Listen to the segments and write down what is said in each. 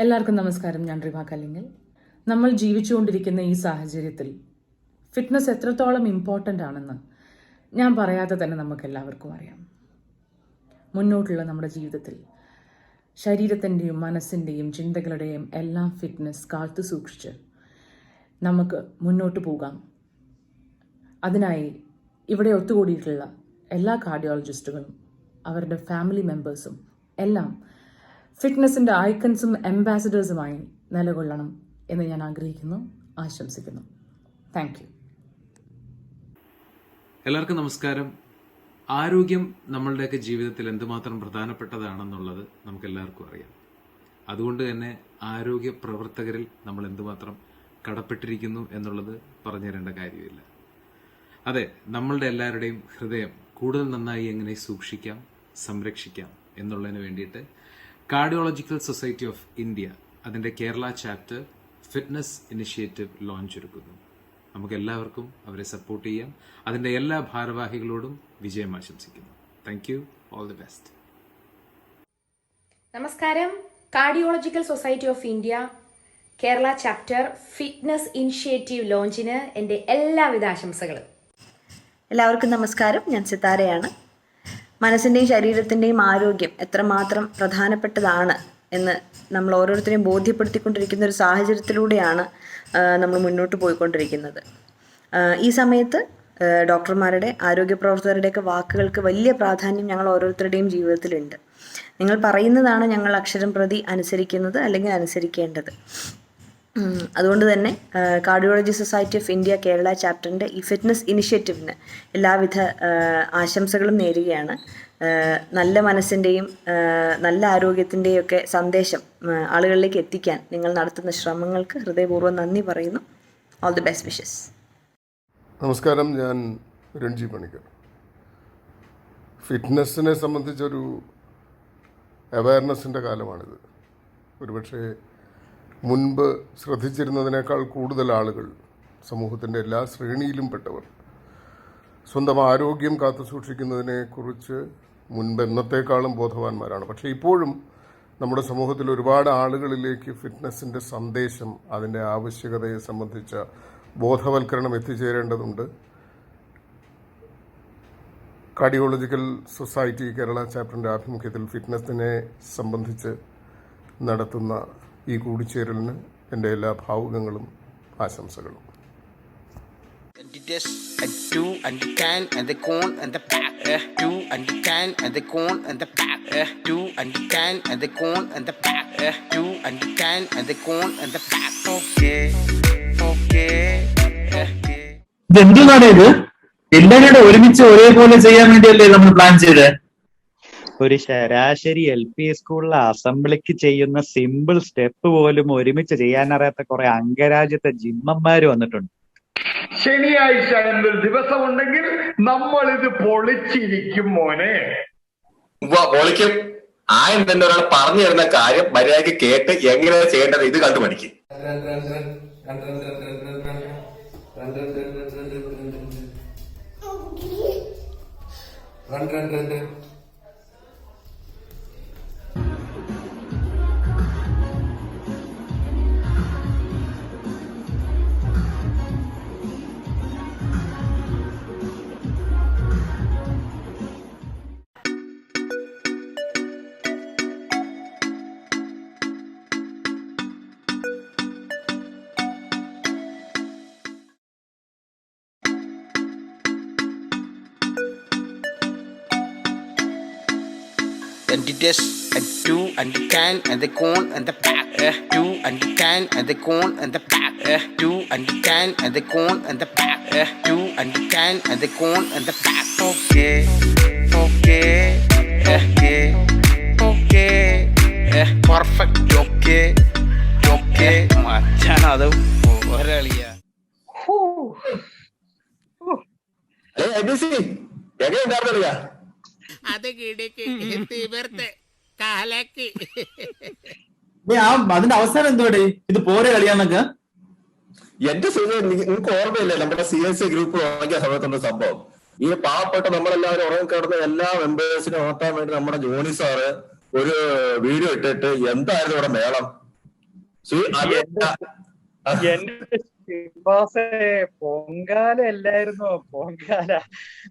എല്ലാവർക്കും നമസ്കാരം. ഞാൻ റിവ കല്ലിങ്ങൽ. നമ്മൾ ജീവിച്ചുകൊണ്ടിരിക്കുന്ന ഈ സാഹചര്യത്തിൽ ഫിറ്റ്നസ് എത്രത്തോളം ഇമ്പോർട്ടൻ്റ് ആണെന്ന് ഞാൻ പറയാതെ തന്നെ നമുക്ക് എല്ലാവർക്കും അറിയാം. മുന്നോട്ടുള്ള നമ്മുടെ ജീവിതത്തിൽ ശരീരത്തിൻ്റെയും മനസ്സിൻ്റെയും ചിന്തകളുടെയും എല്ലാം ഫിറ്റ്നസ് കാത്തു സൂക്ഷിച്ച് നമുക്ക് മുന്നോട്ട് പോകാം. അതിനായി ഇവിടെ ഒത്തുകൂടിയിട്ടുള്ള എല്ലാ കാർഡിയോളജിസ്റ്റുകളും അവരുടെ ഫാമിലി മെമ്പേഴ്സും എല്ലാം ഫിറ്റ്നസിൻ്റെ ഐക്കൺസും അംബാസഡേഴ്സുമായി നിലകൊള്ളണം എന്ന് ഞാൻ ആഗ്രഹിക്കുന്നു, ആശംസിക്കുന്നു. Thank U. എല്ലാവർക്കും നമസ്കാരം. ആരോഗ്യം നമ്മളുടെയൊക്കെ ജീവിതത്തിൽ എന്തുമാത്രം പ്രധാനപ്പെട്ടതാണെന്നുള്ളത് നമുക്കെല്ലാവർക്കും അറിയാം. അതുകൊണ്ട് തന്നെ ആരോഗ്യ പ്രവർത്തകരിൽ നമ്മൾ എന്തുമാത്രം കടപ്പെട്ടിരിക്കുന്നു എന്നുള്ളത് പറഞ്ഞു തരേണ്ട കാര്യമില്ല. അതെ, നമ്മളുടെ എല്ലാവരുടെയും ഹൃദയം കൂടുതൽ നന്നായി എങ്ങനെ സൂക്ഷിക്കാം, സംരക്ഷിക്കാം എന്നുള്ളതിന് വേണ്ടിയിട്ട് കാർഡിയോളജിക്കൽ സൊസൈറ്റി ഓഫ് ഇന്ത്യ അതിൻ്റെ Kerala chapter fitness initiative launch ഒരുക്കുന്നു. നമുക്ക് എല്ലാവർക്കും അവരെ സപ്പോർട്ട് ചെയ്യാം. അതിൻ്റെ എല്ലാ ഭാരവാഹികളോടും വിജയം ആശംസിക്കുന്നു. Thank you. All the best. നമസ്കാരം. Cardiological society of India Kerala chapter fitness initiative ലോഞ്ചിന് എൻ്റെ എല്ലാവിധ ആശംസകളും. എല്ലാവർക്കും നമസ്കാരം. ഞാൻ സിതാരയാണ്. മനസ്സിൻ്റെയും ശരീരത്തിൻ്റെയും ആരോഗ്യം എത്രമാത്രം പ്രധാനപ്പെട്ടതാണ് എന്ന് നമ്മൾ ഓരോരുത്തരെയും ബോധ്യപ്പെടുത്തിക്കൊണ്ടിരിക്കുന്ന ഒരു സാഹചര്യത്തിലൂടെയാണ് നമ്മൾ മുന്നോട്ട് പോയിക്കൊണ്ടിരിക്കുന്നത്. ഈ സമയത്ത് ഡോക്ടർമാരുടെ, ആരോഗ്യ പ്രവർത്തകരുടെയൊക്കെ വാക്കുകൾക്ക് വലിയ പ്രാധാന്യം ഞങ്ങൾ ഓരോരുത്തരുടെയും ജീവിതത്തിലുണ്ട്. നിങ്ങൾ പറയുന്നതാണ് ഞങ്ങൾ അക്ഷരം പ്രതി അനുസരിക്കുന്നത് അല്ലെങ്കിൽ അനുസരിക്കേണ്ടത്. അതുകൊണ്ട് തന്നെ cardiology society of India Kerala ചാപ്റ്ററിൻ്റെ ഈ ഫിറ്റ്നസ് ഇനിഷ്യേറ്റീവിന് എല്ലാവിധ ആശംസകളും നേരുകയാണ്. നല്ല മനസ്സിൻ്റെയും നല്ല ആരോഗ്യത്തിൻ്റെയും ഒക്കെ സന്ദേശം ആളുകളിലേക്ക് എത്തിക്കാൻ നിങ്ങൾ നടത്തുന്ന ശ്രമങ്ങൾക്ക് ഹൃദയപൂർവ്വം നന്ദി പറയുന്നു. All the best wishes. നമസ്കാരം. ഞാൻ രൺജി പണിക്കർ. ഫിറ്റ്നസ്സിനെ സംബന്ധിച്ചൊരു അവയർനെസ്സിൻ്റെ കാലമാണിത്. ഒരുപക്ഷെ മുൻപ് ശ്രദ്ധിച്ചിരുന്നതിനേക്കാൾ കൂടുതൽ ആളുകൾ, സമൂഹത്തിൻ്റെ എല്ലാ ശ്രേണിയിലും പെട്ടവർ, സ്വന്തം ആരോഗ്യം കാത്തു സൂക്ഷിക്കുന്നതിനെക്കുറിച്ച് മുൻപ് എന്നത്തേക്കാളും ബോധവാന്മാരാണ്. പക്ഷേ ഇപ്പോഴും നമ്മുടെ സമൂഹത്തിൽ ഒരുപാട് ആളുകളിലേക്ക് ഫിറ്റ്നസ്സിൻ്റെ സന്ദേശം, അതിൻ്റെ ആവശ്യകതയെ സംബന്ധിച്ച ബോധവൽക്കരണം എത്തിച്ചേരേണ്ടതുണ്ട്. കാർഡിയോളജിക്കൽ സൊസൈറ്റി കേരള ചാപ്റ്ററിൻ്റെ ആഭിമുഖ്യത്തിൽ ഫിറ്റ്നസ്സിനെ സംബന്ധിച്ച് നടത്തുന്ന ഈ കൂടിച്ചേരലിന് എൻ്റെ എല്ലാ ഭാവുകങ്ങളും ആശംസകളും. ഇതെന്താണ് ഇത്? എല്ലാവരുടെ ഒരുമിച്ച് ഒരേപോലെ ചെയ്യാൻ വേണ്ടിയല്ലേ നമ്മൾ പ്ലാൻ ചെയ്തത്? ഒരു ശരാശരി LP സ്കൂളിലെ അസംബ്ലിക്ക് ചെയ്യുന്ന സിമ്പിൾ സ്റ്റെപ്പ് പോലും ഒരുമിച്ച് ചെയ്യാനറിയാത്ത കുറെ അംഗരാജ്യത്തെ ജിമ്മന്മാര് വന്നിട്ടുണ്ട്. ശനിയാഴ്ച എന്നൊരു ദിവസം ഉണ്ടെങ്കിൽ നമ്മൾ ഇത് പൊളിച്ചിരിക്കും മോനെ. പൊളിക്കും. ആയം തന്നെ ഒരാൾ പറഞ്ഞു തരുന്ന കാര്യം മര്യാദയ്ക്ക് കേട്ട് എങ്ങനെ ചെയ്യേണ്ടത് ഇത് കണ്ടു പഠിക്കും. And the dash and two and the can and the cone and the pack. Two and the can and the cone and the pack. Two and the can and the cone and the pack. Two and the can and the cone and the pack. Okay, okay, okay, okay, perfect. Okay, okay. മച്ചാനത് ഒരളിയാ. എങ്ങനെയുണ്ടായിരുന്നില്ല? അത് കിടക്ക് തീവർത്ത് കാലക്ക്. അതിന്റെ അവസാനം എന്തുവാടേ? ഇത് പോരെ കളിയാന്നൊക്കെ. എന്റെ നിങ്ങൾക്ക് ഓർമ്മയില്ലേ നമ്മുടെ CSC ഗ്രൂപ്പ് തുടങ്ങിയ സമയത്തുണ്ട് സംഭവം. ഈ പാവപ്പെട്ട നമ്മളെല്ലാവരും ഉറങ്ങിക്കിടന്ന എല്ലാ മെമ്പേഴ്സിനെ ഓർത്താൻ വേണ്ടി നമ്മുടെ ജോണി സാറ് ഒരു വീഡിയോ ഇട്ടിട്ട് എന്തായിരുന്നു ഇവിടെ മേളം. എന്റെ ശിവാസേ, പൊങ്കാല അല്ലായിരുന്നോ? പൊങ്കാല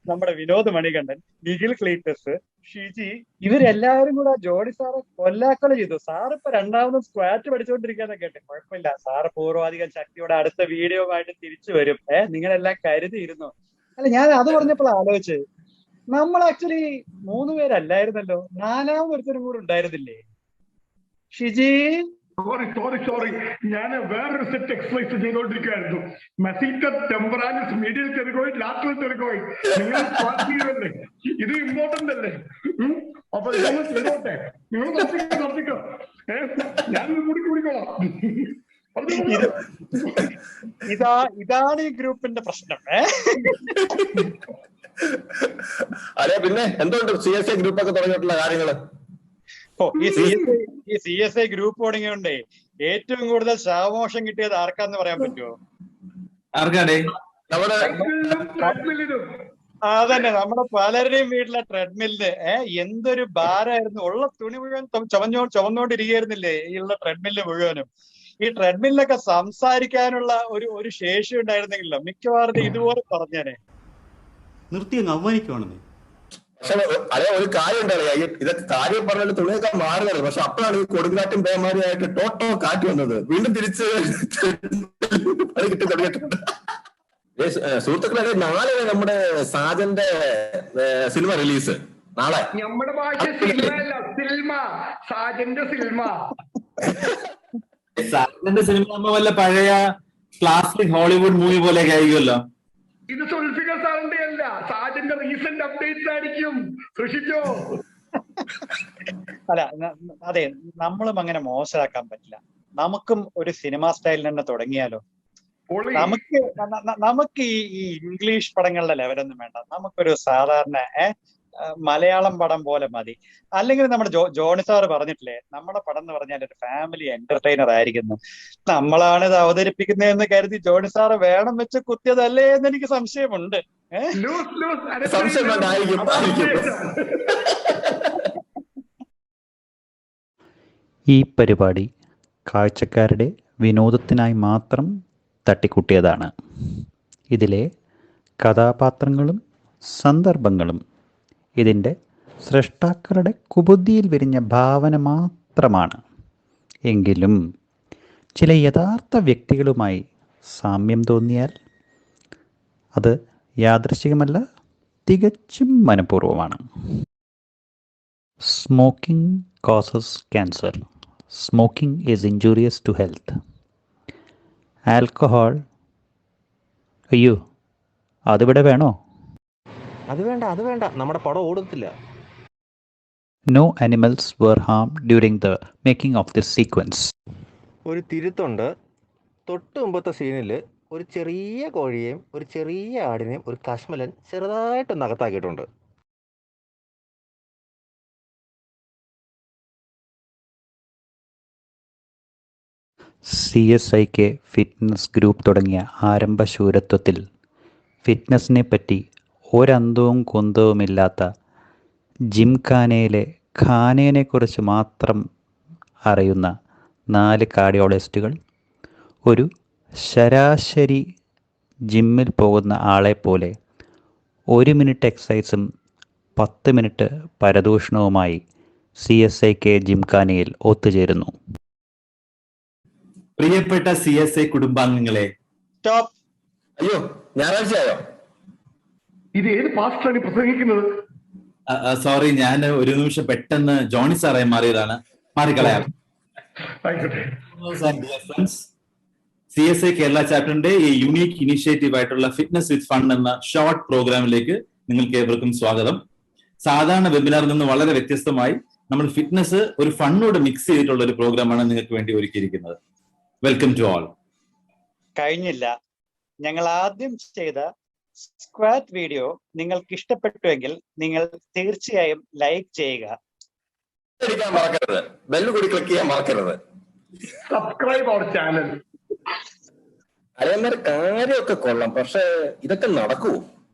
നമ്മുടെ വിനോദ് മണികണ്ഠൻ, നിഖിൽ ക്ലീറ്റസ്, ഷിജി, ഇവരെല്ലാവരും കൂടെ ജോണി സാറെ കൊല്ലാക്കൊല ചെയ്തു. സാറിപ്പോ രണ്ടാമതും സ്ക്വാറ്റ് പഠിച്ചുകൊണ്ടിരിക്കാന്ന് കേട്ടെ. കുഴപ്പമില്ല, സാറ് പൂർവാധികം ശക്തിയോടെ അടുത്ത വീഡിയോ ആയിട്ട് തിരിച്ചു വരും. നിങ്ങളെല്ലാം കരുതിയിരുന്നു. അല്ല, ഞാൻ അത് പറഞ്ഞപ്പോൾ ആലോചിച്ച്, നമ്മൾ ആക്ച്വലി 3 പേരല്ലായിരുന്നല്ലോ, 4ാമതൊരുത്തരും കൂടെ ഉണ്ടായിരുന്നില്ലേ? ഷിജി, സോറി, ഞാൻ വേറൊരു സെറ്റ് എക്സസൈസ് ചെയ്തോണ്ടിരിക്കുകയായിരുന്നു. Masseter ടെമ്പറാലിസ്, മീഡിയൽ ടെറിക്കോയിഡ്, lateral ടെറിക്കോയിഡ്. നിങ്ങൾ ചെയ്യുമല്ലേ, ഇത് ഇമ്പോർട്ടന്റ് അല്ലേ? അപ്പൊ ഇതൊന്ന് ചെയ്തോട്ടെ. നിങ്ങൾ നടത്തിക്കോ. ഞാൻ കൂടിക്കോളാം. ഇതാണ് ഈ ഗ്രൂപ്പിന്റെ പ്രശ്നം. അതെ, പിന്നെ എന്തുകൊണ്ട് CSA ഗ്രൂപ്പൊക്കെ തുടങ്ങിയിട്ടുള്ള കാര്യങ്ങള്? ഈ CSA ഗ്രൂപ്പ് തുടങ്ങിയോണ്ടേ ഏറ്റവും കൂടുതൽ ശവമോഷം കിട്ടിയത് ആർക്കാന്ന് പറയാൻ പറ്റുമോ? ആർക്കാടേ? അതന്നെ, നമ്മുടെ പലരുടെയും വീട്ടിലെ ട്രെഡ്മില്ല്. എന്തൊരു ഭാരമായിരുന്നു. ഉള്ള തുണി മുഴുവൻ ചുവന്നോണ്ടിരിക്കുകയായിരുന്നില്ലേ ഈ ഉള്ള ട്രെഡ്മില്ല് മുഴുവനും. ഈ ട്രെഡ്മില്ലൊക്കെ സംസാരിക്കാനുള്ള ഒരു ശേഷി ഉണ്ടായിരുന്നെങ്കിലോ മിക്കവാറും ഇതുപോലെ പറഞ്ഞേനെ. നിർത്തി അങ്ങ് അവമാനിക്കുവാണെന്നേ. പക്ഷെ അതെ, ഒരു കാര്യം ഉണ്ടല്ലേ, ഇതൊക്കെ കാര്യം പറഞ്ഞാൽ തുണിയൊക്കെ മാറുന്നത്. പക്ഷെ അപ്പോഴാണ് ഈ കൊടുങ്കാറ്റും പേമാരിയായിട്ട് ടോട്ടോ കാറ്റ് വന്നത്. വീണ്ടും തിരിച്ച് കിട്ടി തുടങ്ങിയിട്ടുണ്ട്. സുഹൃത്തുക്കളെ, നാളെ നമ്മുടെ സാജന്റെ സിനിമ റിലീസ്. നാളെ നമ്മുടെ ഭാഷ സിനിമയല്ല, സിൽമ. സാജന്റെ സിനിമ. സാജന്റെ സിനിമ നമ്മൾ വല്ല പഴയ ക്ലാസിക് ഹോളിവുഡ് മൂവി പോലെയൊക്കെ ആയിരിക്കുമല്ലോ. ഇത് സുൽഫിക്കർ സാറിന്റെ അല്ല, സാജന്റെ റീസെന്റ് അപ്ഡേറ്റ്സ് ആയിരിക്കും. സൃഷ്ടിച്ചോ? അല്ല, അതെ, നമ്മളും അങ്ങനെ മോശമാക്കാൻ പറ്റില്ല. നമുക്കും ഒരു സിനിമ സ്റ്റൈലിൽ തന്നെ തുടങ്ങിയാലോ? നമുക്ക് ഈ ഇംഗ്ലീഷ് പടങ്ങളുടെ ലെവലൊന്നും വേണ്ട. നമുക്കൊരു സാധാരണ മലയാളം പടം പോലെ മതി. അല്ലെങ്കിൽ നമ്മുടെ ജോണി സാറ് പറഞ്ഞിട്ടില്ലേ, നമ്മുടെ പടം എന്ന് പറഞ്ഞാൽ ഒരു ഫാമിലി എന്റർടൈനർ ആയിരിക്കുന്നു. നമ്മളാണ് ഇത് അവതരിപ്പിക്കുന്നതെന്ന് കരുതി ജോണി സാറ് വേണം വെച്ച് കുത്തിയതല്ലേ എന്ന് എനിക്ക് സംശയമുണ്ട്. ഈ പരിപാടി കാഴ്ചക്കാരുടെ വിനോദത്തിനായി മാത്രം തട്ടിക്കൂട്ടിയതാണ്. ഇതിലെ കഥാപാത്രങ്ങളും സന്ദർഭങ്ങളും ഇതിൻ്റെ സൃഷ്ടാക്കളുടെ കുബുദ്ധിയിൽ വിരിഞ്ഞ ഭാവന മാത്രമാണ്. എങ്കിലും ചില യഥാർത്ഥ വ്യക്തികളുമായി സാമ്യം തോന്നിയാൽ അത് യാദൃശ്ചികമല്ല, തികച്ചും മനഃപൂർവ്വമാണ്. Smoking causes cancer. Smoking is injurious to health. Alcohol, അയ്യോ അതിവിടെ വേണോ? അത് വേണ്ട, നമ്മുടെ പടം ഓടത്തില്ല. No animals were harmed during the making of this sequence. ഒരു തിരുത്തുണ്ട്. തൊട്ട് മുമ്പത്തെ സീനിൽ ഒരു ചെറിയ കോഴിയെയും ഒരു ചെറിയ ആടിനെയും ഒരു കശ്മലൻ ചെറുതായിട്ടൊന്ന് അകത്താക്കിയിട്ടുണ്ട്. CSIK ഫിറ്റ്നസ് ഗ്രൂപ്പ് തുടങ്ങിയ ആരംഭശൂരത്വത്തിൽ ഫിറ്റ്നസിനെ പറ്റി ഒരന്തവും കുന്തവുമില്ലാത്ത ജിംഖാനയിലെ ഖാനേനെക്കുറിച്ച് മാത്രം അറിയുന്ന 4 കാർഡിയോളജിസ്റ്റുകൾ ഒരു ശരാശരി ജിമ്മിൽ പോകുന്ന ആളെപ്പോലെ 1 മിനിറ്റ് എക്സസൈസും 10 മിനിറ്റ് പരദൂഷണവുമായി CSIK ജിംഖാനയിൽ ഒത്തുചേരുന്നു. പ്രിയപ്പെട്ട CSI കുടുംബാംഗങ്ങളെ, അയ്യോ ഞായറാഴ്ചയായോ? ഇത് ഏത് പാസ്റ്ററാണ് പ്രസംഗിക്കുന്നത്? സോറി, ഞാൻ ഒരു നിമിഷം പെട്ടെന്ന് ജോണി സാറായി മാറിയതാണ്. മാറിക്കളയാം. CSI കേരള ചാപ്റ്ററിന്റെ ഈ യുണീക്ക് ഇനിഷ്യേറ്റീവ് ആയിട്ടുള്ള ഫിറ്റ്നസ് വിത്ത് ഫൺ എന്ന ഷോർട്ട് പ്രോഗ്രാമിലേക്ക് നിങ്ങൾക്ക് ഏവർക്കും സ്വാഗതം. സാധാരണ വെബിനാറിൽ നിന്ന് വളരെ വ്യത്യസ്തമായി നമ്മൾ ഫിറ്റ്നസ് ഒരു ഫണ്ണോട് മിക്സ് ചെയ്തിട്ടുള്ള ഒരു പ്രോഗ്രാമാണ് നിങ്ങൾക്ക് വേണ്ടി ഒരുക്കിയിരിക്കുന്നത്. Welcome to all. കഴിഞ്ഞില്ല, ഞങ്ങൾ ആദ്യം ചെയ്ത സ്ക്വാറ്റ് വീഡിയോ നിങ്ങൾക്ക് ഇഷ്ടപ്പെട്ടുവെങ്കിൽ നിങ്ങൾ തീർച്ചയായും ലൈക്ക് ചെയ്യുക. മറക്കരുത്, ബെല്ല് കൂടി ക്ലിക്ക് ചെയ്യാൻ മറക്കരുത്. Subscribe our channel. അതേമാതിരി കാര്യമൊക്കെ കൊള്ളാം, പക്ഷെ ഇതൊക്കെ നടക്കൂ?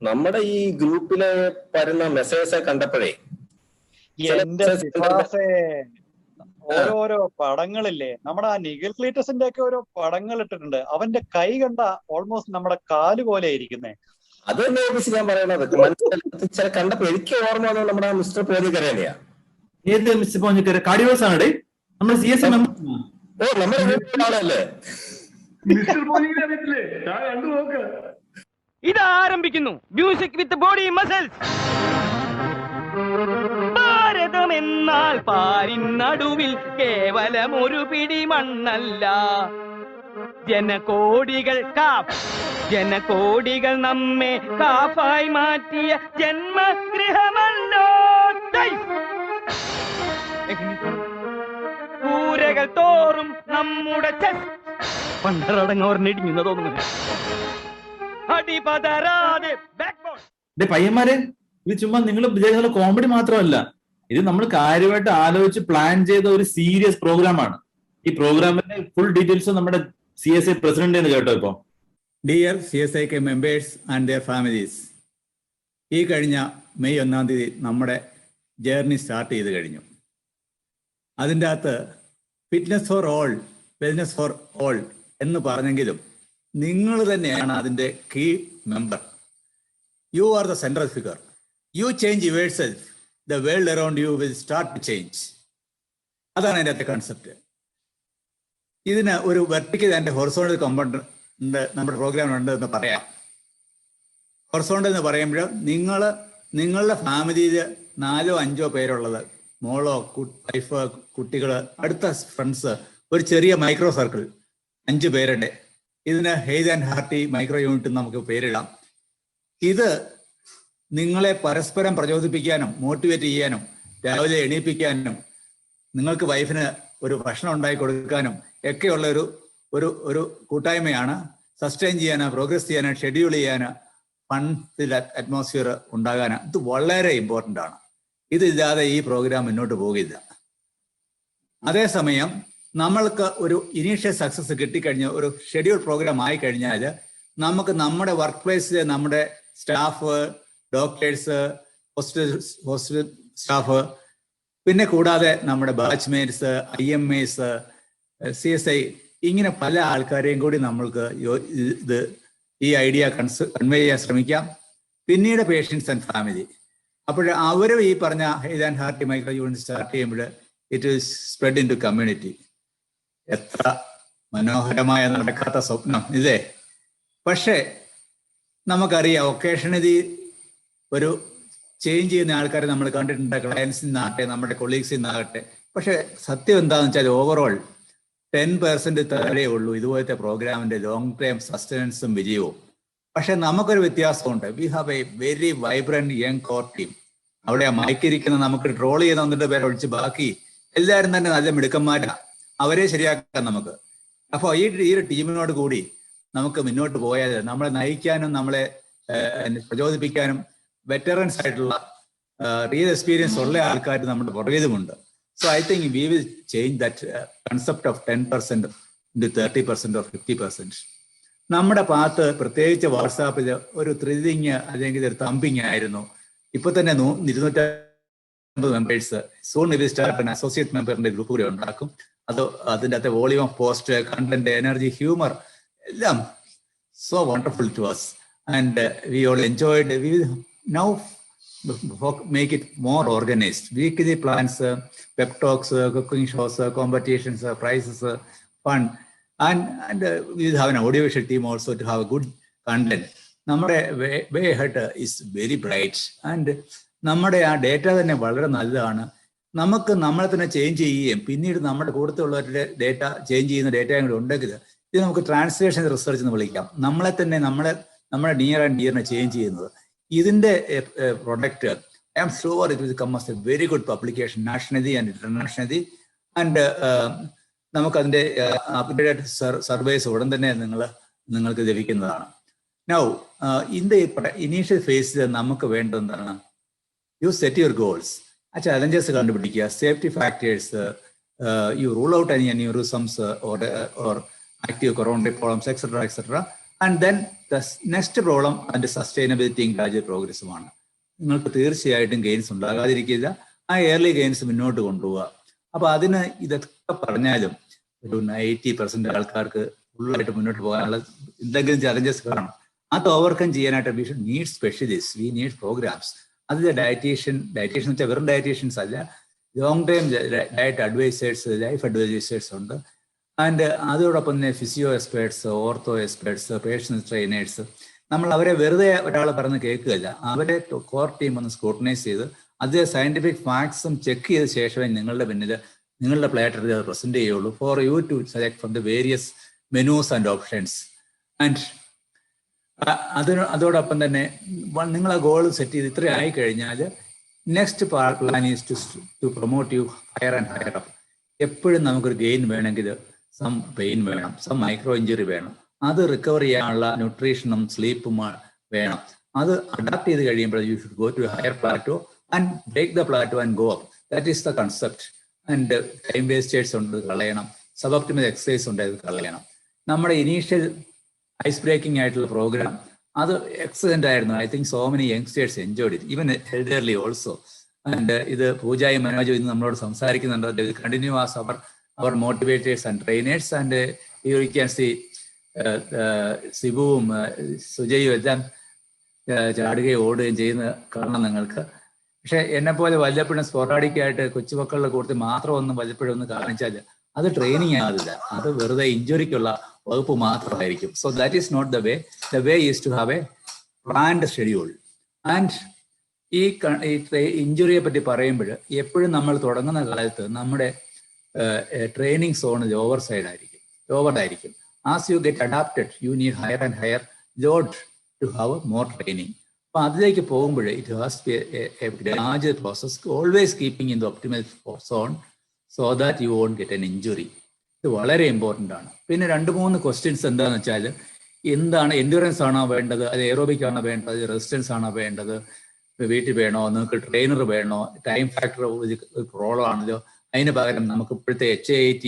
നമ്മുടെ ഈ ഗ്രൂപ്പിലെ വരുന്ന മെസ്സേജ് കണ്ടപ്പോഴേ ഓരോരോ പടങ്ങളില്ലേ, നമ്മുടെ ആ നിഖിൽ ക്ലീറ്റസിന്റെ ഒക്കെ ഓരോ പടങ്ങൾ ഇട്ടിട്ടുണ്ട്. അവന്റെ കൈ കണ്ട ഓൾമോസ്റ്റ് നമ്മുടെ കാല് പോലെ ഇരിക്കുന്നേ. അത് തന്നെ ഞാൻ പറയണത്. മനസ്സിലായി കണ്ടപ്പോ എനിക്ക് ഓർമ്മ വന്നത് നമ്മുടെ മിസ്റ്റർ പോഞ്ഞിക്കരയാ. ഏത് മിസ്റ്റർ പോഞ്ഞിക്കര? കാർഡിയോളജിസ്റ്റ് ആണ് നമ്മുടെ CSE മെമ്പർ. ഓ, നമ്മുടെ ആളല്ലേ മിസ്റ്റർ പോഞ്ഞിക്കര അറിയത്തില്ലേ? ഞാൻ കണ്ടു നോക്ക്. ഇത് ആരംഭിക്കുന്നു മ്യൂസിക് വിത്ത് ബോഡി മസിൽസ്. ഭാരതം എന്നാൽ പാരിൻ നടുവിൽ കേവലം ഒരു പിടി മണ്ണല്ല. ജനകോടികൾ ജനകോടികൾ നമ്മെ കാഫായി മാറ്റിയ ജന്മഗൃഹമല്ലോ. കൂരകൾ തോറും നമ്മുടെ പണ്ടറടങ്ങോർന്നിടിഞ്ഞു തോന്നുന്നു. അടിപതരാതെ പയ്യന്മാരെ, ഇത് ചുമ്മാ നിങ്ങൾ വിചാരിക്കുന്ന കോമഡി മാത്രമല്ല, ഇത് നമ്മൾ കാര്യമായിട്ട് ആലോചിച്ച് പ്ലാൻ ചെയ്ത ഒരു സീരിയസ് പ്രോഗ്രാമാണ്. ഈ പ്രോഗ്രാമിന്റെ ഫുൾ ഡീറ്റെയിൽസ് നമ്മുടെ CSI പ്രസിഡന്റ് എന്ന് കേട്ടോ. ഇപ്പൊ dear CSIK members and their families, ഈ കഴിഞ്ഞ മെയ് 1-ാം തീയതി നമ്മുടെ ജേർണി സ്റ്റാർട്ട് ചെയ്ത് കഴിഞ്ഞു. അതിൻ്റെ അകത്ത് fitness for all, wellness for all എന്ന് പറഞ്ഞെങ്കിലും നിങ്ങൾ തന്നെയാണ് അതിൻ്റെ key member. You are the central figure. You change yourself, the world around you will start to change. അതാണ് അതിൻ്റെ അകത്തെ കൺസെപ്റ്റ്. ഇതിന് ഒരു വെർട്ടിക്കൽ ആൻഡ് ഹൊറിസോണ്ടൽ കോമ്പൗണ്ട് നമ്മുടെ പ്രോഗ്രാമിലുണ്ട് എന്ന് പറയാം. ഹൊറിസോണ്ടൽ എന്ന് പറയുമ്പോൾ നിങ്ങളുടെ ഫാമിലിയിൽ 4-5 പേരുള്ളത്, മോളോ വൈഫ്, കുട്ടികൾ, അടുത്ത ഫ്രണ്ട്സ്, ഒരു ചെറിയ മൈക്രോ സർക്കിൾ 5 പേരുടെ, ഇതിന് Heath and hearty micro unit നമുക്ക് പേരിടാം. ഇത് നിങ്ങളെ പരസ്പരം പ്രചോദിപ്പിക്കാനും മോട്ടിവേറ്റ് ചെയ്യാനും രാവിലെ എണീപ്പിക്കാനും നിങ്ങൾക്ക് വൈഫിന് ഒരു ഭക്ഷണം ഉണ്ടാക്കി കൊടുക്കാനും ഒക്കെയുള്ള ഒരു കൂട്ടായ്മയാണ്. സസ്റ്റെയിൻ ചെയ്യാന്, പ്രോഗ്രസ് ചെയ്യാന്, ഷെഡ്യൂൾ ചെയ്യാന്, ഫണ്ട് അറ്റ്മോസ്ഫിയർ ഉണ്ടാകാൻ ഇത് വളരെ ഇമ്പോർട്ടൻ്റ് ആണ്. ഇതില്ലാതെ ഈ പ്രോഗ്രാം മുന്നോട്ട് പോകില്ല. അതേസമയം നമ്മൾക്ക് ഒരു ഇനീഷ്യൽ സക്സസ് കിട്ടിക്കഴിഞ്ഞ ഒരു ഷെഡ്യൂൾ പ്രോഗ്രാം ആയി കഴിഞ്ഞാൽ നമുക്ക് നമ്മുടെ വർക്ക് പ്ലേസിൽ നമ്മുടെ സ്റ്റാഫ്, ഡോക്ടേഴ്സ്, ഹോസ്റ്റൽ സ്റ്റാഫ്, പിന്നെ കൂടാതെ നമ്മുടെ ബാച്ച്മേറ്റ്സ്, IMAs, CSI, ഇങ്ങനെ പല ആൾക്കാരെയും കൂടി നമ്മൾക്ക് ഈ ഐഡിയ കൺവേ ചെയ്യാൻ ശ്രമിക്കാം. പിന്നീട് പേഷ്യൻസ് ആൻഡ് ഫാമിലി. അപ്പോൾ അവരും ഈ പറഞ്ഞ health and hearty micro unit start ചെയ്യുമ്പോൾ it is spread into community. എത്ര മനോഹരമായ നടക്കാത്ത സ്വപ്നം ഇല്ലേ? പക്ഷേ നമുക്കറിയാം, ഒക്കേഷണലി ഒരു ചേഞ്ച് ചെയ്യുന്ന ആൾക്കാരെ നമ്മൾ കണ്ടിട്ടുണ്ട്, ക്ലയൻസിൽ നിന്നാകട്ടെ, നമ്മുടെ കൊളീഗ്സിൽ നിന്നാകട്ടെ. പക്ഷെ സത്യം എന്താണെന്ന് വെച്ചാൽ ഓവറോൾ 10% താഴെ ഉള്ളൂ ഇതുപോലത്തെ പ്രോഗ്രാമിന്റെ ലോങ് ടൈം സസ്റ്റനൻസും വിജയവും. പക്ഷെ നമുക്കൊരു വ്യത്യാസമുണ്ട്. We have A very vibrant young core team. അവിടെ മയക്കിരിക്കുന്ന നമുക്ക് ട്രോൾ ചെയ്യുന്ന 1-2 പേരെ ഒഴിച്ച് ബാക്കി എല്ലാവരും തന്നെ നല്ല മിടുക്കന്മാരാ. അവരെ ശരിയാക്കാം നമുക്ക്. അപ്പോൾ ഈ ഒരു ടീമിനോട് കൂടി നമുക്ക് മുന്നോട്ട് പോയാൽ നമ്മളെ നയിക്കാനും നമ്മളെ പ്രചോദിപ്പിക്കാനും വെറ്ററൻസ് ആയിട്ടുള്ള റിയൽ എക്സ്പീരിയൻസ് ഉള്ള ആൾക്കാർ നമ്മുടെ പുറകിലുമുണ്ട്. So I think we will change that concept of 10% into 30% or 50%. നമ്മുടെ പാത്ത് പ്രത്യേകിച്ച് വാട്സാപ്പിൽ ഒരു ത്രില്ലിങ് അല്ലെങ്കിൽ ഒരു തമ്പിങ് ആയിരുന്നു. ഇപ്പൊ തന്നെ 250 members. Soon will start associate മെമ്പറിന്റെ ഗ്രൂപ്പ് കൂടി ഉണ്ടാക്കും. അതിൻ്റെ അകത്തെ volume of post, content, energy, humour എല്ലാം so wonderful to us and we all enjoyed. We will now make it more organized. Weekly plans, pep talks, cooking shows, competitions, prizes, fun, and we will have an audiovisual team also to have a good content. നമ്മുടെ way ahead is very bright and നമ്മുടെ ആ data തന്നെ വളരെ നല്ലതാണ്. നമുക്ക് നമ്മളെ തന്നെ change ചെയ്യുകയും പിന്നീട് നമ്മുടെ കൂട്ടത്തിലുള്ളവരുടെ ഡേറ്റ ചേഞ്ച് ചെയ്യുന്ന ഡേറ്റയും കൂടി ഉണ്ടെങ്കിൽ ഇത് നമുക്ക് ട്രാൻസ്ലേഷൻ റിസർച്ച് എന്ന് വിളിക്കാം. നമ്മളെ തന്നെ നമ്മുടെ നിയർ ആൻഡ് ഡിയറിനെ ചേഞ്ച് ചെയ്യുന്നത്. ഇതിന്റെ product I am sure it will come as a very good publication nationally and internationally. And നമുക്കതിന്റെ അപ്ഡേറ്റഡ് സർവേസ് ഉടൻ തന്നെ നിങ്ങൾക്ക് ലഭിക്കുന്നതാണ്. നൗ ഇൻ ദ ഇനീഷ്യൽ ഫേസിൽ നമുക്ക് വേണ്ടത് എന്താണ്? You set your goals. ആ ചലഞ്ചസ് കണ്ടുപിടിക്കുക, safety factors, you rule out any aneurysms or active coronary problems, etc. And then the next problem and sustainability in gradual progressമാണ്. നിങ്ങൾക്ക് തീർച്ചയായിട്ടും ഗെയിൻസ് ഉണ്ടാകാതിരിക്കില്ല. ആ early gains മുന്നോട്ട് കൊണ്ടുപോവുക. അപ്പൊ അതിന് ഇതൊക്കെ പറഞ്ഞാലും ഒരു 90% ആൾക്കാർക്ക് ഫുള്ളായിട്ട് മുന്നോട്ട് പോകാനുള്ള എന്തെങ്കിലും ചലഞ്ചസ് കാണും. അത് ഓവർകം ചെയ്യാനായിട്ട് we should need specialist, we need programmes. അത് ഡയറ്റീഷ്യൻ വെച്ചാൽ വെറും ഡയറ്റീഷ്യൻസ് അല്ല, long time diet advisers, life advisers ഉണ്ട്. ആൻഡ് അതോടൊപ്പം തന്നെ physio experts, ortho experts, personal trainers. നമ്മൾ അവരെ വെറുതെ ഒരാൾ പറഞ്ഞ് കേൾക്കുകയല്ല, അവരെ കോർ ടീം ഒന്ന് സ്ക്രൂട്ടനൈസ് ചെയ്ത് അത് സയന്റിഫിക് ഫാക്ട്സും ചെക്ക് ചെയ്ത ശേഷമേ നിങ്ങളുടെ പിന്നിൽ നിങ്ങളുടെ പ്ലാറ്ററിൽ അത് പ്രസന്റ് ചെയ്യുള്ളൂ, for you to select from the various menus and options. And അതോടൊപ്പം തന്നെ നിങ്ങൾ ആ ഗോൾ സെറ്റ് ചെയ്ത് ഇത്ര ആയി കഴിഞ്ഞാൽ next plan is to promote you higher and higher up. എപ്പോഴും നമുക്കൊരു ഗെയിൻ വേണമെങ്കിൽ സം പെയിൻ വേണം, സം മൈക്രോ ഇഞ്ചുറി വേണം. അത് റിക്കവർ ചെയ്യാനുള്ള ന്യൂട്രീഷനും സ്ലീപ്പും വേണം. അത് അഡാപ്റ്റ് ചെയ്ത് കഴിയുമ്പോൾ you should go to higher plateau and break the plateau and go up. That is the concept. And time wasters ഉണ്ട്, കളയണം. സബ് ഒപ്റ്റിമൽ എക്സസൈസ് ഉണ്ട്, അത് കളയണം. നമ്മുടെ ഇനീഷ്യൽ ഐസ് ബ്രേക്കിംഗ് ആയിട്ടുള്ള പ്രോഗ്രാം അത് എക്സലന്റ് ആയിരുന്നു. I think so many youngsters enjoyed it, even elderly also. And ഇത് പൂജയും മനോജും ഇന്ന് നമ്മളോട് സംസാരിക്കുന്നുണ്ട്. Continue as our motivators and trainers. And you can see സിബുവും സുജയും എല്ലാം ചാടുകയും ഓടുകയും ചെയ്യുന്ന കാണണം നിങ്ങൾക്ക്. പക്ഷെ എന്നെ പോലെ വല്ലപ്പോഴും സ്പോറാഡിക്കായിട്ട് കൊച്ചുമക്കളുടെ കൂട്ടത്തിൽ മാത്രം ഒന്നും വല്ലപ്പോഴും ഒന്ന് കാണിച്ചാൽ അത് ട്രെയിനിങ് ആകില്ല, അത് വെറുതെ ഇഞ്ചുറിക്കുള്ള വകുപ്പ് മാത്രമായിരിക്കും. So that is not the way. The way is to have a planned schedule. And ഈ ഇഞ്ചുറിയെ പറ്റി പറയുമ്പോൾ എപ്പോഴും നമ്മൾ തുടങ്ങുന്ന കാലത്ത് നമ്മുടെ ട്രെയിനിങ് സോൺ ലോവർ ആയിരിക്കും. As you get adapted you need higher and higher load to have more training. അപ്പൊ അതിലേക്ക് പോകുമ്പോൾ it has be a gradual process, always keeping in the optimal zone so that you won't get an injury. ഇത് വളരെ important ആണ്. പിന്നെ 2-3 questions എന്താണെന്ന് വെച്ചാൽ, എന്താണ് എൻഡ്യൂറൻസ് ആണോ വേണ്ടത്, അത് എയറോബിക് ആണോ വേണ്ടത്, റെസിസ്റ്റൻസ് ആണോ വേണ്ടത്, വീട്ടിൽ വേണോ, നിങ്ങൾക്ക് ട്രെയിനർ വേണോ, ടൈം ഫാക്ടർ പ്രോബ്ലം ആണല്ലോ, അതിന് പകരം നമുക്ക് ഇപ്പോഴത്തെ HIIT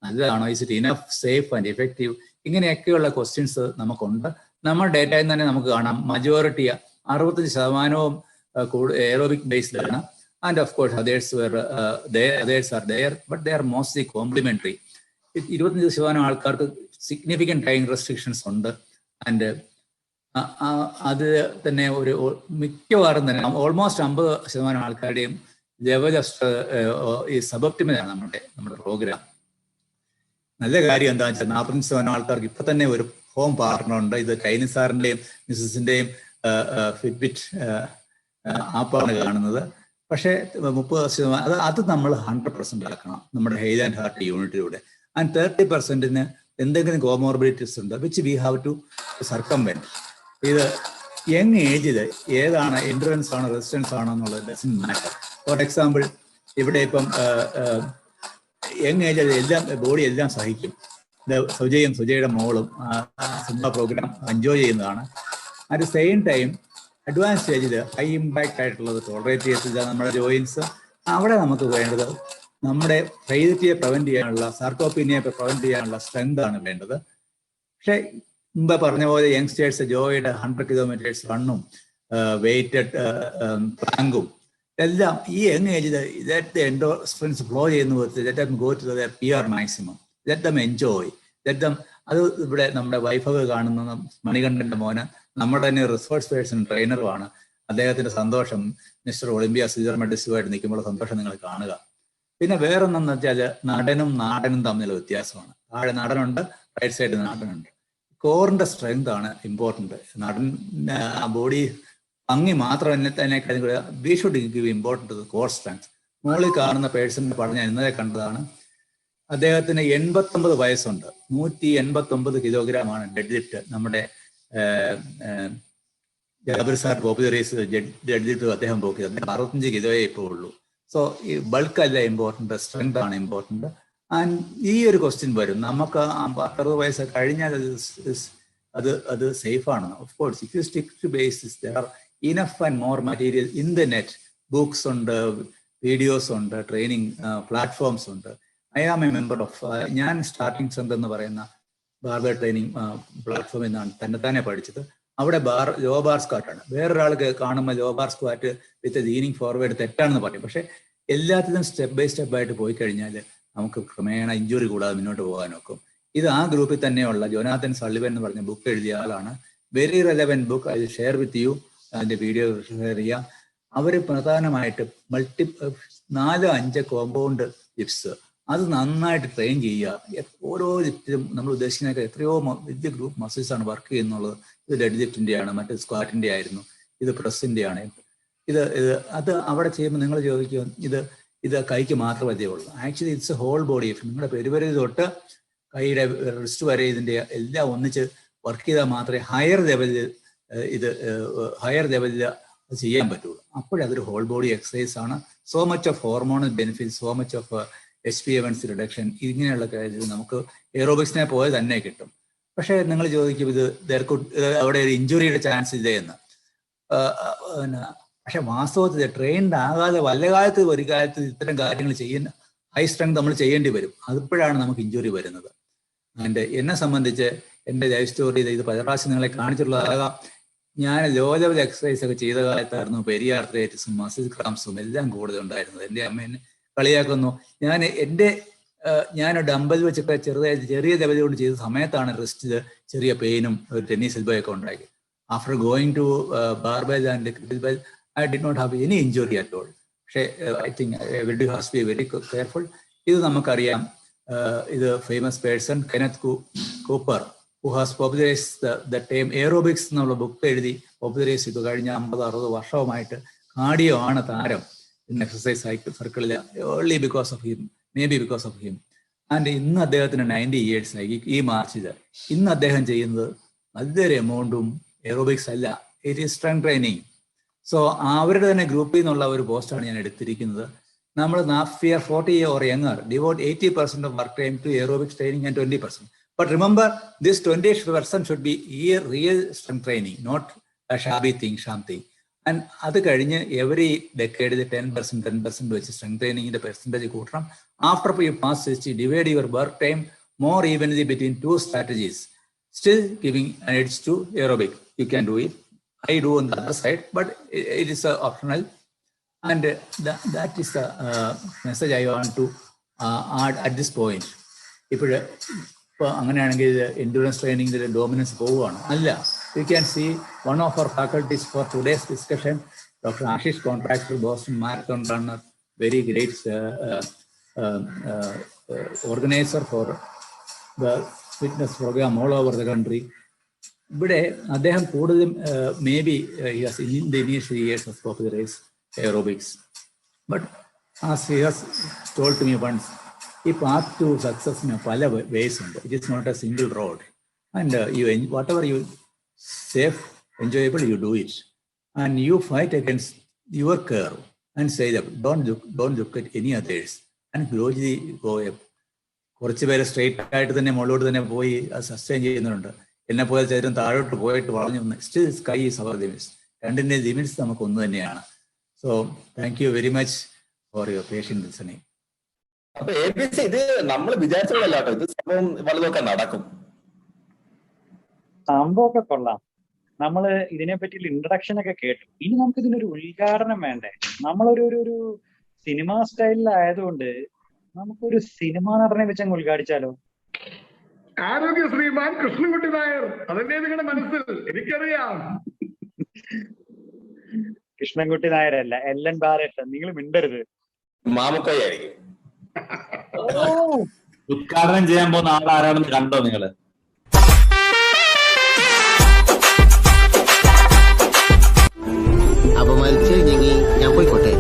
നല്ലതാണോ, is it enough safe and effective, ഇങ്ങനെയൊക്കെയുള്ള ക്വസ്റ്റ്യൻസ് നമുക്കുണ്ട്. നമ്മുടെ ഡേറ്റയിൽ തന്നെ നമുക്ക് കാണാം മജോറിറ്റി 65% എയറോബിക് ബേസ്ഡ് ആണ്. And of course others are there, but they are mostly complementary. 25% ആൾക്കാർക്ക് സിഗ്നിഫിക്കൻറ്റ് ടൈം റെസ്ട്രിക്ഷൻസ് ഉണ്ട്. ആൻഡ് അത് തന്നെ ഒരു മിക്കവാറും തന്നെ ഓൾമോസ്റ്റ് 50% ആൾക്കാരുടെയും ലെവൽ ഓഫ് ഈ സബോപ്റ്റിമലാണ് നമ്മുടെ പ്രോഗ്രാം. നല്ല കാര്യം എന്താണെന്ന് വെച്ചാൽ 40% ആൾക്കാർക്ക് ഇപ്പൊ തന്നെ ഒരു ഹോം പാർട്ണർ ഉണ്ട്. ഇത് കൈനി സാറിന്റെയും മിസ്സസിന്റെയും ഫിറ്റ്ബിറ്റ് ആപ്പാണ് കാണുന്നത്. പക്ഷേ 30% അത് നമ്മൾ 100% ആക്കണം നമ്മുടെ ഹെൽത്ത് ആൻഡ് ഹാർട്ട് യൂണിറ്റിലൂടെ. ആൻഡ് 30%-ന് എന്തെങ്കിലും കോമോർബിഡിറ്റീസ് ഉണ്ട് വിച്ച് വി ഹാവ് ടു സർക്കംവെന്റ്. ഇത് യങ് ഏജിൽ ഏതാണ് എൻഡുറൻസ് ആണോ റെസിസ്റ്റൻസ് ആണോ എന്നുള്ളത് ഡസൻറ്റ് മാറ്റർ. ഫോർ എക്സാമ്പിൾ ഇവിടെ ഇപ്പം യങ് ഏജിൽ എല്ലാം ബോഡി എല്ലാം സഹിക്കും. സുജയുടെ മോളും സിംബ പ്രോഗ്രാം എൻജോയ് ചെയ്യുന്നതാണ്. At the same time advance സ്റ്റേജിൽ ഹൈ ഇമ്പാക്റ്റ് ആയിട്ടുള്ളത് ടോളറേറ്റ് ചെയ്തില്ല നമ്മുടെ ജോയിൻസ്. അവിടെ നമുക്ക് വേണ്ടത് നമ്മുടെ ഫെയിലിറ്റിയെ പ്രിവെന്റ് ചെയ്യാനുള്ള, സാർക്കോപ്പീനിയെ പ്രിവെന്റ് ചെയ്യാനുള്ള സ്ട്രെങ്ത് ആണ് വേണ്ടത്. പക്ഷെ മുമ്പ് പറഞ്ഞ പോലെ യങ്സ്റ്റേഴ്സ് ജോയുടെ 100 kilometers റണ്ണും വെയിറ്റഡ് പ്ലാങ്കും എല്ലാം ഈ യങ് ഏജിൽ ലെറ്റ് എൻഡോർഫിൻസ് ഫ്ലോ ചെയ്യുന്ന വിധത്തിൽ let them go to their PR maximum, let them enjoy, let them. അത് ഇവിടെ നമ്മുടെ വൈഫൊക്കെ കാണുന്ന മണികണ്ഠന്റെ മോന് നമ്മുടെ തന്നെ റിസോഴ്സ് പേഴ്സൺ ട്രെയിനറുമാണ്. അദ്ദേഹത്തിന്റെ സന്തോഷം മിസ്റ്റർ ഒളിമ്പിയ സീസർ മെഡൽസുമായിട്ട് നിൽക്കുമ്പോൾ സന്തോഷം നിങ്ങൾ കാണുക. പിന്നെ വേറൊന്നെന്ന് വെച്ചാൽ നാടനും തമ്മിലുള്ള വ്യത്യാസമാണ്. താഴെ നടനുണ്ട്, റൈറ്റ് സൈഡ് നാടനുണ്ട്. കോറിന്റെ സ്ട്രെങ്ത് ആണ് ഇമ്പോർട്ടന്റ്. നടൻ ബോഡി ഭംഗി മാത്രം തന്നെ we should give important to core strength. മുകളിൽ കാണുന്ന പേഴ്സണിന്റെ പറഞ്ഞ ഇന്നലെ കണ്ടതാണ്. അദ്ദേഹത്തിന് 89 വയസ്സുണ്ട്, 189 കിലോഗ്രാമാണ് ഡെഡ് ലിഫ്റ്റ്. നമ്മുടെ Jabir sir popularise deadlift അദ്ദേഹം പോക്കിയത്. അദ്ദേഹം 65 കിലോയേ ഇപ്പോൾ ഉള്ളൂ. സോ ഈ ബൾക്ക് അല്ല ഇമ്പോർട്ടൻറ്റ്, സ്ട്രെങ്ത് ആണ് ഇമ്പോർട്ടൻറ്റ്. ആൻഡ് ഈ ഒരു ക്വസ്റ്റ്യൻ വരും, നമുക്ക് 60 വയസ്സ് കഴിഞ്ഞാൽ അത് സേഫ് ആണ്. Of course if you stick to basics there are enough and more material in the net. Books ഉണ്ട്, വീഡിയോസ് ഉണ്ട്, ട്രെയിനിങ് പ്ലാറ്റ്ഫോംസ് ഉണ്ട്. I am a member of ഞാൻ സ്റ്റാർട്ടിംഗ് സെന്റർ എന്ന് പറയുന്ന ബാർബർ ട്രെയിനിങ് പ്ലാറ്റ്ഫോമിൽ നിന്നാണ് തന്നെ പഠിച്ചത്. അവിടെ ലോ ബാർ സ്ക്വാറ്റ് ആണ്. വേറൊരാൾക്ക് കാണുമ്പോൾ ലോ ബാർ സ്ക്വാറ്റ് വിത്ത് ലീനിങ് ഫോർവേഡ് തെറ്റാണെന്ന് പറയും. പക്ഷെ എല്ലാത്തിലും സ്റ്റെപ്പ് ബൈ സ്റ്റെപ്പ് ആയിട്ട് പോയി കഴിഞ്ഞാൽ നമുക്ക് ക്രമേണ ഇഞ്ചുറി കൂടാതെ മുന്നോട്ട് പോകാൻ നോക്കും. ഇത് ആ ഗ്രൂപ്പിൽ തന്നെയുള്ള ജോനാഥൻ സള്ളിവൻ എന്ന് പറഞ്ഞ ബുക്ക് എഴുതിയ ആളാണ്. Very relevant book. I share with you. അതിന്റെ വീഡിയോ ഷെയർ ചെയ്യാം. അവർ പ്രധാനമായിട്ട് 4-5 കോമ്പൗണ്ട് ലിപ്സ് അത് നന്നായിട്ട് ട്രെയിൻ ചെയ്യുക. ഓരോ ലിഫ്റ്റിലും നമ്മൾ ഉദ്ദേശിക്കുന്നതൊക്കെ എത്രയോ വലിയ ഗ്രൂപ്പ് മസിൽസ് ആണ് വർക്ക് ചെയ്യുന്നുള്ളത്. ഇത് ഡെഡ് ലിഫ്റ്റിന്റെ ആണ്, മറ്റേ സ്ക്വാറ്റിന്റെ ആയിരുന്നു, ഇത് പ്രസ്സിന്റെ ആണ്. അത് അവിടെ ചെയ്യുമ്പോൾ നിങ്ങൾ ചോദിക്കും ഇത് കൈക്ക് മാത്രമേ ഉള്ളൂ. Actually it's a whole body. നിങ്ങളുടെ പെരുവരൽ തൊട്ട് കൈയുടെ റിസ്റ്റ് വരെ ഇതിന്റെ എല്ലാം ഒന്നിച്ച് വർക്ക് ചെയ്താൽ മാത്രമേ ഹയർ ലെവലിൽ ചെയ്യാൻ പറ്റുള്ളൂ. അപ്പോഴതൊരു ഹോൾ ബോഡി എക്സസൈസ് ആണ്. So much of hormonal benefit, so much of HbA1c reduction, ഇങ്ങനെയുള്ള കാര്യത്തിൽ നമുക്ക് എയറോബിക്സിനെ പോലെ തന്നെ കിട്ടും. പക്ഷേ നിങ്ങൾ ചോദിക്കും ഇത് അവിടെ ഒരു ഇഞ്ചുറിയുടെ ചാൻസ് ഇല്ലേ എന്ന്. പക്ഷെ വാസ്തവത്തിൽ ട്രെയിൻഡ് ആകാതെ വല്ല കാലത്ത് ഒരു കാലത്ത് ഇത്തരം കാര്യങ്ങൾ ചെയ്യുന്ന ഹൈ സ്ട്രെങ്ത് നമ്മൾ ചെയ്യേണ്ടി വരും. അതിപ്പോഴാണ് നമുക്ക് ഇഞ്ചുറി വരുന്നത്. എന്നെ സംബന്ധിച്ച് എൻ്റെ ലൈഫ് സ്റ്റോറി ഇത് പല പ്രാവശ്യം നിങ്ങളെ കാണിച്ചിട്ടുള്ളതാകാം. ഞാൻ ലോ ലെവൽ എക്സസൈസ് ഒക്കെ ചെയ്ത കാലത്തായിരുന്നു പെരിയാർത്രൈറ്റിസും മസിൽ ക്രാംസും എല്ലാം കൂടുതൽ ഉണ്ടായിരുന്നത്. എൻ്റെ അമ്മേനെ കളിയാക്കുന്നു. ഞാൻ ഡമ്പൽ വെച്ചൊക്കെ ചെറിയ ലെവൽ കൊണ്ട് ചെയ്ത സമയത്താണ് റിസ്റ്റിൽ ചെറിയ പെയിനും ഒരു ടെന്നീസ് എൽബോ ഒക്കെ ഉണ്ടാക്കി. After going to barbell and kettlebell I did not have any injury at all. പക്ഷേ I think everybody has to be very careful. ഇത് നമുക്കറിയാം. ഇത് famous person Kenneth Cooper who has popularized the term aerobics എന്നുള്ള book എഴുതി popularise ചെയ്തു. കഴിഞ്ഞ 50-60 വർഷവുമായിട്ട് cardio ആണ് താരം എക്സസൈസ് സർക്കിളിൽ. Only because of him, may be because of him. And ഇന്ന് അദ്ദേഹത്തിന് 90 years ആയി. ഈ മാർച്ചിൽ ഇന്ന് അദ്ദേഹം ചെയ്യുന്നത് നല്ലൊരു എമൗണ്ടും എയറോബിക്സ് അല്ല, it is strength training. So അവരുടെ തന്നെ ഗ്രൂപ്പിൽ നിന്നുള്ള ഒരു പോസ്റ്റാണ് ഞാൻ എടുത്തിരിക്കുന്നത്. നമ്മൾ 40 or younger devote 80% of work time to aerobics training and 20%. But remember, this 20% should be real strength training, not a shabby thing, something. And അത് കഴിഞ്ഞ് എവറി ഡെക്കേഡിൽ 10% വെച്ച് സ്ട്രെങ്ത് ട്രെയിനിങ്ങിന്റെ പെർസെൻറ്റേജ് കൂട്ടണം. After you pass 60, divide your work time more evenly between 2 strategies, still giving an edge to aerobic. You can do it. I do on the other side, but it is optional. And that is the message I want to add at this point. ഇപ്പോൾ അങ്ങനെയാണെങ്കിൽ endurance ട്രെയിനിങ്ങിൽ dominance പോവുകയാണ് അല്ല. You can see one of our faculties for today's discussion, Dr. Ashish Contractor, Boston Marathon runner, very great organizer for the fitness program all over the country. ഇവിടെ അദ്ദേഹം കൂടുതലും may be in the initial years of popularized aerobics. But as he has told to me once, ഈ path to success പല ways ഉണ്ട്. It is not a single road. And whatever you safe, enjoyable, you do it. And you fight against your curve and say that don't look at any others and gradually go up. കുറച്ച് പേര് straight ആയിട്ട് തന്നെ മുകളിലോട്ട് തന്നെ പോയി sustain ചെയ്യുന്നുണ്ട്. എന്നെ പോലെ ചേരും താഴോട്ട് പോയിട്ട് വളഞ്ഞു വന്ന് still sky is our limits. രണ്ടിന്റെ ലിമിറ്റ്സ് നമുക്ക് ഒന്ന് തന്നെയാണ്. So thank you very much for your patient listening. അപ്പൊ ABC ഇത് നമ്മൾ വിചാരിച്ചതല്ല കേട്ടോ, ഇത് സംഭവം വലുതൊക്കെ നടക്കും. സംഭവമൊക്കെ കൊള്ളാം. നമ്മള് ഇതിനെ പറ്റിയുള്ള ഇൻട്രഡക്ഷൻ ഒക്കെ കേട്ടു. ഇനി നമുക്ക് ഇതിനൊരു ഉദ്ഘാടനം വേണ്ടേ? നമ്മളൊരു സിനിമ സ്റ്റൈലിലായതുകൊണ്ട് നമുക്കൊരു സിനിമ നടനെ വെച്ച് അങ്ങ് ഉദ്ഘാടിച്ചാലോ? ആരോഗ്യ ശ്രീമാൻ കൃഷ്ണൻകുട്ടി നായർ, അതന്നെ നിങ്ങളുടെ മനസ്സിൽ എനിക്കറിയാം. കൃഷ്ണൻകുട്ടി നായരല്ല, LN ബാരറ്റ്. നിങ്ങൾ മിണ്ടരുത്. മാമുക്കോയായിരിക്കും. ഉദ്ഘാടനം ചെയ്യാൻ പോകുന്ന ആളാരാണെന്ന് കണ്ടോ നിങ്ങള്? അപമാനിച്ച് ഞാൻ പോയിക്കോട്ടെ.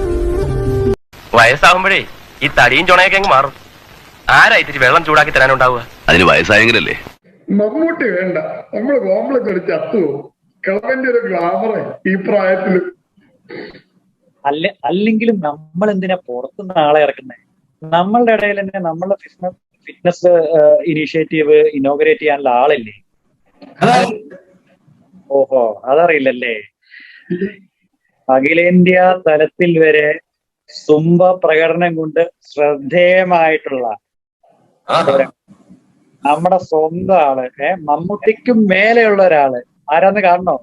വയസ്സാകുമ്പോഴേ ഈ തടിയും ചുണയൊക്കെ അങ്ങ് മാറും. ആരാ ഇത്തിരി വെള്ളം ചൂടാക്കി തരാനുണ്ടാവുക? അതിന് വയസ്സായെങ്കിലല്ലേ. മമ്മൂട്ടി വേണ്ട, നമ്മള് കോംപ്ലക്സ് അടിച്ച് അത്തുപോകും. കിളവന്റെ ഒരു ഗ്ലാമറ് ഈ പ്രായത്തില്. അല്ലെങ്കിലും നമ്മൾ എന്തിനാ പുറത്തുനിന്ന് ആളെ ഇറക്കുന്നത്? നമ്മളുടെ ഇടയിൽ തന്നെ നമ്മളുടെ ഫിറ്റ്നസ് ഇനീഷ്യേറ്റീവ് ഇനോഗ്രേറ്റ് ചെയ്യാനുള്ള ആളില്ലേ? ഓഹോ, അതറിയില്ലല്ലേ? അഖിലേന്ത്യാ തലത്തിൽ വരെ സുംബ പ്രകടനം കൊണ്ട് ശ്രദ്ധേയമായിട്ടുള്ള നമ്മുടെ സ്വന്തം ആള്, മമ്മൂട്ടിക്കും മേലെയുള്ള ഒരാള്. ആരാന്ന് കാണണോ?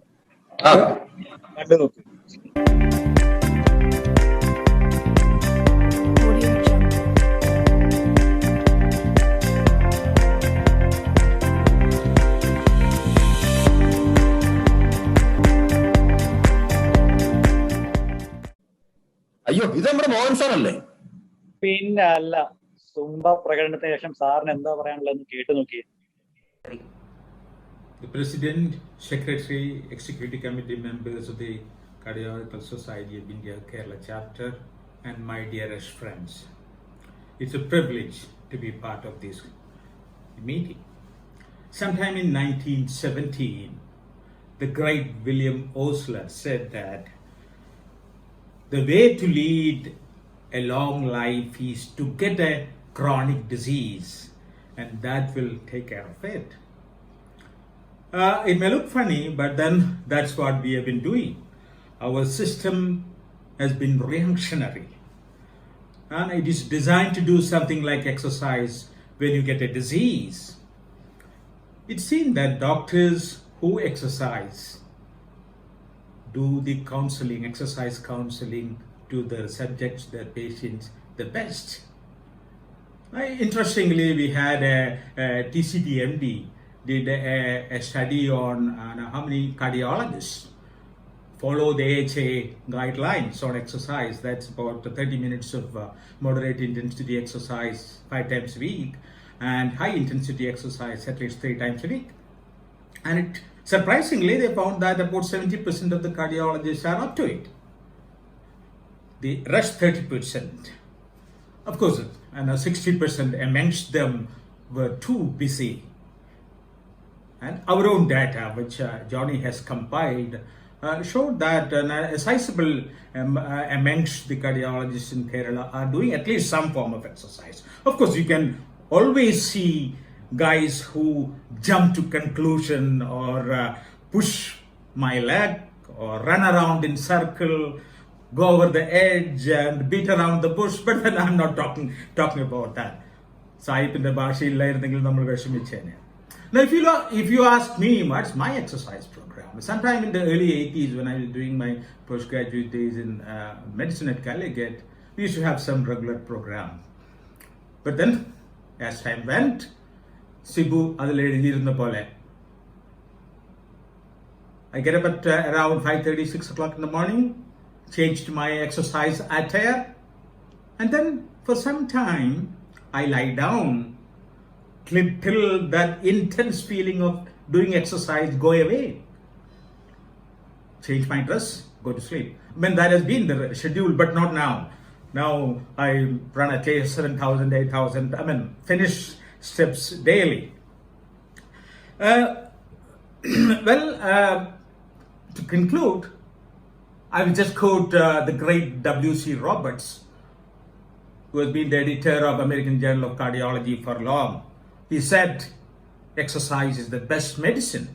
കണ്ടു നോക്ക്. പ്രശ്നമല്ലേ? പിന്നെ അല്ല, സുംബ പ്രകടനത്തിന് ശേഷം സാറിന് എന്താ പറയാനുള്ളതെന്ന് കേട്ടു നോക്കിയേ. The President, Secretary, Executive Committee members of the Cardiological Society of India Kerala chapter, and my dearest friends. It's a privilege to be part of this meeting. Sometime in 1917, the great William Osler said that the way to lead a long life is to get a chronic disease, and that will take care of it. It may look funny, but then that's what we have been doing. Our system has been reactionary. And it is designed to do something like exercise when you get a disease. It's seen that doctors who exercise do the counseling, exercise counseling to their subjects, their patients, the best. Interestingly, we had a TCDMD did a study on how many cardiologists follow the AHA guidelines on exercise. That's about 30 minutes of moderate intensity exercise 5 times a week, and high intensity exercise at least 3 times a week. And surprisingly, they found that about 70% of the cardiologists are up to it. The rest 30%, of course, and 60% amongst them were too busy. And our own data, which Johnny has compiled, showed that a sizable amongst the cardiologists in Kerala are doing at least some form of exercise. Of course, you can always see guys who jump to conclusion or push my leg or run around in circle, go over the edge and beat around the bush, but then I'm not talking about that. സായിപ്പിന്റെ ഭാഷയില്ലായിരുന്നെങ്കിൽ നമ്മൾ വിഷമിച്ചേനെ. Now, if you ask me, what's my exercise program? Sometime in the early 80s, when I was doing my postgraduate days in medicine at Calicut, we used to have some regular program. But then, as time went, Sibu adil ezhudiyirunna pole, I get up at around 5:30, 6 o'clock in the morning, changed my exercise attire, and then for some time, I lie down till that intense feeling of doing exercise go away. Change my dress, go to sleep. I mean, that has been the schedule, but not now. Now I run at least 7,000, 8,000, finish steps daily. To conclude, I will just quote the great W.C. Roberts, who has been the editor of American Journal of Cardiology for long. He said, exercise is the best medicine.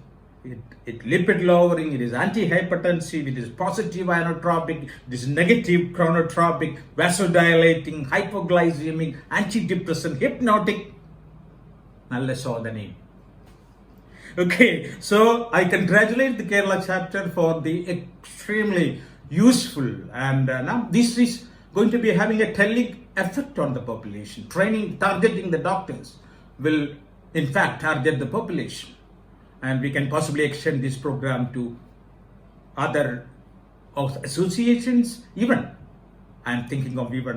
It lipid lowering, it is antihypertensive, it is positive inotropic, it is negative chronotropic, vasodilating, hypoglycemic, antidepressant, hypnotic. Nalla sodhani. Okay, so I congratulate the Kerala chapter for the extremely useful, and now this is going to be having a telling effect on the population. Training, targeting the doctors will in fact target the population, and we can possibly extend this program to other associations. Even I'm thinking of even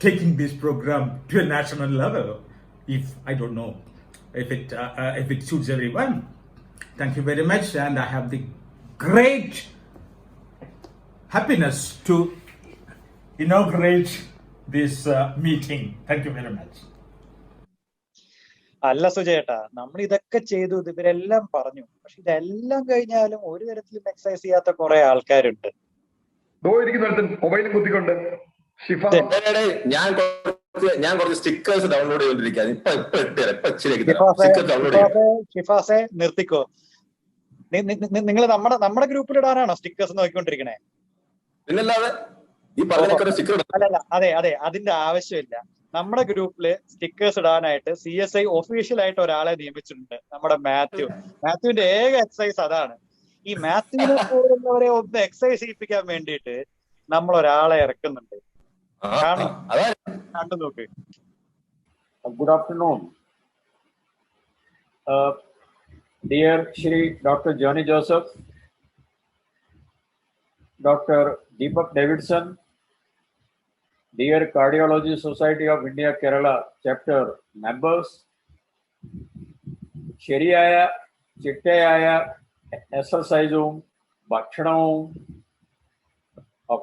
taking this program to a national level, if I don't know if it suits everyone. Thank you very much, and I have the great happiness to inaugurate this meeting. Thank you very much. അല്ല സുജേട്ടാ, നമ്മൾ ഇതൊക്കെ ചെയ്തു, ഇവരെല്ലാം പറഞ്ഞു, പക്ഷെ ഇതെല്ലാം കഴിഞ്ഞാലും ഒരു തരത്തിലും എക്സസൈസ് ചെയ്യാത്ത കുറെ ആൾക്കാരുണ്ട്. മൊബൈലും കുത്തിക്കൊണ്ട് ഞാൻ കുറച്ച് സ്റ്റിക്കേഴ്സ് ഡൗൺലോഡ് ചെയ്തോണ്ടിരിക്കുകയാണ്. ഷിഫാസെ നിർത്തിക്കോ. നിങ്ങൾ നമ്മുടെ ഗ്രൂപ്പിൽ ഇടാനാണോ സ്റ്റിക്കേഴ്സ് നോക്കിക്കൊണ്ടിരിക്കണേ? പിന്നല്ലാതെ ഈ പറഞ്ഞ സ്റ്റിക്കർ അല്ലല്ല, അതെ, അതിന്റെ ആവശ്യമില്ല. നമ്മുടെ ഗ്രൂപ്പില് സ്റ്റിക്കേഴ്സ് ഇടാനായിട്ട് CSI ഒഫീഷ്യൽ ആയിട്ട് ഒരാളെ നിയമിച്ചിട്ടുണ്ട്, നമ്മുടെ മാത്യുവിന്റെ ഏക എക്സസൈസ് അതാണ്. ഈ മാത്യുവിനെ പോലുള്ളവരെ ഒന്ന് എക്സസൈസ് ചെയ്യിപ്പിക്കാൻ വേണ്ടിയിട്ട് നമ്മൾ ഒരാളെ ഇറക്കുന്നുണ്ട്. കണ്ടു നോക്ക്. Good afternoon. Dear Shri Dr. Johnny Joseph, Dr. Deepak Davidson, dear Cardiology Society of India Kerala chapter members, ശരിയായ ചിട്ടയായ എക്സർസൈസും ഭക്ഷണവും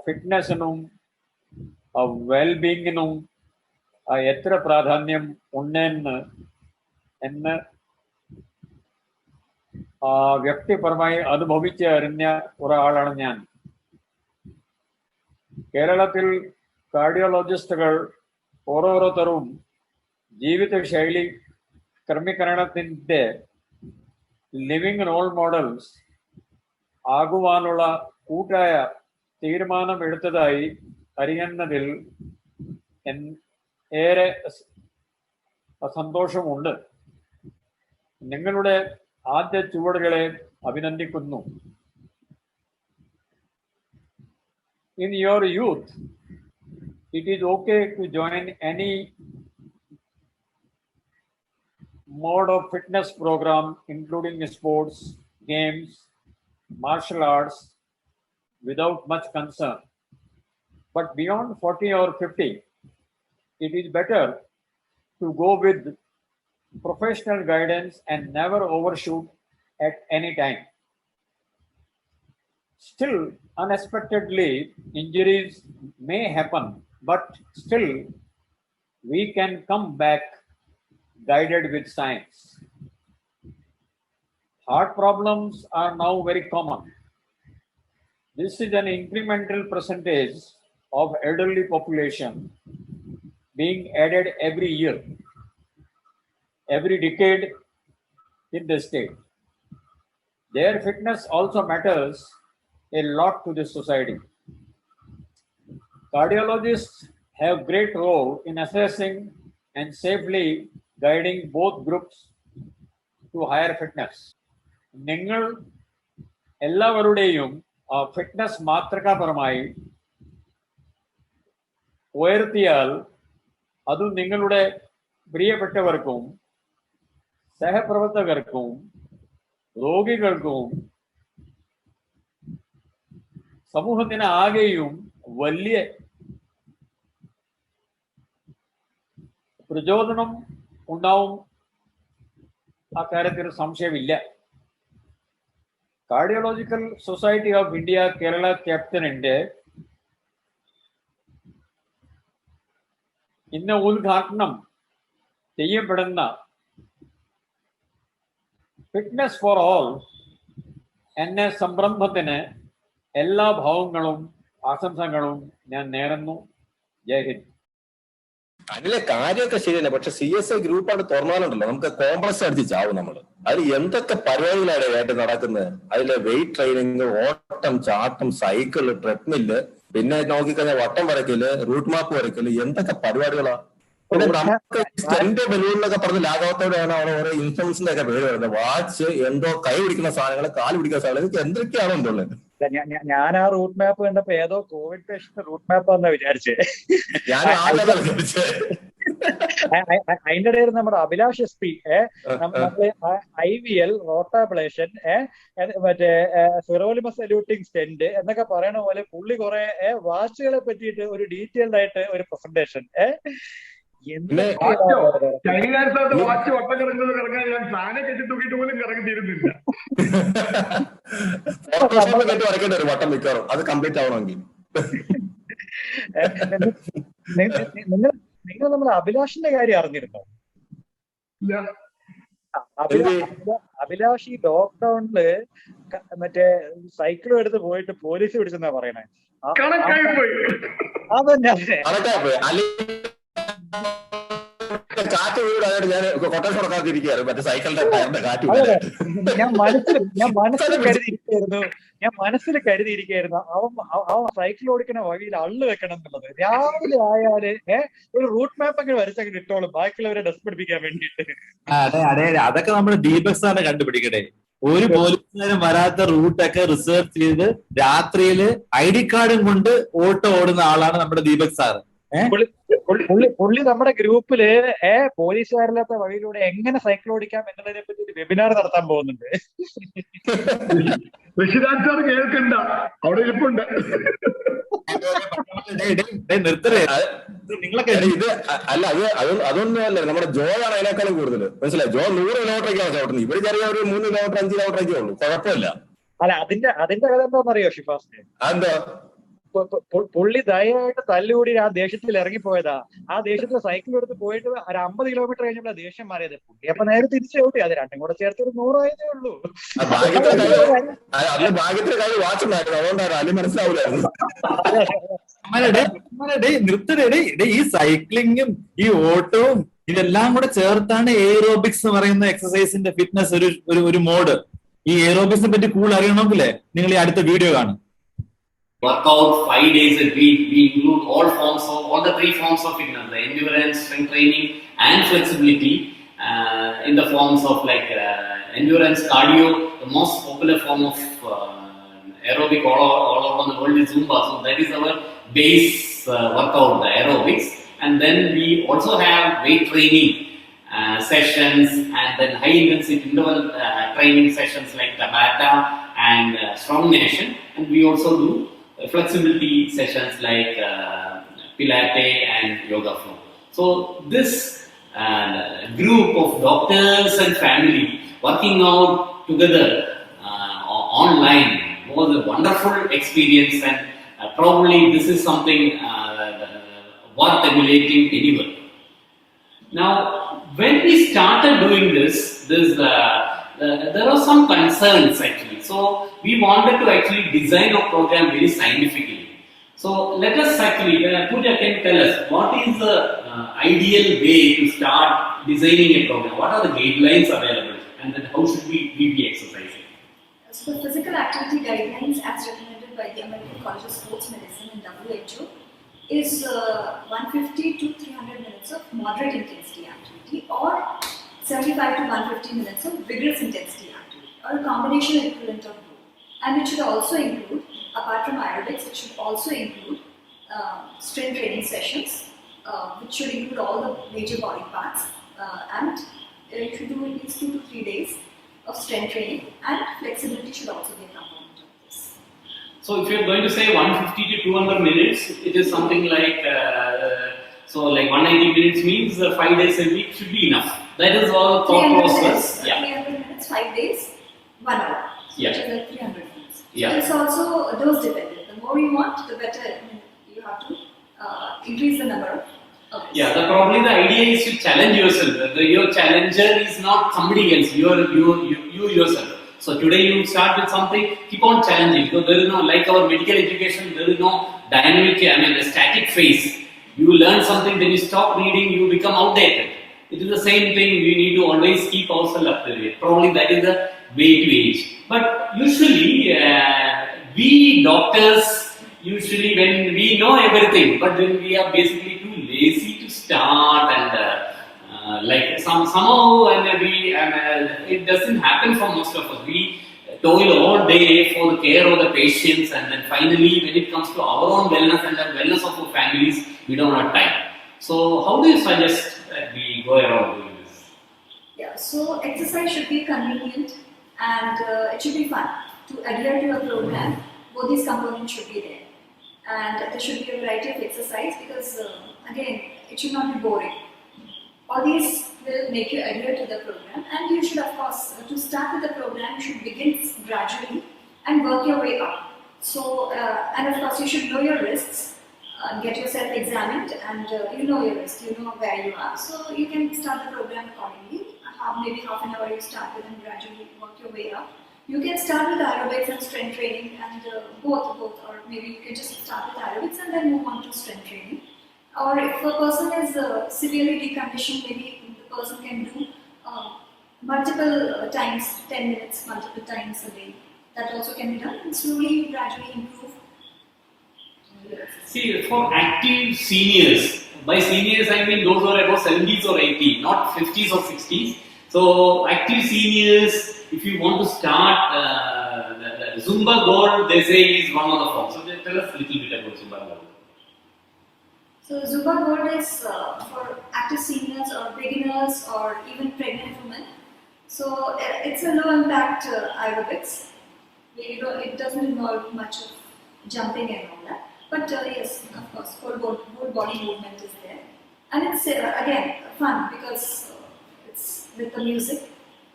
ഫിറ്റ്നസിനും വെൽബീയിങ്ങിനും എത്ര പ്രാധാന്യം എന്ന് വ്യക്തിപരമായി അനുഭവിച്ച് അറിഞ്ഞ ഒരാളാണ് ഞാൻ. കേരളത്തിൽ കാർഡിയോളജിസ്റ്റുകൾ ഓരോരുത്തരും ജീവിതശൈലി ക്രമീകരണത്തിൻ്റെ ലിവിംഗ് റോൾ മോഡൽസ് ആകുവാനുള്ള കൂട്ടായ തീരുമാനം എടുത്തതായി അറിയുന്നതിൽ ഏറെ സന്തോഷമുണ്ട്. നിങ്ങളുടെ ആദ്യ ചുവടുകളെ അഭിനന്ദിക്കുന്നു. In your youth, it is okay to join any mode of fitness program, including sports, games, martial arts, without much concern. But beyond 40 or 50, it is better to go with professional guidance and never overshoot at any time. Still, unexpectedly, injuries may happen, but still, we can come back guided with science. Heart problems are now very common. This is an incremental percentage of elderly population being added every year, every decade in the state. Their fitness also matters a lot to this society. Cardiologists have great role in assessing and safely guiding both groups to higher fitness. നിങ്ങൾ എല്ലാവരുടെയും fitness മാതൃകാപരമായി ഉയർത്തിയാൽ അത് നിങ്ങളുടെ പ്രിയപ്പെട്ടവർക്കും സഹപ്രവർത്തകർക്കും രോഗികൾക്കും സമൂഹത്തിന് ആകെയും വലിയ പ്രചോദനം ഉണ്ടാവും. അക്കാര്യത്തിൽ സംശയമില്ല. Cardiological society of India Kerala ചാപ്റ്ററിന്റെ ഇന്ന് ഉദ്ഘാടനം ചെയ്യപ്പെടുന്ന ഫിറ്റ്നസ് ഫോർ ഓൾ എന്ന സംരംഭത്തിന് എല്ലാ ഭാവങ്ങളും ആശംസകളും ഞാൻ നേരുന്നു. ജയ് ഹിന്ദ്. അതിലെ കാര്യമൊക്കെ ശരിയല്ല, പക്ഷെ CSI ഗ്രൂപ്പാണ് തുറന്നാലുണ്ടല്ലോ നമുക്ക് കോംപ്ലക്സ് അടിച്ച് ചാവും നമ്മള്. അതിൽ എന്തൊക്കെ പരിപാടികളാണ് ആയിട്ട് നടക്കുന്നത്. അതിലെ വെയിറ്റ് ട്രെയിനിങ്, ഓട്ടം, ചാട്ടം, സൈക്കിള്, ട്രെഡ്മില്ല്, പിന്നെ നോക്കിക്കഴിഞ്ഞാൽ വട്ടം വരയ്ക്കല്, റൂട്ട് മാപ്പ് വരയ്ക്കല്, എന്തൊക്കെ പരിപാടികളാ. പിന്നെ നമുക്ക് സ്റ്റെന്റ് ബലൂണിലൊക്കെ പറഞ്ഞ് ലാഘവത്തോടെയാണ് അവിടെ ഓരോ ഇൻഫ്ലുവൻസിന്റെ ഒക്കെ പേര് വരുന്നത്. വാച്ച്, എന്തോ കൈ പിടിക്കുന്ന സാധനങ്ങൾ, കാല് പിടിക്കുന്ന സാധനങ്ങൾ, ഇതൊക്കെ എന്തൊക്കെയാണോ ഉള്ളത്. ഞാൻ ആ റൂട്ട് മാപ്പ് കണ്ടപ്പോ ഏതോ കോവിഡ് പേഷ്യന്റ് റൂട്ട് മാപ്പ് എന്നാ വിചാരിച്ചേ. അതിന്റെ ഇടയിൽ നമ്മുടെ അഭിലാഷ് SP നമ്മള് IVL, റോട്ടാബ്ലേഷൻ, മറ്റേ സിറോലിമസ് എലൂട്ടിങ് സ്റ്റെന്റ് എന്നൊക്കെ പറയണ പോലെ പുള്ളി കുറെ വാച്ചുകളെ പറ്റിയിട്ട് ഒരു ഡീറ്റെയിൽഡ് ആയിട്ട് ഒരു പ്രസന്റേഷൻ. ചൈനക്കാരത്ത് വാച്ച് വട്ടം കിടക്കുന്നത് കിടക്കാൻ ഞാൻ സാധനം കെട്ടി തൂക്കിയിട്ട് പോലും കിടങ്ങിയിരുന്നില്ല. വട്ടം മിക്കവാറും അത് കംപ്ലീറ്റ് ആവണമെങ്കിൽ നിങ്ങൾ നമ്മുടെ അഭിലാഷിന്റെ കാര്യം അറിഞ്ഞിരുന്നോ? അഭിലാഷ് ഈ ലോക്ക്ഡൌണില് മറ്റേ സൈക്കിളും എടുത്ത് പോയിട്ട് പോലീസ് പിടിച്ചെന്നാ പറയണേ. അതന്നെ കാറ്റ് വീട് അതായത് ഞാൻ കൊട്ടേഷൻ കൊടുക്കാതിരിക്കുകയാണ്. മറ്റേ സൈക്കിളിന്റെ ടയറിന്റെ കാറ്റ് ഞാൻ മനസ്സിൽ കരുതിയിരിക്കുകയായിരുന്നു അവൻ സൈക്കിൾ ഓടിക്കുന്ന വഴിയിൽ അള്ളു വെക്കണം എന്നുള്ളത്. രാവിലെ ആയാല് ഒരു റൂട്ട് മാപ്പ് ഒക്കെ വരച്ചങ്ങനെ ഇട്ടോളും ബാക്കിയുള്ളവരെ ഡസ്റ്റ് പിടിപ്പിക്കാൻ വേണ്ടിയിട്ട്. അതെ അതെ, അതൊക്കെ നമ്മൾ ദീപക് സാറിനെ കണ്ടുപിടിക്കട്ടെ. ഒരു പോലീസുകാരും വരാത്ത റൂട്ടൊക്കെ റിസർച്ച് ചെയ്ത് രാത്രിയില് ID കാർഡും കൊണ്ട് ഓട്ടോ ഓടുന്ന ആളാണ് നമ്മുടെ ദീപക് സാർ. പുള്ളി നമ്മുടെ ഗ്രൂപ്പില് പോലീസുകാരില്ലാത്ത വഴിയിലൂടെ എങ്ങനെ സൈക്കിൾ ഓടിക്കാം എന്നതിനെ പറ്റി ഒരു വെബിനാർ നടത്താൻ പോകുന്നുണ്ട്. ഋഷിരാജ് സാർ കേൾക്കണ്ട, അവിടെ ഇരിപ്പുണ്ട്. നിങ്ങളൊക്കെ ഇത് അല്ല, അതൊന്നും അല്ല. നമ്മുടെ ജോയാണ് അതിനേക്കാളും കൂടുതൽ. മനസ്സിലായി? ജോ 100 കിലോമീറ്ററൊക്കെയാണ് ചവിട്ടുന്നത്. ഇവിടെ ചെറിയ ഒരു 3 കിലോമീറ്റർ 5 കിലോമീറ്ററൊക്കെ ഉള്ളൂ. കുഴപ്പമില്ല. അല്ല, അതിന്റെ കഥ എന്താണെന്നറിയോ ഷിഫാസ്? അതെന്താ? പുള്ളി ദയവായിട്ട് തല്ലുകൂടി ആ ദേഷ്യത്തിൽ ഇറങ്ങിപ്പോയതാ. ആ ദേഷ്യത്തിൽ സൈക്കിൾ എടുത്ത് പോയിട്ട് ഒരു 50 കിലോമീറ്റർ കഴിഞ്ഞപ്പോൾ ദേഷ്യം മാറിയത്. പുള്ളി അപ്പൊ നേരെ തിരിച്ചു ചവിട്ടി. അത് രണ്ടും കൂടെ ചേർത്ത് ഒരു 100 ആയതേ ഉള്ളൂ. അന്ന് ഭാഗ്യത്തിന് കാര്യം വാച്ചുണ്ടായിരുന്നു, അതുകൊണ്ടാണ് അല്ലെ മനസ്സിലാവില്ലായിരുന്നു. നിർത്തടേ, ഈ സൈക്ലിങ്ങും ഈ ഓട്ടവും ഇതെല്ലാം കൂടെ ചേർത്താണ് എയറോബിക്സ് എന്ന് പറയുന്ന എക്സസൈസിന്റെ ഫിറ്റ്നസ് ഒരു മോഡ്. ഈ എയറോബിക്സിനെ പറ്റി കൂടുതൽ അറിയണമെങ്കിലേ നിങ്ങൾ ഈ അടുത്ത വീഡിയോ കാണും. Workout 5 days a week. We include all the 3 forms of fitness: the endurance, strength training, and flexibility. In the forms of like endurance, cardio, the most popular form of aerobic all over the world is Zumba. So that is our base workout, the aerobics. And then we also have weight training sessions, and then high intensity interval training sessions like Tabata and Strong Nation. And we also do flexibility sessions like Pilates and Yoga Flow. So this group of doctors and family working out together online was a wonderful experience, and probably this is something worth emulating anywhere. Now, when we started doing this, there are some concerns actually. So we wanted to actually design a program very scientifically. So let us actually, Pooja can tell us what is the ideal way to start designing a program. What are the guidelines available, and then how should we be exercising? So the physical activity guidelines as recommended by the American College of Sports Medicine and WHO is 150 to 300 minutes of moderate intensity activity, or 75 to 150 minutes of vigorous intensity activity, or a combination equivalent of both. And it should also include, apart from aerobics, it should also include strength training sessions, which should include all the major body parts, and you should do at least 2 to 3 days of strength training, and flexibility should also be a component of this. So if you're going to say 150 to 200 minutes, it is something like, so like 180 minutes means 5 days a week should be enough. That is all thought process. 300 minutes, 5 days, 1 hour. Yeah. Which is like 300 minutes. Yeah. It's also dose dependent. The more you want, the better. You have to increase the number of hours. Yeah, probably the idea is to challenge yourself. Your challenger is not somebody else. You yourself. So today you start with something, keep on challenging. So there is no, like our medical education, there is no dynamic, a static phase. You learn something, then you stop reading, you become outdated. It is the same thing. We need to always keep ourselves up to date. Probably that is the way to age. But usually, we doctors, usually when we know everything, but then we are basically too lazy to start, and like somehow, and it doesn't happen for most of us. We toil all day for the care of the patients, and then finally, when it comes to our own wellness and the wellness of our families, we don't have time. So, how do you suggest that we go around doing this? Yeah, so exercise should be convenient, and it should be fun. To adhere to a program, both these components should be there. And there should be a variety of exercise, because again, it should not be boring. All these will make you adhere to the program, and you should, of course, to start with the program, you should begin gradually and work your way up. So, and of course, you should know your risks, get yourself examined, and you know your risk, you know where you are. So you can start the program accordingly. Maybe half an hour you start with, and gradually work your way up. You can start with aerobics and strength training, and both, or maybe you can just start with aerobics and then move on to strength training. Or if a person is severely deconditioned, maybe the person can do multiple times, 10 minutes, multiple times a day. That also can be done, and slowly, gradually improve. See, for active seniors, by seniors I mean those who are above 70s or 80s, not 50s or 60s. So, active seniors, if you want to start, the Zumba Gold, they say, is one of the forms. So, tell us a little bit about Zumba Gold. So, Zumba Gold is for active seniors or beginners or even pregnant women. So, it's a low impact aerobics. It doesn't involve much of jumping and all that. But yes, of course, whole body movement is there. And it's again fun because it's with the music.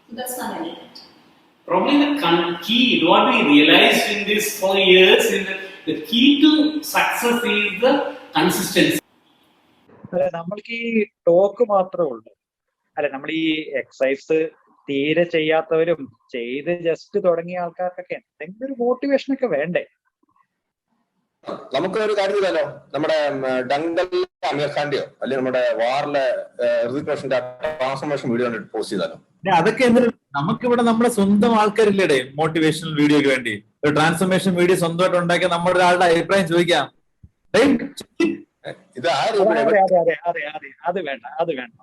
So that's fun element. Probably the key, what we realized in these 4 years, the key to success is the consistency. നമ്മൾക്ക് ഈ talk മാത്രമേ ഉള്ളൂ. നമ്മൾ ഈ exercise തീരെ ചെയ്യാത്തവരും ചെയ്ത് just തുടങ്ങിയ ആൾക്കാർക്കൊക്കെ എന്തെങ്കിലും ഒരു മോട്ടിവേഷൻ ഒക്കെ വേണ്ടേ? നമുക്ക് ഒരു കാര്യം ചെയ്താലോ, നമ്മുടെ ഡങ്കലിലെ അമീർ ഖാന്റെയോ അല്ലെങ്കിൽ നമ്മുടെ വാറിലെ ഋതിക് റോഷന്റെ ട്രാൻസ്ഫോർമേഷൻ വീഡിയോ പോസ്റ്റ് ചെയ്താലോ? അതൊക്കെ എന്തിനും നമുക്കിവിടെ നമ്മുടെ സ്വന്തം ആൾക്കാരില്ലേടെ മോട്ടിവേഷണൽ വീഡിയോക്ക് വേണ്ടി ഒരു ട്രാൻസ്ഫോർമേഷൻ വീഡിയോ സ്വന്തമായിട്ട് ഉണ്ടാക്കിയ നമ്മുടെ ഒരാളുടെ അഭിപ്രായം ചോദിക്കാം. അത് വേണ്ട.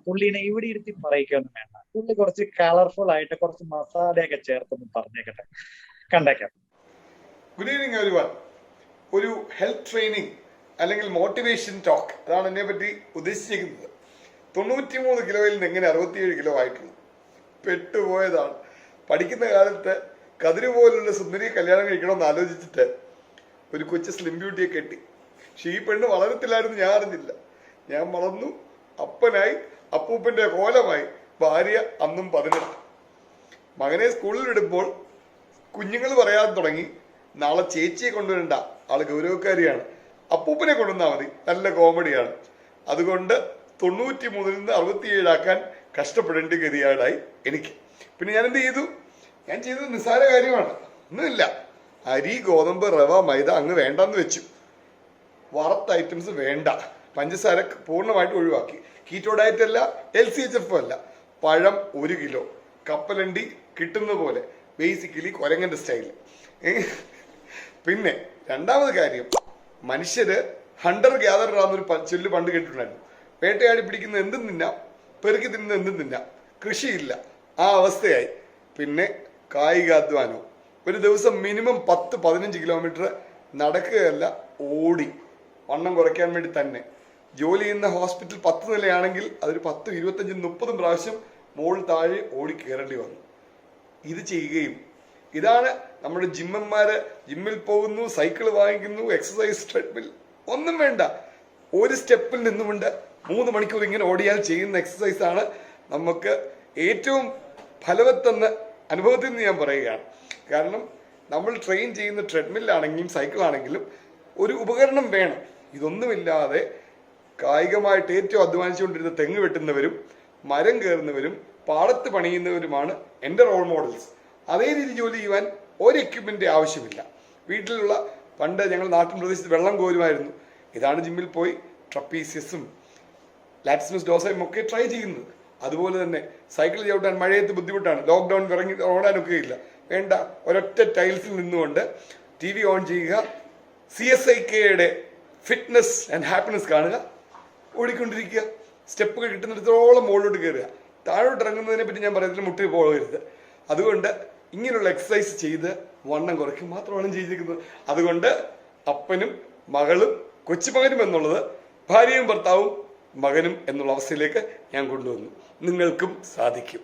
പുള്ളിനെ ഇവിടെ ഇരുത്തി പറയിക്കൊന്നും വേണ്ട. പുള്ളി കുറച്ച് കളർഫുൾ ആയിട്ട് കുറച്ച് മസാലയൊക്കെ ചേർത്തൊന്നും പറഞ്ഞേക്കട്ടെ, കണ്ടേക്കാം. Good evening everyone. ഒരു ഹെൽത്ത് ട്രെയിനിങ് അല്ലെങ്കിൽ മോട്ടിവേഷൻ ടോക്ക്, അതാണ് എന്നെ പറ്റി ഉദ്ദേശിച്ചിരിക്കുന്നത്. 93 കിലോയിൽ നിന്ന് എങ്ങനെ 67 കിലോ ആയിട്ടുള്ളൂ? പെട്ടുപോയതാണ്. പഠിക്കുന്ന കാലത്ത് കതിര് പോലുള്ള സുന്ദരിയെ കല്യാണം കഴിക്കണമെന്ന് ആലോചിച്ചിട്ട് ഒരു കൊച്ചു സ്ലിം ബ്യൂട്ടിയെ കെട്ടി. പക്ഷെ ഈ പെണ്ണ് വളരത്തില്ലായിരുന്നു, ഞാൻ അറിഞ്ഞില്ല. ഞാൻ വളർന്നു, അപ്പനായി, അപ്പൂപ്പൻ്റെ കോലമായി. ഭാര്യ അന്നും 18. മകനെ സ്കൂളിൽ വിടുമ്പോൾ കുഞ്ഞുങ്ങൾ പറയാൻ തുടങ്ങി, നാളെ ചേച്ചിയെ കൊണ്ടുവരണ്ട, ആള് ഗൗരവക്കാരിയാണ്, അപ്പൂപ്പനെ കൊണ്ടുവന്നാൽ മതി, നല്ല കോമഡിയാണ്. അതുകൊണ്ട് 93 നിന്ന് 67 ആക്കാൻ കഷ്ടപ്പെടേണ്ട ഗതിയാടായി എനിക്ക്. പിന്നെ ഞാൻ എന്ത് ചെയ്തു? ഞാൻ ചെയ്തത് നിസ്സാര കാര്യമാണ്, ഒന്നുമില്ല. അരി, ഗോതമ്പ്, റവ, മൈദ അങ്ങ് വേണ്ടെന്ന് വെച്ചു. വറുത്ത ഐറ്റംസ് വേണ്ട, പഞ്ചസാര പൂർണ്ണമായിട്ട് ഒഴിവാക്കി. കീറ്റോ ഡയറ്റ് അല്ല, LCHF അല്ല. പഴം 1 കിലോ, കപ്പലണ്ടി കിട്ടുന്ന പോലെ, ബേസിക്കലി കുരങ്ങൻ്റെ സ്റ്റൈല്. പിന്നെ രണ്ടാമത് കാര്യം, മനുഷ്യര് ഹണ്ടർ ഗ്യാദറർ ആണെന്നൊരു ചൊല്ല് പണ്ട് കേട്ടിട്ടുണ്ടായിരുന്നു. വേട്ടയാടി പിടിക്കുന്ന എന്തും തിന്നാം, പെറുക്കി തിന്നുന്ന എന്തും തിന്നാം, കൃഷിയില്ല, ആ അവസ്ഥയായി. പിന്നെ കായികാധ്വാനവും. ഒരു ദിവസം മിനിമം 10-15 കിലോമീറ്റർ നടക്കുകയല്ല, ഓടി, വണ്ണം കുറയ്ക്കാൻ വേണ്ടി തന്നെ. ജോലി ചെയ്യുന്ന ഹോസ്പിറ്റൽ 10 നിലയാണെങ്കിൽ അതൊരു 10, 25, 30 പ്രാവശ്യം മുകളിൽ താഴെ ഓടി കയറേണ്ടി വന്നു. ഇത് ചെയ്യുകയും, ഇതാണ് നമ്മുടെ ജിമ്മന്മാര്. ജിമ്മിൽ പോകുന്നു, സൈക്കിൾ വാങ്ങിക്കുന്നു, എക്സസൈസ് ട്രെഡ്മിൽ ഒന്നും വേണ്ട, ഒരു സ്റ്റെപ്പിൽ നിന്നുകൊണ്ട് 3 മണിക്കൂർ ഇങ്ങനെ ഓടിയാൽ ചെയ്യുന്ന എക്സസൈസാണ് നമുക്ക് ഏറ്റവും ഫലവത്തെന്ന് അനുഭവത്തിൽ നിന്ന് ഞാൻ പറയുകയാണ്. കാരണം നമ്മൾ ട്രെയിൻ ചെയ്യുന്ന ട്രെഡ്മില്ലാണെങ്കിലും സൈക്കിളാണെങ്കിലും ഒരു ഉപകരണം വേണം. ഇതൊന്നുമില്ലാതെ കായികമായിട്ട് ഏറ്റവും അധ്വാനിച്ചുകൊണ്ടിരുന്ന തെങ്ങ് വെട്ടുന്നവരും മരം കയറുന്നവരും പാടത്ത് പണിയുന്നവരുമാണ് എൻ്റെ റോൾ മോഡൽസ്. അതേ രീതി ജോലി ചെയ്യുവാൻ ഒരു എക്യുപ്മെൻ്റ് ആവശ്യമില്ല. വീട്ടിലുള്ള പണ്ട് ഞങ്ങൾ നാട്ടിൻ പ്രദേശത്ത് വെള്ളം കോരുമായിരുന്നു. ഇതാണ് ജിമ്മിൽ പോയി ട്രപ്പീസിയസും ലാറ്റിസ്മസ് ഡോസയും ഒക്കെ ട്രൈ ചെയ്യുന്നത്. അതുപോലെ തന്നെ സൈക്കിൾ ചവിട്ടാൻ മഴയത്ത് ബുദ്ധിമുട്ടാണ്, ലോക്ക്ഡൗൺ ഇറങ്ങി ഓടാനൊക്കെ ഇല്ല. വേണ്ട, ഒരൊറ്റ ടൈൽസിൽ നിന്നുകൊണ്ട് TV ഓൺ ചെയ്യുക, CSIKയുടെ ഫിറ്റ്നസ് ആൻഡ് ഹാപ്പിനെസ് കാണുക, ഓടിക്കൊണ്ടിരിക്കുക, സ്റ്റെപ്പുകൾ കിട്ടുന്നിടത്തോളം മുകളിലോട്ട് കയറുക. താഴോട്ട് ഇറങ്ങുന്നതിനെ പറ്റി ഞാൻ പറയുന്നതിൽ മുട്ടി പോകരുത്. അതുകൊണ്ട് ഇങ്ങനെയുള്ള എക്സസൈസ് ചെയ്ത് വണ്ണം കുറയ്ക്കും മാത്രമാണ് ചെയ്തിരിക്കുന്നത്. അതുകൊണ്ട് അപ്പനും മകളും കൊച്ചുമകനും എന്നുള്ളത് ഭാര്യയും ഭർത്താവും മകനും എന്നുള്ള അവസ്ഥയിലേക്ക് ഞാൻ കൊണ്ടുവന്നു. നിങ്ങൾക്കും സാധിക്കും.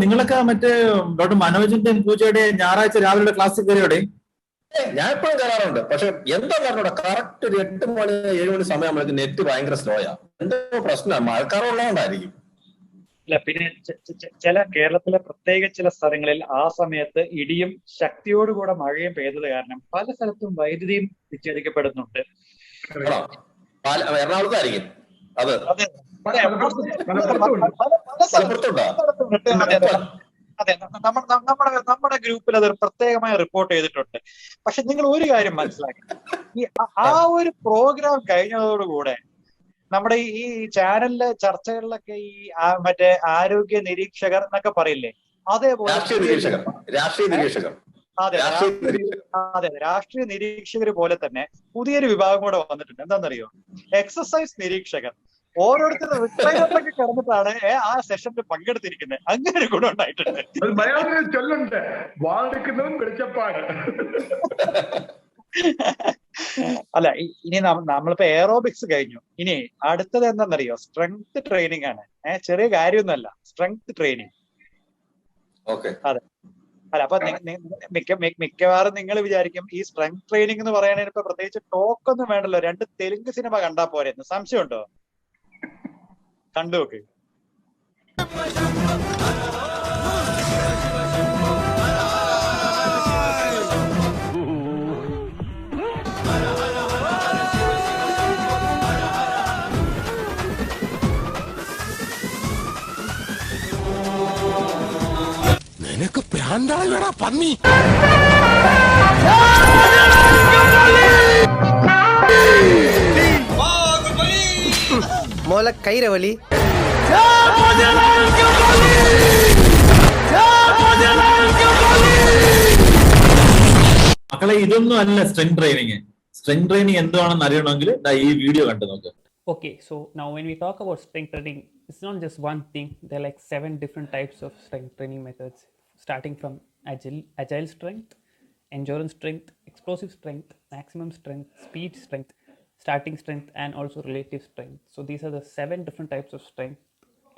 നിങ്ങളൊക്കെ മറ്റേ ഡോക്ടർ മനോജിന്റെ പൂജയുടെ ഞായറാഴ്ച രാവിലെ ക്ലാസ്സിൽ കയറിയോടെ? ഞാൻ എപ്പോഴും കയറാറുണ്ട്. പക്ഷെ എന്താ കാരണം കറക്റ്റ് ഒരു 8 മണി 7 മണി സമയമാകുമ്പോഴേക്ക് നെറ്റ് ഭയങ്കര സ്ലോയാ. എന്തോ പ്രശ്നമാണ്, മഴക്കാറുള്ളതുകൊണ്ടായിരിക്കും. ഇല്ല, പിന്നെ ചില കേരളത്തിലെ പ്രത്യേക ചില സ്ഥലങ്ങളിൽ ആ സമയത്ത് ഇടിയും ശക്തിയോടുകൂടെ മഴയും പെയ്തത് കാരണം പല സ്ഥലത്തും വൈദ്യുതിയും വിച്ഛേദിക്കപ്പെടുന്നുണ്ട്. എറണാകുളത്തായിരിക്കും അത്. അതെ, നമ്മുടെ ഗ്രൂപ്പിൽ അത് പ്രത്യേകമായി റിപ്പോർട്ട് ചെയ്തിട്ടുണ്ട്. പക്ഷെ നിങ്ങൾ ഒരു കാര്യം മനസ്സിലാക്കി, ഈ ആ ഒരു പ്രോഗ്രാം കഴിഞ്ഞതോടുകൂടെ നമ്മുടെ ഈ ചാനലിലെ ചർച്ചകളിലൊക്കെ ഈ മറ്റേ ആരോഗ്യ നിരീക്ഷകർ എന്നൊക്കെ പറയില്ലേ, അതേപോലെ അതെ രാഷ്ട്രീയ നിരീക്ഷകർ പോലെ തന്നെ പുതിയൊരു വിഭാഗം കൂടെ വന്നിട്ടുണ്ട്. എന്താണെന്നറിയോ? എക്സസൈസ് നിരീക്ഷകർ. ഓരോരുത്തരും റിട്ടയറിലൊക്കെ കിടന്നിട്ടാണ് ആ സെഷനിൽ പങ്കെടുത്തിരിക്കുന്നത്. അങ്ങനെ ഒരു ഗുണം ഉണ്ടായിട്ടുണ്ട്. ചൊല്ലുണ്ട്, വാളെടുക്കുന്നതും വെളിച്ചപ്പാട്. അല്ല, ഇനി നമ്മളിപ്പോ എയറോബിക്സ് കഴിഞ്ഞു. ഇനി അടുത്തത് എന്താണെന്നറിയോ? സ്ട്രെങ്ത് ട്രെയിനിങ് ആണ്. ചെറിയ കാര്യമൊന്നുമല്ല, സ്ട്രെങ്ത് ട്രെയിനിങ്. അതെ, അല്ല അപ്പൊ മിക്കവാറും നിങ്ങൾ വിചാരിക്കും ഈ സ്ട്രെങ്ത് ട്രെയിനിങ് എന്ന് പറയുന്നതിന് ഇപ്പൊ പ്രത്യേകിച്ച് ടോക്ക് ഒന്നും വേണ്ടല്ലോ, 2 തെലുങ്ക് സിനിമ കണ്ടാ പോരെന്ന്. സംശയമുണ്ടോ? കണ്ടു നോക്ക്. നിനക്ക് പ്രാന്താളാ പന്നി. മോല കൈരവലി. മക്കളെ ഇതൊന്നും അല്ല സ്ട്രെങ്ത് ട്രെയിനിങ്. സ്ട്രെങ്ത് ട്രെയിനിങ് എന്താണെന്ന് അറിയണമെങ്കിൽ ഈ വീഡിയോ കണ്ടു നോക്ക്. Okay, so now when we talk about strength training, it's not just one thing. There are like 7 different types of strength training methods, starting from agile strength, endurance strength, explosive strength, maximum strength, speed strength, starting strength, and also relative strength. So these are the 7 different types of strength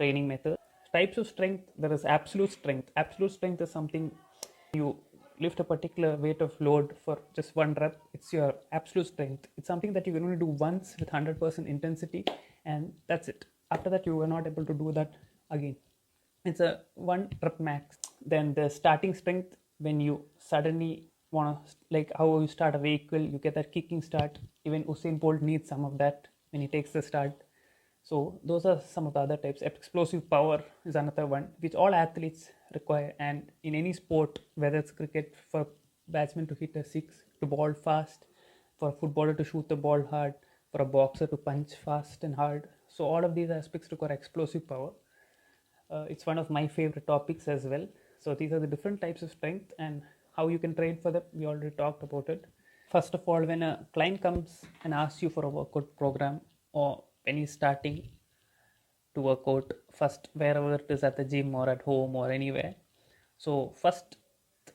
training methods. Types of strength, there is absolute strength. Absolute strength is something you lift a particular weight of load for just 1 rep. It's your absolute strength. It's something that you can only do once with 100% intensity, and that's it. After that, you are not able to do that again. It's a 1 rep max. Then the starting strength, when you suddenly want to, like how you start a vehicle, you get that kicking start. Even Usain Bolt needs some of that when he takes the start. So those are some of the other types. Explosive power is another one, which all athletes require. And in any sport, whether it's cricket, for batsman to hit a 6, to ball fast, for a footballer to shoot the ball hard, for a boxer to punch fast and hard. So all of these aspects require explosive power. It's one of my favorite topics as well. So these are the different types of strength and how you can train for them. We already talked about it. First of all, when a client comes and asks you for a workout program, or when he's starting to work out, first, wherever it is, at the gym or at home or anywhere. So first,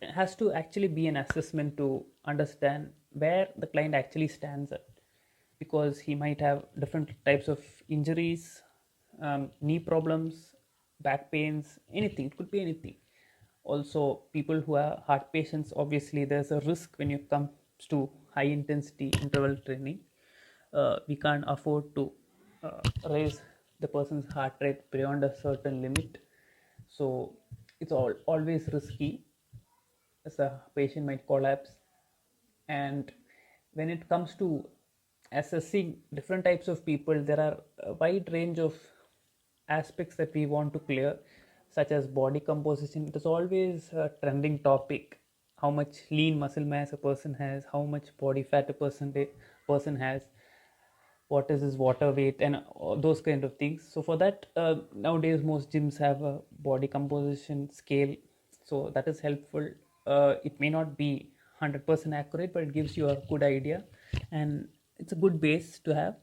it has to actually be an assessment to understand where the client actually stands at, because he might have different types of injuries, knee problems, back pains, anything. It could be anything. Also, people who are heart patients, obviously there's a risk when it comes to high intensity interval training. We can't afford to raise the person's heart rate beyond a certain limit. So it's always risky, as a patient might collapse. And when it comes to assessing different types of people, there are a wide range of aspects that we want to clear, such as body composition. It is always a trending topic. How much lean muscle mass a person has, how much body fat a person has, what is his water weight, and those kind of things. So for that, nowadays most gyms have a body composition scale, so that is helpful. It may not be 100% accurate, but it gives you a good idea, and it's a good base to have.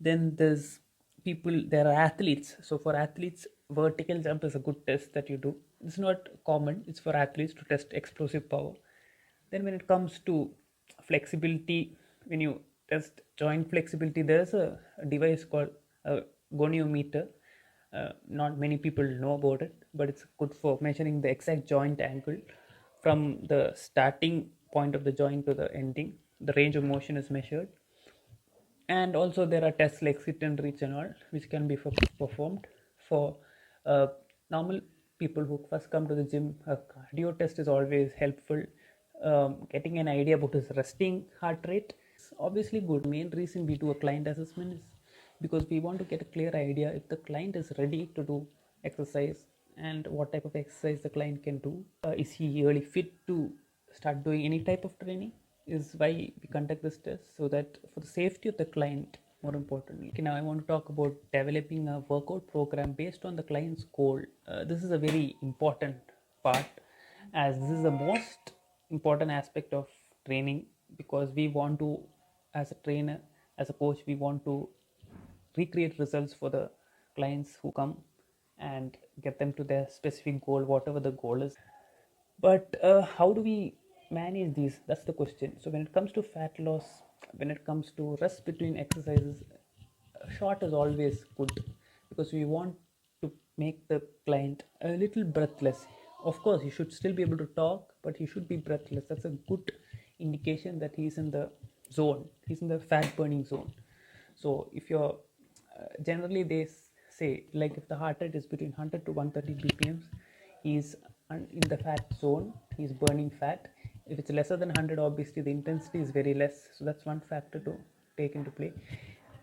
Then there are athletes. So for athletes, vertical jump is a good test that you do. It's not common. It's for athletes to test explosive power. Then when it comes to flexibility, when you test joint flexibility, there's a device called a goniometer. Not many people know about it, but it's good for measuring the exact joint angle from the starting point of the joint to the ending. The range of motion is measured. And also there are tests like sit and reach and all, which can be performed for normal people who first come to the gym. A cardio test is always helpful. Getting an idea about his resting heart rate is obviously good. Main reason we do a client assessment is because we want to get a clear idea if the client is ready to do exercise and what type of exercise the client can do. Is he really fit to start doing any type of training? Is why we conduct this test, so that for the safety of the client, more importantly. Okay, now I want to talk about developing a workout program based on the client's goal. This is a very important part, as this is the most important aspect of training, because we want to, as a trainer, as a coach, we want to recreate results for the clients who come and get them to their specific goal, whatever the goal is. But how do we manage these? That's the question. So when it comes to fat loss, when it comes to rest between exercises, short is always good, because we want to make the client a little breathless. Of course, he should still be able to talk, but he should be breathless. That's a good indication that he's in the zone, he's in the fat burning zone. So if you're generally they say, like, if the heart rate is between 100 to 130 bpm, he's in the fat zone, he's burning fat. If it's lesser than 100, obviously the intensity is very less. So that's one factor to take into play.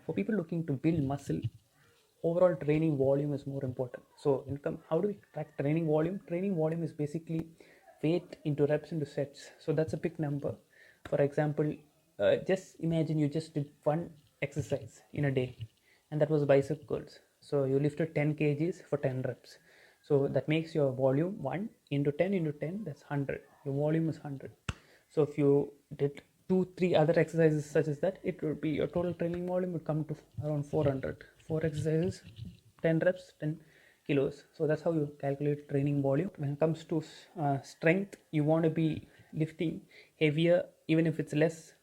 For people looking to build muscle, overall training volume is more important. So how do we track training volume? Training volume is basically weight into reps into sets. So that's a big number. For example, just imagine you just did one exercise in a day, and that was bicep curls. So you lifted 10 kgs for 10 reps. So that makes your volume 1 into 10 into 10, that's 100. Your volume is 100. So if you did 2-3 other exercises such as that, it would be your total training volume would come to around 400. 4 exercises, 10 reps, 10 kilos. So that's how you calculate training volume. When it comes to strength, you want to be lifting heavier, even if it's less.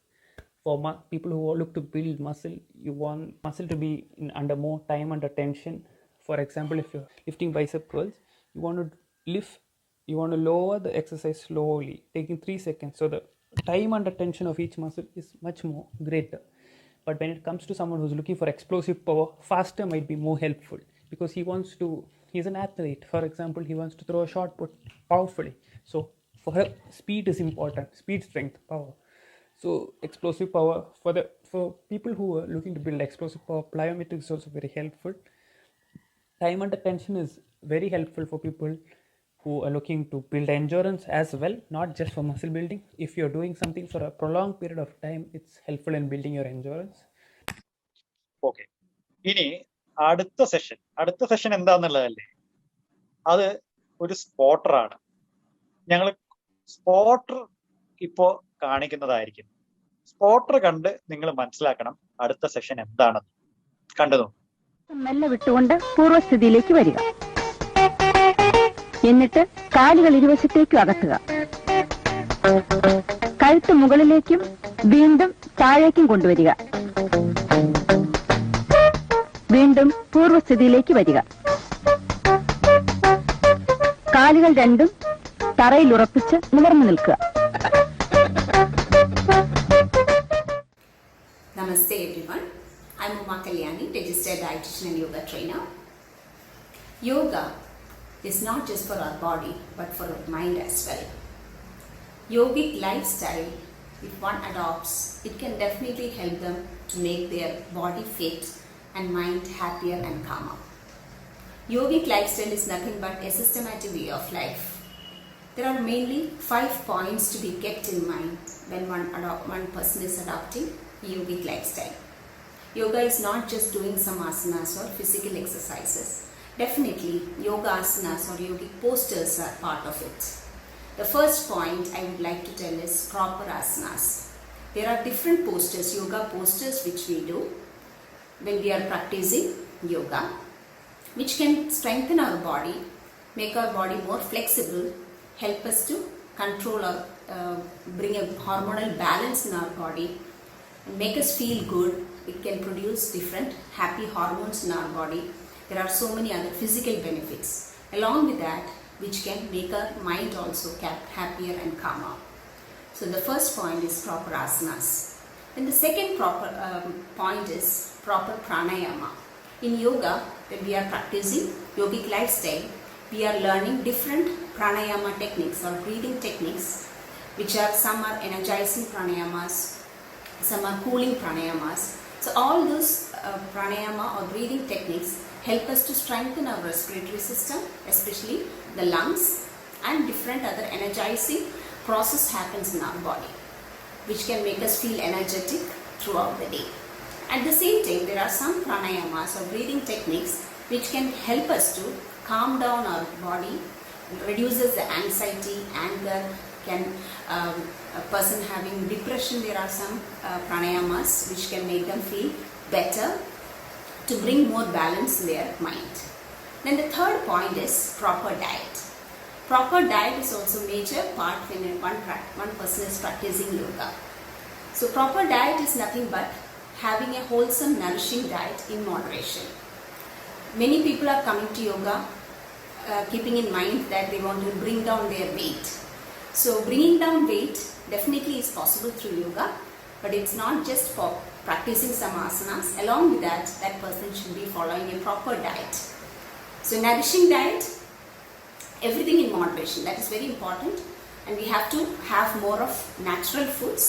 For people who look to build muscle, you want muscle to be under more time under tension. For example, if you're lifting bicep curls, you want to lower the exercise slowly, taking 3 seconds. So the time under tension of each muscle is much more greater. But when it comes to someone who's looking for explosive power, faster might be more helpful, because he's an athlete. For example, he wants to throw a shot put powerfully. So for her, speed is important, speed, strength, power. So explosive power, for people who are looking to build explosive power, plyometrics is also very helpful. Time under tension is very helpful for people who are looking to build endurance as well, not just for muscle building. If you're doing something for a prolonged period of time, it's helpful in building your endurance. Okay, ഇനി അടുത്ത session എന്താന്നുള്ളതല്ലേ, അത് ഒരു സ്പോട്ടറാണ്. ഞങ്ങൾ spotter ഇപ്പോ കാണിക്കുന്നതായിരിക്കും. Spotter കണ്ട് നിങ്ങൾ മനസ്സിലാക്കണം അടുത്ത സെഷൻ എന്താണെന്ന്. കണ്ടു മെല്ലെ വിട്ടുകൊണ്ട് പൂർവ്വസ്ഥിതിയിലേക്ക് വരിക. എന്നിട്ട് കാലുകൾ ഇരുവശത്തേക്കും അകത്തുക. കഴുത്ത് മുകളിലേക്കും വീണ്ടും താഴേക്കും കൊണ്ടുവരിക. വീണ്ടും പൂർവ്വസ്ഥിതിയിലേക്ക് വരിക. കാലുകൾ രണ്ടും തറയിൽ ഉറപ്പിച്ച് നിവർന്നു നിൽക്കുക. Namaste everyone. I'm Uma Kalyani, registered dietitian and yoga trainer. Yoga is not just for our body but for our mind as well. Yogic lifestyle, if one adopts, it can definitely help them to make their body fit and mind happier and calmer. Yogic lifestyle is nothing but a systematic way of life. There are mainly 5 points to be kept in mind when one person is adopting yogic lifestyle. Yoga is not just doing some asanas or physical exercises. Definitely, yoga asanas or yogic postures are part of it. The first point I would like to tell is proper asanas. There are different postures, yoga postures, which we do when we are practicing yoga, which can strengthen our body, make our body more flexible, help us to control or bring a hormonal balance in our body, and make us feel good. It can produce different happy hormones in our body. There are so many other physical benefits along with that, which can make our mind also happier and calmer. So the first point is proper asanas. And the second point is proper pranayama. In yoga, when we are practicing yogic lifestyle, we are learning different pranayama techniques or breathing techniques, which are some are energizing pranayamas, some are cooling pranayamas. So all those pranayama or breathing techniques help us to strengthen our respiratory system, especially the lungs, and different other energizing process happens in our body, which can make us feel energetic throughout the day. At the same time, there are some pranayamas or breathing techniques which can help us to calm down our body, reduces the anxiety, anger. A person having depression, there are some pranayamas which can make them feel better, to bring more balance in their mind. Then the third point is proper diet. Proper diet is also a major part when one person is practicing yoga. So proper diet is nothing but having a wholesome, nourishing diet in moderation. Many people are coming to yoga keeping in mind that they want to bring down their weight. So bringing down weight definitely is possible through yoga, but it's not just for practicing some asanas. Along with that, that person should be following a proper diet. So nourishing diet, everything in moderation, that is very important. And we have to have more of natural foods,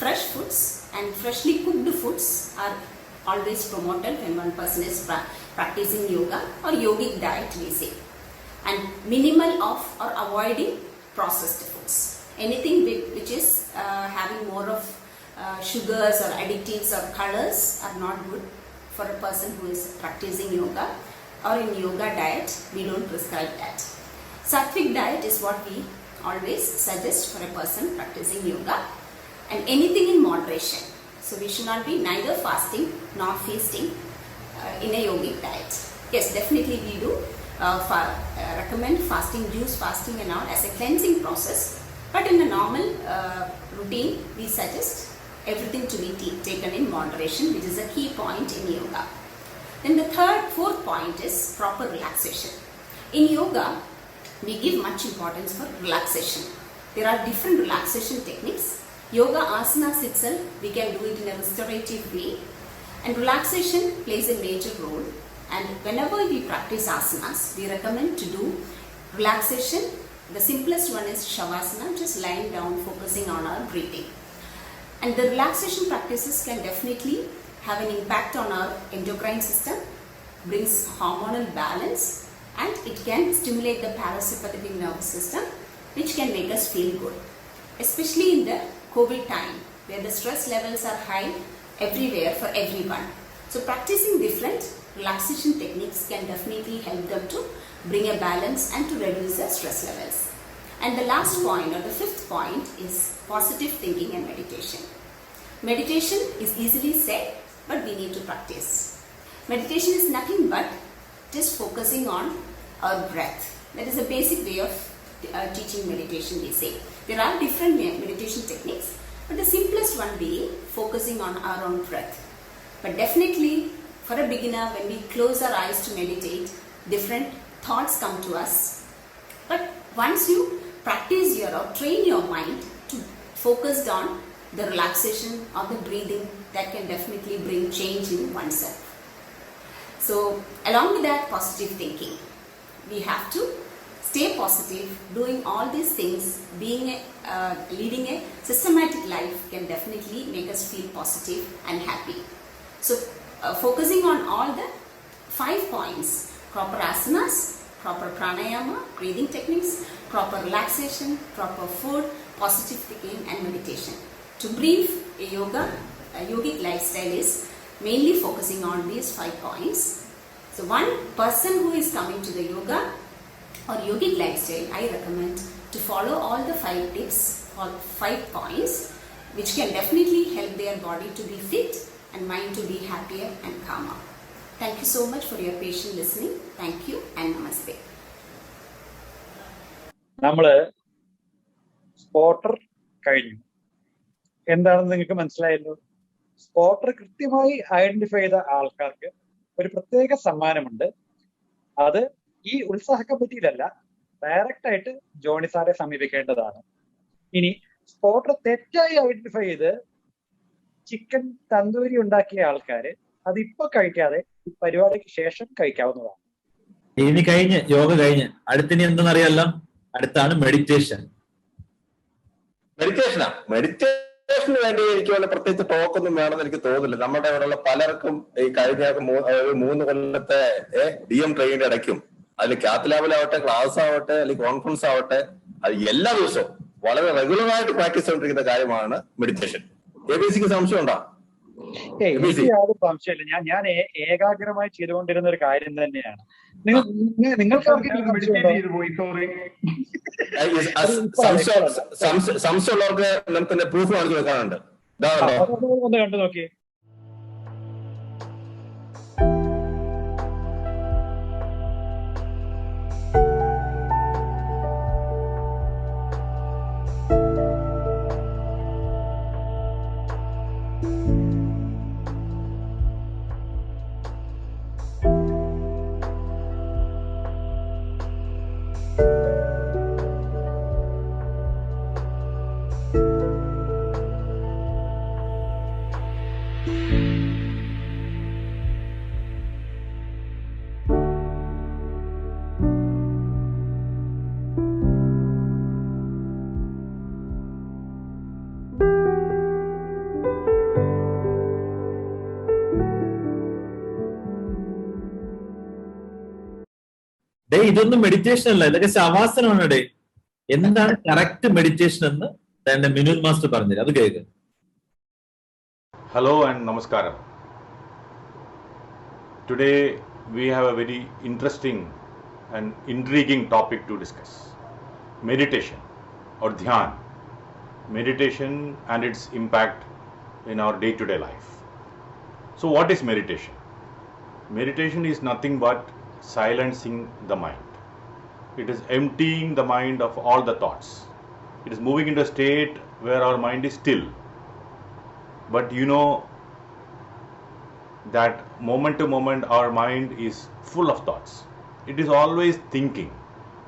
fresh foods, and freshly cooked foods are always promoted when one person is practicing yoga or yogic diet, we say. And minimal of or avoiding processed foods. Anything which is having more of sugars or additives or colors are not good for a person who is practicing yoga, or in yoga diet we don't prescribe that. Sattvic diet is what we always suggest for a person practicing yoga, and anything in moderation. So we should not be neither fasting nor feasting in a yogic diet. Yes, definitely we do recommend fasting, juice fasting and all as a cleansing process, but in a normal routine we suggest everything to be taken in moderation, which is a key point in yoga. Then the fourth point is proper relaxation. In yoga, we give much importance for relaxation. There are different relaxation techniques. Yoga asanas itself, we can do it in a restorative way, and relaxation plays a major role. And whenever we practice asanas, we recommend to do relaxation. The simplest one is shavasana, just lying down, focusing on our breathing. And the relaxation practices can definitely have an impact on our endocrine system, brings hormonal balance, and it can stimulate the parasympathetic nervous system, which can make us feel good. Especially in the COVID time, where the stress levels are high everywhere for everyone. So practicing different relaxation techniques can definitely help them to bring a balance and to reduce the stress levels. And the last point, or the fifth point, is positive thinking and meditation. Meditation is easily said, but we need to practice. Meditation is nothing but just focusing on our breath. That is a basic way of teaching meditation, we say. There are different meditation techniques, but the simplest one being focusing on our own breath. But definitely, for a beginner, when we close our eyes to meditate, different thoughts come to us. But once you practice or train your mind to focus on the relaxation or the breathing, that can definitely bring change in oneself. So along with that, positive thinking. We have to stay positive, doing all these things, leading a systematic life can definitely make us feel positive and happy. So focusing on all the 5 points, proper asanas, proper pranayama, breathing techniques, proper relaxation, proper food, positive thinking and meditation. To brief, a yogic lifestyle is mainly focusing on these 5 points. So one person who is coming to the yoga or yogic lifestyle, I recommend to follow all the 5 tips or 5 points, which can definitely help their body to be fit and mind to be happier and calmer. Thank you so much for your patient listening. Thank you and namaste. നമ്മള് spotter കഴിഞ്ഞു. എന്താണെന്ന് നിങ്ങൾക്ക് മനസ്സിലായല്ലോ. Spotter കൃത്യമായി identify ചെയ്ത ആൾക്കാർക്ക് ഒരു പ്രത്യേക സമ്മാനമുണ്ട്. അത് ഈ ഉത്സാഹ കമ്മിറ്റിയിലല്ല, ഡയറക്റ്റ് ആയിട്ട് ജോണി സാറെ സമീപിക്കേണ്ടതാണ്. ഇനി സ്പോട്ടർ തെറ്റായി ഐഡന്റിഫൈ ചെയ്ത് ചിക്കൻ തന്തൂരി ഉണ്ടാക്കിയ ആൾക്കാര് അതിപ്പോ കഴിക്കാതെ ഈ പരിപാടിക്ക് ശേഷം കഴിക്കാവുന്നതാണ്. ഇനി കഴിഞ്ഞ് യോഗ കഴിഞ്ഞ് അടുത്തിനി എന്തെന്നറിയാലോ, അടുത്താണ് മെഡിറ്റേഷൻ. മെഡിറ്റേഷന് വേണ്ടി എനിക്ക് വല്ല പ്രത്യേകിച്ച് ടോക്കൊന്നും വേണമെന്ന് എനിക്ക് തോന്നുന്നില്ല. നമ്മുടെ ഇവിടെയുള്ള പലർക്കും ഈ കഴിഞ്ഞ 3 കൊല്ലത്തെ DM ട്രെയിനിന്റെ ഇടയ്ക്കും അതിൽ കാത്ത് ലാബിലാവട്ടെ, ക്ലാസ് ആവട്ടെ, അല്ലെങ്കിൽ കോൺഫറൻസ് ആവട്ടെ, അത് എല്ലാ ദിവസവും വളരെ റെഗുലറായിട്ട് പ്രാക്ടീസ് ചെയ്തുകൊണ്ടിരിക്കുന്ന കാര്യമാണ് മെഡിറ്റേഷൻ. ABCക്ക് സംശയം ഉണ്ടോ? എനിക്ക് യാതൊരു സംശയമില്ല. ഞാൻ ഏകാഗ്രമായി ചെയ്തുകൊണ്ടിരുന്ന ഒരു കാര്യം തന്നെയാണ്. നിങ്ങൾക്ക് സംശയമുള്ളവർക്ക് നമുക്ക് പ്രൂഫ് കാണിച്ചു വെക്കാനുണ്ട്. ഒന്ന് കണ്ടു നോക്കി. ഡേ ഇതൊന്നും മെഡിറ്റേഷൻ അല്ല, ഇതൊക്കെ ശവാസനമാണ്. ഡേ എന്താണ് കറക്റ്റ് മെഡിറ്റേഷൻ എന്ന് എന്റെ മിനുൽ മാസ്റ്റർ പറഞ്ഞില്ല, അത് കേൾക്കുക. Hello and Namaskaram. Today we have a very interesting and intriguing topic to discuss. Meditation or Dhyan. Meditation and its impact in our day-to-day life. So what is meditation? Meditation is nothing but silencing the mind. It is emptying the mind of all the thoughts. It is moving into a state where our mind is still. But you know that moment to moment our mind is full of thoughts. It is always thinking,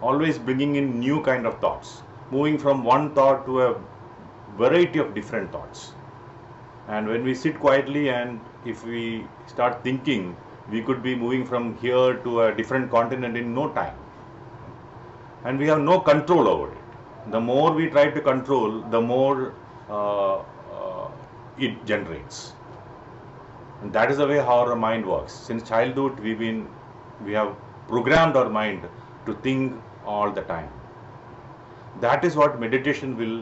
always bringing in new kind of thoughts, moving from one thought to a variety of different thoughts. And when we sit quietly and if we start thinking, we could be moving from here to a different continent in no time. And we have no control over it. The more we try to control, the more it generates. And that is the way how our mind works. Since childhood we have programmed our mind to think all the time. That is what meditation will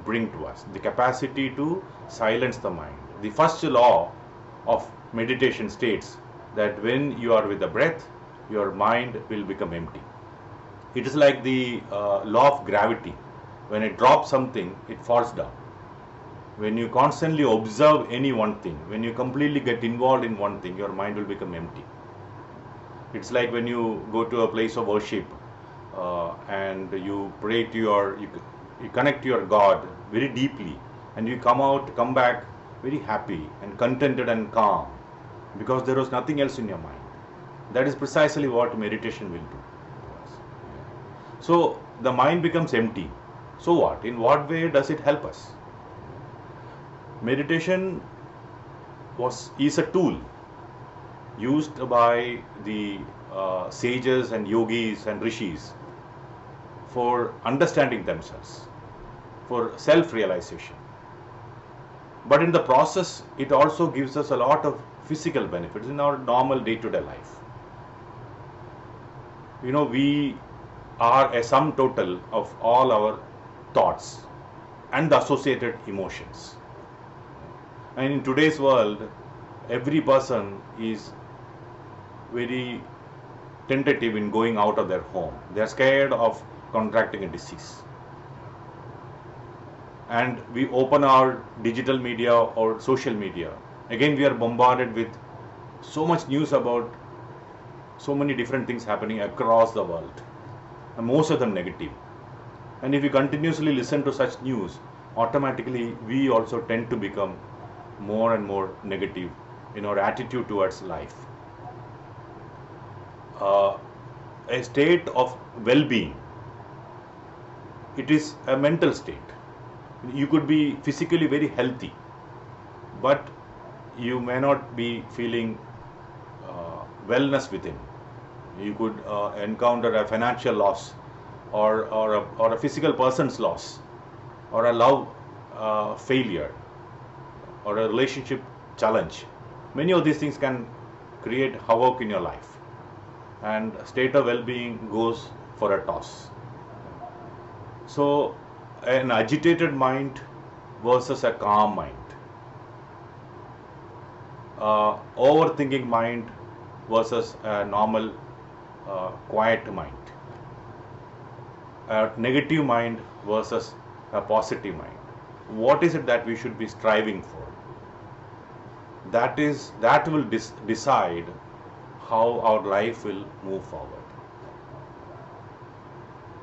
bring to us, the capacity to silence the mind. The first law of meditation states that when you are with the breath, your mind will become empty. It is like the law of gravity. When I drop something, it falls down. When you constantly observe any one thing, when you completely get involved in one thing, your mind will become empty. It's like when you go to a place of worship and you pray to you connect to your God very deeply, and you come back very happy and contented and calm because there was nothing else in your mind. That is precisely what meditation will do. So the mind becomes empty. So what? In what way does it help us? Meditation is a tool used by the sages and yogis and rishis for understanding themselves, for self-realization. But in the process, it also gives us a lot of physical benefits in our normal day-to-day life. You know, we are a sum total of all our thoughts and the associated emotions. And in today's world, every person is very tentative in going out of their home. They are scared of contracting a disease. And we open our digital media or social media. Again, we are bombarded with so much news about so many different things happening across the world, and most of them negative. And if we continuously listen to such news, automatically we also tend to become more and more negative in our attitude towards life. A state of well-being, it is a mental state. You could be physically very healthy, but you may not be feeling wellness within. You could encounter a financial loss or a physical person's loss, or a love failure, or a relationship challenge. Many of these things can create havoc in your life, and state of well-being goes for a toss. So an agitated mind versus a calm mind, overthinking mind versus a normal quiet mind, a negative mind versus a positive mind. What is it that we should be striving for? That will decide how our life will move forward.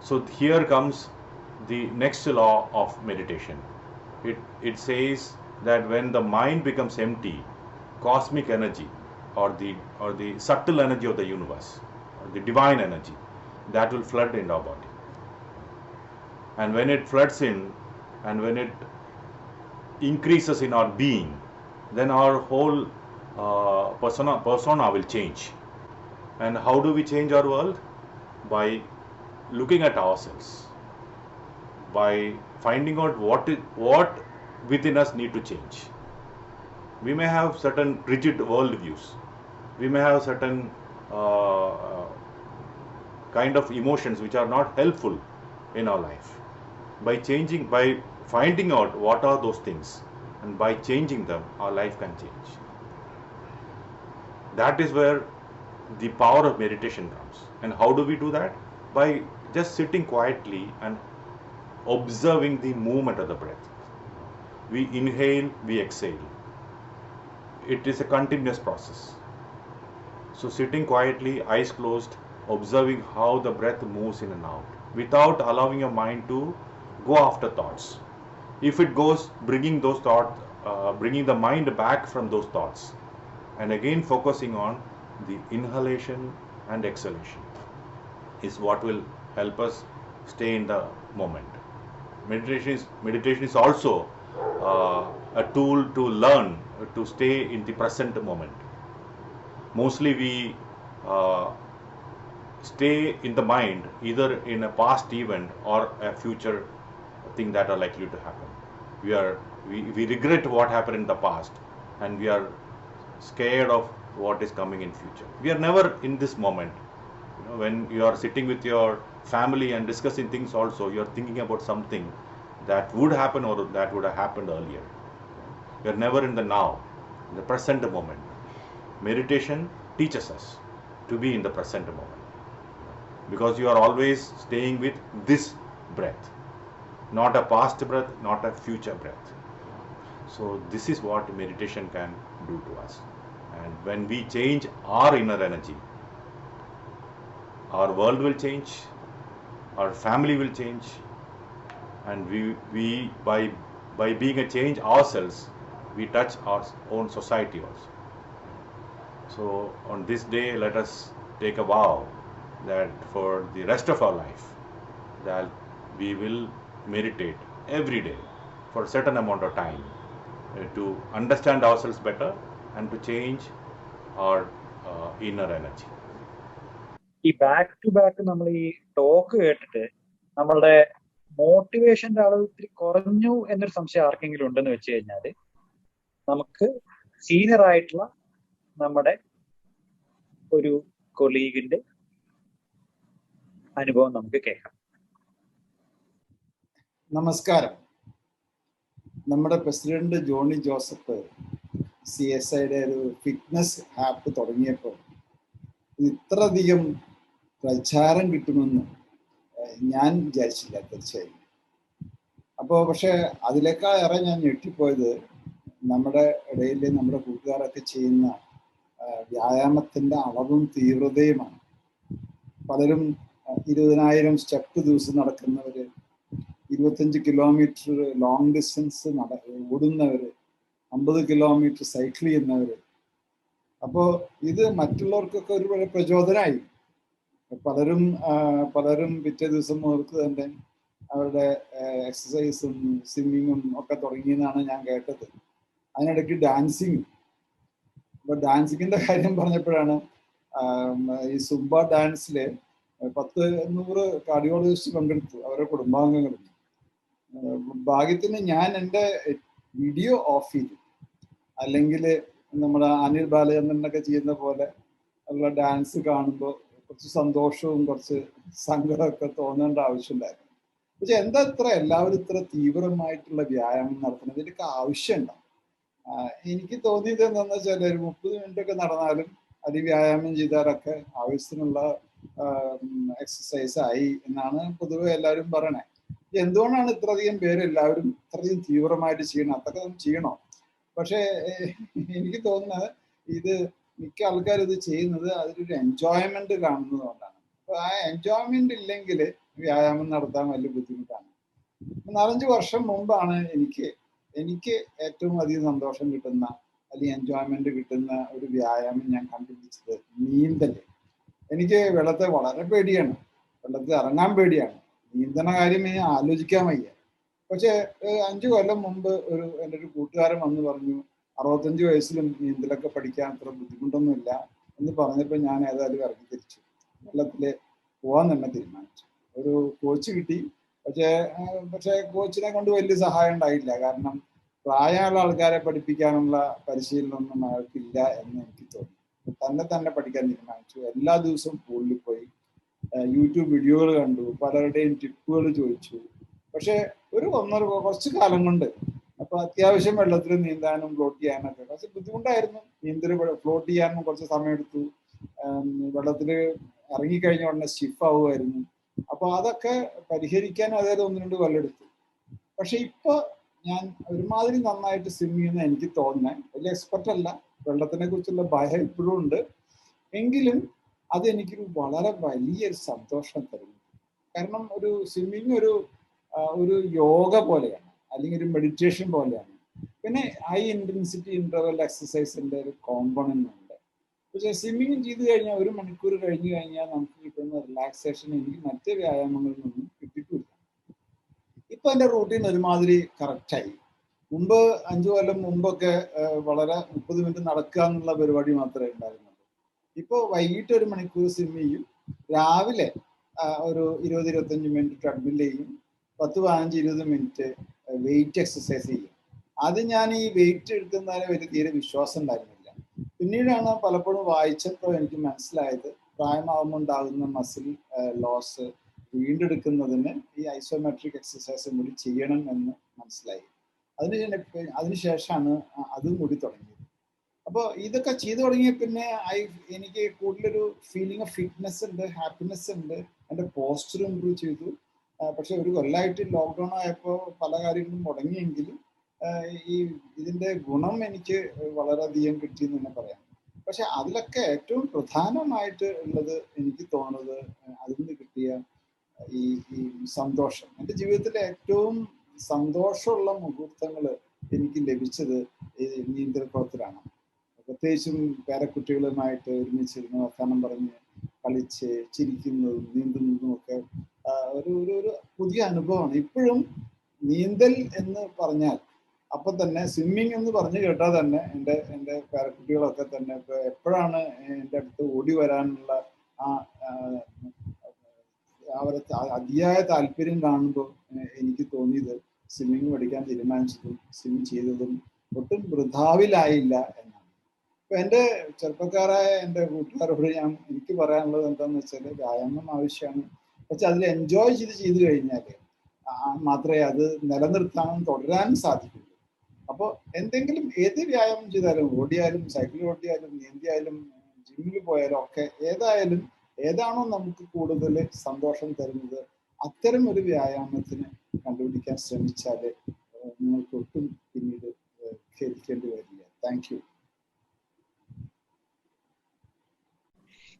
So here comes the next law of meditation. It says that when the mind becomes empty, cosmic energy or the subtle energy of the universe, or the divine energy, that will flood in our body. And when it floods in, and when it increases in our being, then our whole persona will change. And how do we change our world? By looking at ourselves, by finding out what within us need to change. We may have certain rigid world views. We may have certain kind of emotions which are not helpful in our life. By finding out what are those things, and by changing them, our life can change. That is where the power of meditation comes. And how do we do that? By just sitting quietly and observing the movement of the breath. We inhale, we exhale. It is a continuous process. So sitting quietly, eyes closed, observing how the breath moves in and out, without allowing your mind to go after thoughts. If it goes, bringing those thoughts, bringing the mind back from those thoughts, and again focusing on the inhalation and exhalation is what will help us stay in the moment. Meditation is also a tool to learn to stay in the present moment. Mostly we stay in the mind either in a past event or a future thing that are likely to happen. We regret what happened in the past, and we are scared of what is coming in future. We are never in this moment. When you are sitting with your family and discussing things also, you are thinking about something that would happen or that would have happened earlier. We are never in the now, in the present moment. Meditation teaches us to be in the present moment, because you are always staying with this breath, not a past breath, not a future breath. So this is what meditation can do to us. And when we change our inner energy, our world will change, our family will change, and we by being a change ourselves, we touch our own society also. So on this day, let us take a vow that for the rest of our life, that we will meditate every day for a certain amount of time to understand ourselves better and to change our inner energy. ഈ back to back നമ്മൾ ഈ talk കേട്ടിട്ട് നമ്മളുടെ മോട്ടിവേഷന്റെ അളവ് ഇത്തിരി കുറഞ്ഞു എന്നൊരു സംശയം ആർക്കെങ്കിലും ഉണ്ടെന്ന് വെച്ച് കഴിഞ്ഞാല് നമുക്ക് സീനിയർ ആയിട്ടുള്ള നമ്മുടെ ഒരു കൊളീഗിന്റെ അനുഭവം നമുക്ക് കേൾക്കാം. നമസ്കാരം. നമ്മുടെ പ്രസിഡന്റ് ജോണി ജോസഫ് CSIയുടെ ഒരു ഫിറ്റ്നസ് ആപ്പ് തുടങ്ങിയപ്പോൾ ഇത്രയധികം പ്രചാരം കിട്ടുമെന്ന് ഞാൻ വിചാരിച്ചില്ല, തീർച്ചയായും. അപ്പോൾ പക്ഷെ അതിലേക്കാളേറെ ഞാൻ ഞെട്ടിപ്പോയത് നമ്മുടെ ഇടയിൽ നമ്മുടെ കൂട്ടുകാരൊക്കെ ചെയ്യുന്ന വ്യായാമത്തിൻ്റെ അളവും തീവ്രതയുമാണ്. പലരും 20,000 സ്റ്റെപ്പ് ദിവസം നടക്കുന്നവര്, 25 കിലോമീറ്റർ ലോങ് ഡിസ്റ്റൻസ് ഓടുന്നവര്, 50 കിലോമീറ്റർ സൈക്കിൾ ചെയ്യുന്നവര്. അപ്പോൾ ഇത് മറ്റുള്ളവർക്കൊക്കെ ഒരുപാട് പ്രചോദനമായി. പലരും പിറ്റേ ദിവസം മുതൽക്ക് തന്നെ അവരുടെ എക്സസൈസും സ്വിമ്മിങ്ങും ഒക്കെ തുടങ്ങിയെന്നാണ് ഞാൻ കേട്ടത്. അതിനിടയ്ക്ക് ഡാൻസിങ്. അപ്പോൾ ഡാൻസിങ്ങിന്റെ കാര്യം പറഞ്ഞപ്പോഴാണ് ഈ സുംബ ഡാൻസില് 100 കാർഡിയോളജിസ്റ്റ് പങ്കെടുത്തു, അവരുടെ കുടുംബാംഗങ്ങളും. ഭാഗ്യത്തിന് ഞാൻ എൻ്റെ വീഡിയോ ഓഫ് ചെയ്തു. അല്ലെങ്കിൽ നമ്മുടെ അനിൽ ബാലചന്ദ്രനൊക്കെ ചെയ്യുന്ന പോലെ ഉള്ള ഡാൻസ് കാണുമ്പോൾ കുറച്ച് സന്തോഷവും കുറച്ച് സങ്കടമൊക്കെ തോന്നേണ്ട ആവശ്യമുണ്ടായിരുന്നു. പക്ഷെ എന്താ എല്ലാവരും ഇത്ര തീവ്രമായിട്ടുള്ള വ്യായാമം നടത്തുന്നത്? ഇതിനൊക്കെ ആവശ്യമുണ്ടാവും. എനിക്ക് തോന്നിയത് എന്താണെന്ന് വെച്ചാൽ ഒരു 30 മിനിറ്റൊക്കെ നടന്നാലും അതിവ്യായാമം ചെയ്താലൊക്കെ ആവശ്യത്തിനുള്ള എക്സസൈസ് ആയി എന്നാണ് പൊതുവെ എല്ലാവരും പറയണേ. എന്തുകൊണ്ടാണ് ഇത്രയധികം പേര് എല്ലാവരും ഇത്രയധികം തീവ്രമായിട്ട് ചെയ്യണം? അതൊക്കെ നമുക്ക് ചെയ്യണോ? പക്ഷെ എനിക്ക് തോന്നുന്നത് ഇത് മിക്ക ആൾക്കാരും ഇത് ചെയ്യുന്നത് അതിലൊരു എൻജോയ്മെന്റ് കാണുന്നതുകൊണ്ടാണ്. അപ്പൊ ആ എൻജോയ്മെന്റ് ഇല്ലെങ്കിൽ വ്യായാമം നടത്താൻ വലിയ ബുദ്ധിമുട്ടാണ്. 4-5 വർഷം മുമ്പാണ് എനിക്ക് ഏറ്റവും അധികം സന്തോഷം കിട്ടുന്ന അല്ലെങ്കിൽ എൻജോയ്മെന്റ് കിട്ടുന്ന ഒരു വ്യായാമം ഞാൻ കണ്ടുപിടിച്ചത് നീന്തല്. എനിക്ക് വെള്ളത്തെ വളരെ പേടിയാണ്, വെള്ളത്തിൽ ഇറങ്ങാൻ പേടിയാണ്, നീന്തണ കാര്യം ആലോചിക്കാൻ വയ്യ. പക്ഷെ 5 കൊല്ലം മുമ്പ് എൻ്റെ ഒരു കൂട്ടുകാരൻ വന്ന് പറഞ്ഞു 65 വയസ്സിലും നീന്തലൊക്കെ പഠിക്കാൻ അത്ര ബുദ്ധിമുട്ടൊന്നുമില്ല എന്ന് പറഞ്ഞപ്പോൾ ഞാൻ ഏതായാലും ഇറങ്ങി തിരിച്ചു. വെള്ളത്തില് പോകാൻ തന്നെ തീരുമാനിച്ചു. ഒരു കോച്ച് കിട്ടി. പക്ഷേ കോച്ചിനെ കൊണ്ട് വലിയ സഹായം ഉണ്ടായില്ല. കാരണം പ്രായമുള്ള ആൾക്കാരെ പഠിപ്പിക്കാനുള്ള പരിശീലനമൊന്നും അയാൾക്കില്ല എന്ന് എനിക്ക് തോന്നി. തന്നെ പഠിക്കാൻ തീരുമാനിച്ചു. എല്ലാ ദിവസവും പൂളിൽ പോയി യൂട്യൂബ് വീഡിയോകൾ കണ്ടു, പലരുടെയും ടിപ്പുകൾ ചോദിച്ചു. പക്ഷെ കുറച്ച് കാലം കൊണ്ട് അപ്പൊ അത്യാവശ്യം വെള്ളത്തിൽ നീന്താനും ഫ്ലോട്ട് ചെയ്യാനൊക്കെ കുറച്ച് ബുദ്ധിമുട്ടായിരുന്നു. ഫ്ലോട്ട് ചെയ്യാനും കുറച്ച് സമയം എടുത്തു. വെള്ളത്തിൽ ഇറങ്ങിക്കഴിഞ്ഞ ഉടനെ സ്റ്റിഫ് ആവുമായിരുന്നു. അപ്പൊ അതൊക്കെ പരിഹരിക്കാൻ അതായത് 1-2 കൊല്ലം എടുത്തു. പക്ഷെ ഇപ്പൊ ഞാൻ ഒരുമാതിരി നന്നായിട്ട് സ്വിം ചെയ്യുന്ന എനിക്ക് തോന്നുന്നത്. വലിയ എക്സ്പെർട്ട് അല്ല, വെള്ളത്തിനെ കുറിച്ചുള്ള ഭയം ഇപ്പോഴും ഉണ്ട്. എങ്കിലും അത് എനിക്കൊരു വളരെ വലിയൊരു സന്തോഷം തരുന്നു. കാരണം ഒരു സ്വിമ്മിങ് ഒരു യോഗ പോലെയാണ്, അല്ലെങ്കിൽ ഒരു മെഡിറ്റേഷൻ പോലെയാണ്. പിന്നെ ഹൈ ഇന്റൻസിറ്റി ഇന്റർവൽ എക്സസൈസിന്റെ ഒരു കോമ്പണന്റ് ഉണ്ട്. പക്ഷേ സ്വിമ്മിങ് ചെയ്ത് കഴിഞ്ഞാൽ 1 മണിക്കൂർ കഴിഞ്ഞു കഴിഞ്ഞാൽ നമുക്ക് കിട്ടുന്ന റിലാക്സേഷൻ എനിക്ക് മറ്റ് വ്യായാമങ്ങളിൽ നിന്നും കിട്ടിയിട്ടില്ല. ഇപ്പൊ എൻ്റെ റൂട്ടീൻ ഒരുമാതിരി കറക്റ്റായി. മുമ്പ് 5 കൊല്ലം മുമ്പൊക്കെ വളരെ 30 മിനിറ്റ് നടക്കുക എന്നുള്ള പരിപാടി മാത്രമേ ഉണ്ടായിരുന്നുള്ളൂ. ഇപ്പോൾ വൈകിട്ട് 1 മണിക്കൂർ സ്വിം ചെയ്യും, രാവിലെ ഒരു 20-25 മിനിറ്റ് ട്രെഡ്മിൽ ചെയ്യും, 10-15-20 മിനിറ്റ് വെയിറ്റ് എക്സസൈസ് ചെയ്യും. അത് ഞാൻ ഈ വെയിറ്റ് എടുക്കുന്നതിന് തീരെ വിശ്വാസം ഉണ്ടായിരുന്നില്ല. പിന്നീടാണ് പലപ്പോഴും വായിച്ചപ്പോൾ എനിക്ക് മനസ്സിലായത് പ്രായമാകുമ്പോൾ ഉണ്ടാകുന്ന മസിൽ ലോസ് വീണ്ടെടുക്കുന്നതിന് ഈ ഐസോമെട്രിക് എക്സസൈസും കൂടി ചെയ്യണം എന്ന് മനസ്സിലായി. അതിനുശേഷമാണ് അതും കൂടി തുടങ്ങിയത്. അപ്പോൾ ഇതൊക്കെ ചെയ്തു തുടങ്ങിയ പിന്നെ എനിക്ക് കൂടുതലൊരു ഫീലിംഗ് ഓഫ് ഫിറ്റ്നസ് ഉണ്ട്, ഹാപ്പിനെസ് ഉണ്ട്. എൻ്റെ പോസ്റ്റർ ഇമ്പ്രൂവ് ചെയ്തു. പക്ഷെ 1 കൊല്ലമായിട്ട് ലോക്ക്ഡൗൺ ആയപ്പോൾ പല കാര്യങ്ങളും മുടങ്ങിയെങ്കിലും ഇതിൻ്റെ ഗുണം എനിക്ക് വളരെയധികം കിട്ടിയെന്ന് തന്നെ പറയാം. പക്ഷെ അതിലൊക്കെ ഏറ്റവും പ്രധാനമായിട്ട് ഉള്ളത് എനിക്ക് തോന്നുന്നത് അതിൽ നിന്ന് കിട്ടിയ ഈ സന്തോഷം. എൻ്റെ ജീവിതത്തിലെ ഏറ്റവും സന്തോഷമുള്ള മുഹൂർത്തങ്ങൾ എനിക്ക് ലഭിച്ചത് ഈ നീന്തൽക്കുളത്തിലാണ്. പ്രത്യേകിച്ചും പേരക്കുട്ടികളുമായിട്ട് ഒരുമിച്ചിരുന്ന് വർത്തമാനം പറഞ്ഞ് കളിച്ച് ചിരിക്കുന്നതും നീന്തുന്നതും ഒക്കെ ഒരു പുതിയ അനുഭവമാണ്. ഇപ്പോഴും നീന്തൽ എന്ന് പറഞ്ഞാൽ അപ്പൊ തന്നെ സ്വിമ്മിങ് എന്ന് പറഞ്ഞു കേട്ടാൽ തന്നെ എൻ്റെ പേരക്കുട്ടികളൊക്കെ തന്നെ ഇപ്പൊ എപ്പോഴാണ് എൻ്റെ അടുത്ത് ഓടി വരാനുള്ള അവരെ അതിയായ താല്പര്യം കാണുമ്പോൾ എനിക്ക് തോന്നിയത് സ്വിമ്മിങ് പഠിക്കാൻ തീരുമാനിച്ചതും സ്വിം ചെയ്തതും ഒട്ടും വൃഥാവിലായില്ല എന്നാണ്. ഇപ്പൊ എൻ്റെ ചെറുപ്പക്കാരായ എൻ്റെ കൂട്ടുകാരോട് എനിക്ക് പറയാനുള്ളത് എന്താണെന്ന് വെച്ചാൽ വ്യായാമം ആവശ്യമാണ്. പക്ഷെ അതിൽ എൻജോയ് ചെയ്ത് കഴിഞ്ഞാൽ മാത്രമേ അത് നിലനിർത്താനും തുടരാനും സാധിക്കുള്ളൂ. അപ്പോൾ എന്തെങ്കിലും ഏത് വ്യായാമം ചെയ്താലും, ഓടിയാലും സൈക്കിൾ ഓടിയാലും നീന്തിയാലും ജിമ്മിൽ പോയാലും ഒക്കെ ഏതാണോ നമുക്ക് കൂടുതൽ സന്തോഷം തരുന്നത് അത്തരം ഒരു വ്യായാമത്തിന് കണ്ടുപിടിക്കാൻ ശ്രമിച്ചാൽ നിങ്ങൾക്ക് ഒട്ടും പിന്നീട് ഖേദിക്കേണ്ടി വരില്ല. Thank you.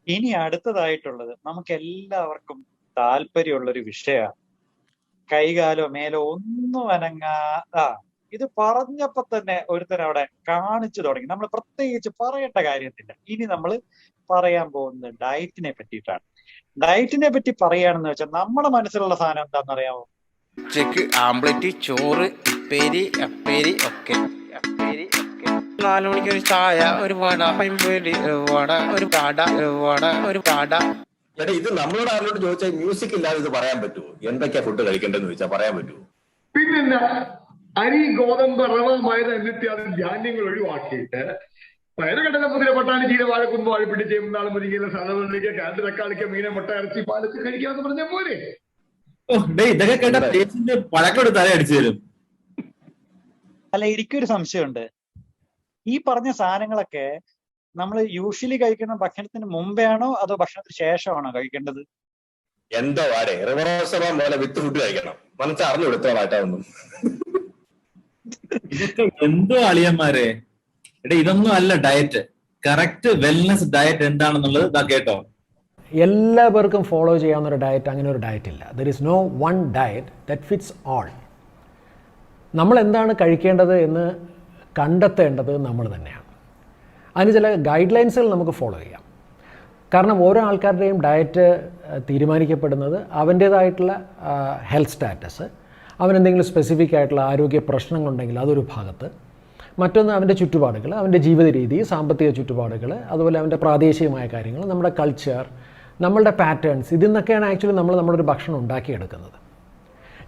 ഇനി അടുത്തതായിട്ടുള്ളത് നമുക്ക് എല്ലാവർക്കും താല്പര്യമുള്ളൊരു വിഷയമാണ്. കൈകാലോ മേലോ ഒന്നും ഇത് പറഞ്ഞപ്പോ തന്നെ ഒരുത്തൻ അവിടെ കാണിച്ചു തുടങ്ങി. നമ്മൾ പ്രത്യേകിച്ച് പറയേണ്ട കാര്യത്തില്ല. ഇനി നമ്മൾ പറയാൻ പോകുന്നത് ഡയറ്റിനെ പറ്റിയിട്ടാണ്. ഡയറ്റിനെ പറ്റി പറയുകയാണെന്ന് വെച്ചാൽ നമ്മുടെ മനസ്സിലുള്ള സാധനം എന്താണെന്ന് അറിയാമോ? ഉച്ചക്ക് ആംപ്ലേറ്റ്, ചോറ്, ഉപ്പേരി, അപ്പേരി ഒക്കെ. 4 മണിക്ക് ഒരു ചായ, ഒരു വട, ഒരു കാട. എടാ, ഇത് നമ്മളോട് ആരോട് ചോദിച്ചാൽ മ്യൂസിക് ഇല്ലാതെ ഇത് പറയാൻ പറ്റുമോ? എന്തൊക്കെയാ ഫുഡ് കഴിക്കേണ്ടതെന്ന് ചോദിച്ചാൽ പറയാൻ പറ്റുമോ? പിന്നെന്താ, അരി, ഗോതമ്പ്, റവ, മൈദ എന്നിത്യാദി ധാന്യങ്ങൾ ഒഴിവാക്കിയിട്ട് പയറുകടല, മുതിര, പട്ടാണി, ചീര, വാഴക്കുമ്പ്, വാഴപ്പിണ്ടി, ചേമ്പ്, മുരിങ്ങയില, സാലവെള്ളിക്ക, കാന്ത്, തക്കാളിക്ക, മീന, മുട്ട, ഇറച്ചി, പാലൊക്കെ കഴിക്കാമെന്ന് പറഞ്ഞ പോലെ. ഇതൊക്കെ കേട്ട പേഷ്യന്റ് പഴക്കോട് തല അടിച്ചു തരും. അല്ല, എനിക്കൊരു സംശയമുണ്ട്. ഈ പറഞ്ഞ സാധനങ്ങളൊക്കെ നമ്മൾ യൂഷ്വലി കഴിക്കുന്ന ഭക്ഷണത്തിന് മുമ്പേ ആണോ അതോ ഭക്ഷണത്തിന് ശേഷമാണോ കഴിക്കേണ്ടത്? എന്തോ ആടെ റിവറോസറ പോലെ വിത്ത് ഫുഡ് കഴിക്കണം. മനസ്സറിഞ്ഞു കൊടുത്തോളാട്ടൊന്നും. ഇതൊക്കെ എന്തോ അളിയന്മാരെ. ഇതൊന്നും അല്ല ഡയറ്റ്. കറക്റ്റ് വെൽനസ് ഡയറ്റ് എന്താണെന്നുള്ളത് ഇതാ കേട്ടോ. എല്ലാവർക്കും ഫോളോ ചെയ്യാവുന്ന ഒരു ഡയറ്റ്, അങ്ങനെ ഒരു ഡയറ്റ് ഇല്ല. There is no one diet that fits all. നമ്മൾ എന്താണ് കഴിക്കേണ്ടത് എന്ന് കണ്ടെത്തേണ്ടത് നമ്മൾ തന്നെയാണ്. അതിന് ചില ഗൈഡ് ലൈൻസുകൾ നമുക്ക് ഫോളോ ചെയ്യാം. കാരണം ഓരോ ആൾക്കാരുടെയും ഡയറ്റ് തീരുമാനിക്കപ്പെടുന്നത് അവൻ്റേതായിട്ടുള്ള ഹെൽത്ത് സ്റ്റാറ്റസ്, അവനെന്തെങ്കിലും സ്പെസിഫിക് ആയിട്ടുള്ള ആരോഗ്യ പ്രശ്നങ്ങളുണ്ടെങ്കിൽ അതൊരു ഭാഗത്ത്, മറ്റൊന്ന് അവൻ്റെ ചുറ്റുപാടുകൾ, അവൻ്റെ ജീവിത രീതി, സാമ്പത്തിക ചുറ്റുപാടുകൾ, അതുപോലെ അവൻ്റെ പ്രാദേശികമായ കാര്യങ്ങൾ, നമ്മുടെ കൾച്ചർ, നമ്മളുടെ പാറ്റേൺസ്, ഇതിൽ നിന്നൊക്കെയാണ് ആക്ച്വലി നമ്മുടെ ഒരു ഭക്ഷണം ഉണ്ടാക്കിയെടുക്കുന്നത്.